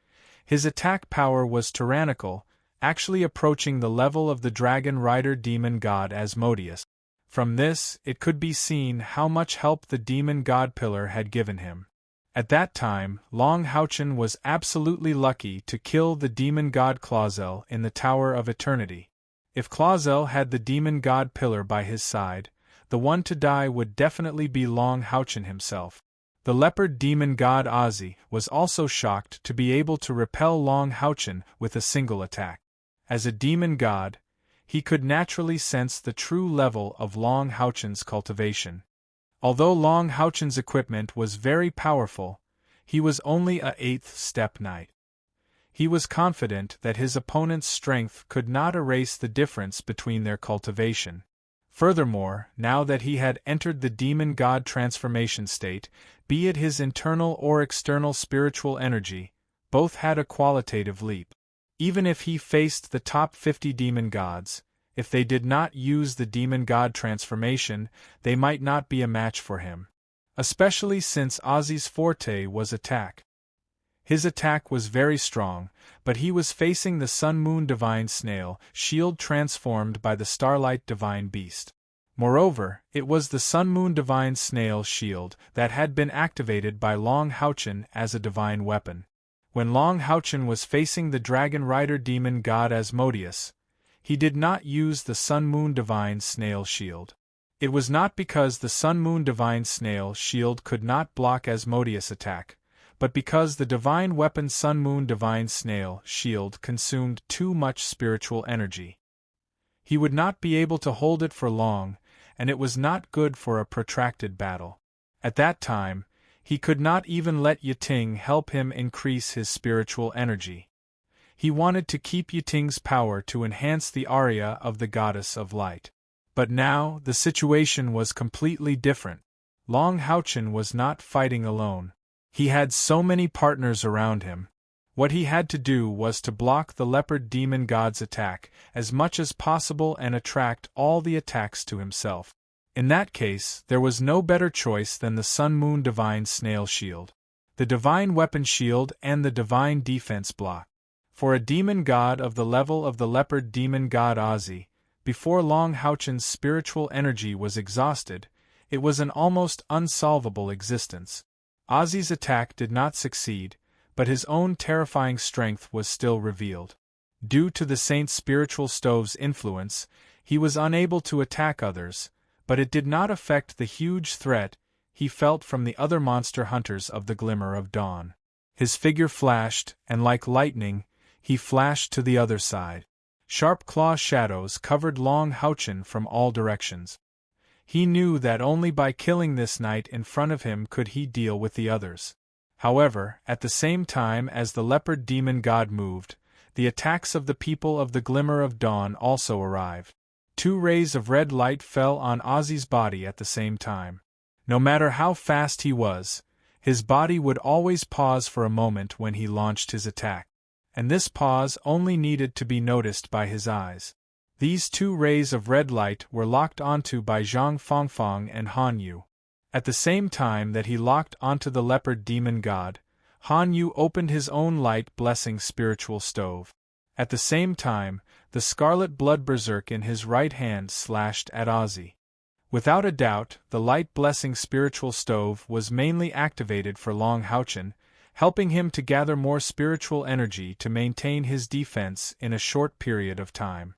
his attack power was tyrannical, actually approaching the level of the dragon rider demon god Asmodeus. From this, it could be seen how much help the demon god pillar had given him. At that time, Long Houchen was absolutely lucky to kill the demon god Clauzel in the Tower of Eternity. If Clauzel had the demon god pillar by his side, the one to die would definitely be Long Houchen himself. The leopard demon god Ozzy was also shocked to be able to repel Long Houchen with a single attack. As a demon god, he could naturally sense the true level of Long Houchen's cultivation. Although Long Houchen's equipment was very powerful, he was only a 8th-step knight. He was confident that his opponent's strength could not erase the difference between their cultivation. Furthermore, now that he had entered the demon god transformation state, be it his internal or external spiritual energy, both had a qualitative leap. Even if he faced the top 50 demon gods, if they did not use the demon god transformation, they might not be a match for him. Especially since Ozzy's forte was attack. His attack was very strong, but he was facing the Sun-Moon Divine Snail Shield transformed by the Starlight Divine Beast. Moreover, it was the Sun-Moon Divine Snail Shield that had been activated by Long Houchen as a divine weapon. When Long Houchen was facing the Dragon Rider demon god Asmodeus, he did not use the Sun-Moon Divine Snail Shield. It was not because the Sun-Moon Divine Snail Shield could not block Asmodeus' attack, but because the divine weapon Sun-Moon Divine Snail Shield consumed too much spiritual energy. He would not be able to hold it for long, and it was not good for a protracted battle. At that time, he could not even let Yiting help him increase his spiritual energy. He wanted to keep Yiting's power to enhance the aria of the Goddess of Light. But now, the situation was completely different. Long Houchen was not fighting alone. He had so many partners around him. What he had to do was to block the leopard demon god's attack as much as possible and attract all the attacks to himself. In that case, there was no better choice than the Sun-Moon Divine Snail Shield, the Divine Weapon Shield and the Divine Defense Block. For a demon god of the level of the leopard demon god Ozzy, before Long Houchen's spiritual energy was exhausted, it was an almost unsolvable existence. Ozzy's attack did not succeed, but his own terrifying strength was still revealed. Due to the saint's spiritual stove's influence, he was unable to attack others, but it did not affect the huge threat he felt from the other monster hunters of the Glimmer of Dawn. His figure flashed, and like lightning, he flashed to the other side. Sharp claw shadows covered Long Houchen from all directions. He knew that only by killing this knight in front of him could he deal with the others. However, at the same time as the leopard demon god moved, the attacks of the people of the Glimmer of Dawn also arrived. 2 rays of red light fell on Ozzy's body at the same time. No matter how fast he was, his body would always pause for a moment when he launched his attack. And this pause only needed to be noticed by his eyes. These 2 rays of red light were locked onto by Zhang Fangfang and Han Yu. At the same time that he locked onto the leopard demon god, Han Yu opened his own light-blessing spiritual stove. At the same time, the scarlet blood berserk in his right hand slashed at Ozzy. Without a doubt, the light-blessing spiritual stove was mainly activated for Long Houchen, helping him to gather more spiritual energy to maintain his defense in a short period of time.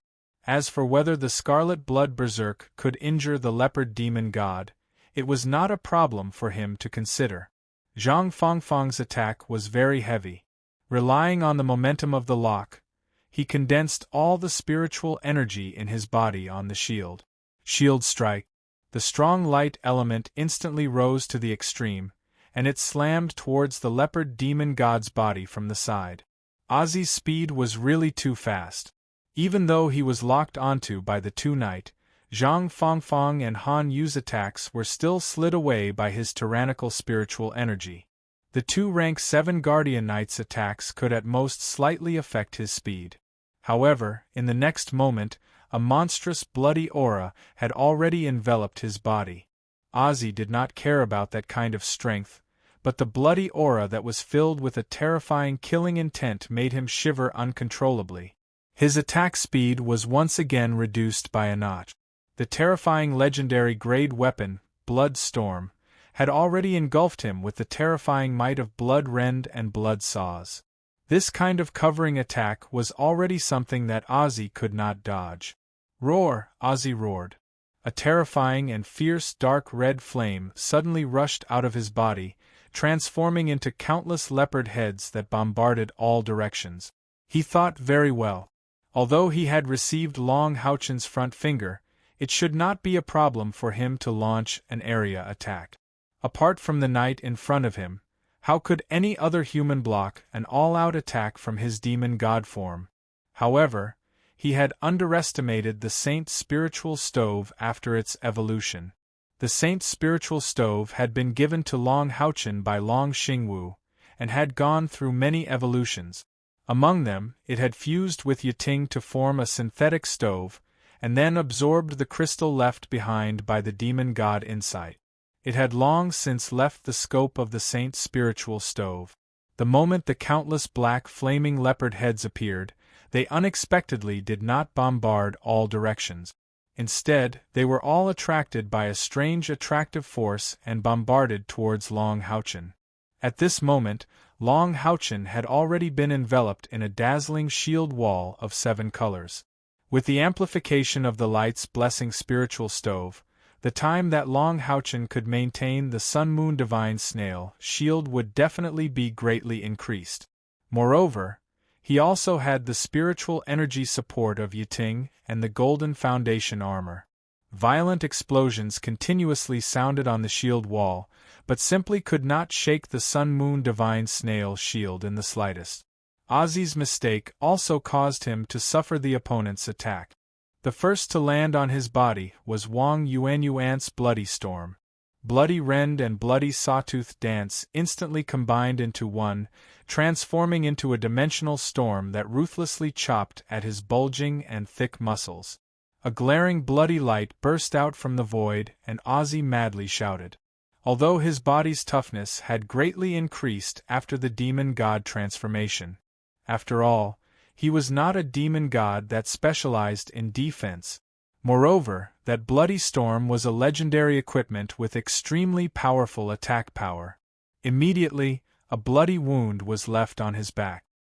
As for whether the scarlet blood berserk could injure the leopard demon god, it was not a problem for him to consider. Zhang Fangfang's attack was very heavy. Relying on the momentum of the lock, he condensed all the spiritual energy in his body on the shield. Shield strike. The strong light element instantly rose to the extreme, and it slammed towards the leopard demon god's body from the side. Ozzy's speed was really too fast. Even though he was locked onto by the 2 knight, Zhang Fangfang and Han Yu's attacks were still slid away by his tyrannical spiritual energy. The 2 rank 7 Guardian Knights' attacks could at most slightly affect his speed. However, in the next moment, a monstrous bloody aura had already enveloped his body. Ozzy did not care about that kind of strength, but the bloody aura that was filled with a terrifying killing intent made him shiver uncontrollably. His attack speed was once again reduced by a notch. The terrifying legendary grade weapon, Blood Storm, had already engulfed him with the terrifying might of Blood Rend and Blood Saws. This kind of covering attack was already something that Ozzy could not dodge. Roar! Ozzy roared. A terrifying and fierce dark red flame suddenly rushed out of his body, transforming into countless leopard heads that bombarded all directions. He thought very well. Although he had received Long Houchen's front finger, it should not be a problem for him to launch an area attack. Apart from the knight in front of him, how could any other human block an all-out attack from his demon god form? However, he had underestimated the Saint's spiritual stove after its evolution. The Saint's spiritual stove had been given to Long Houchen by Long Xingwu, and had gone through many evolutions. Among them, it had fused with Yiting to form a synthetic stove, and then absorbed the crystal left behind by the demon god Insight. It had long since left the scope of the Saint's spiritual stove. The moment the countless black flaming leopard heads appeared, they unexpectedly did not bombard all directions. Instead, they were all attracted by a strange attractive force and bombarded towards Long Houchen. At this moment, Long Houchen had already been enveloped in a dazzling shield wall of 7 colors. With the amplification of the light's blessing spiritual stove, the time that Long Houchen could maintain the Sun-Moon Divine Snail shield would definitely be greatly increased. Moreover, he also had the spiritual energy support of Yiting and the Golden Foundation armor. Violent explosions continuously sounded on the shield wall, but simply could not shake the Sun-Moon Divine Snail shield in the slightest. Ozzy's mistake also caused him to suffer the opponent's attack. The first to land on his body was Wang Yuanyuan's Bloody Storm. Bloody Rend and Bloody Sawtooth Dance instantly combined into one, transforming into a dimensional storm that ruthlessly chopped at his bulging and thick muscles. A glaring bloody light burst out from the void, and Ozzy madly shouted. Although his body's toughness had greatly increased after the demon god transformation, after all, he was not a demon god that specialized in defense. Moreover, that Bloody Storm was a legendary equipment with extremely powerful attack power. Immediately, a bloody wound was left on his back.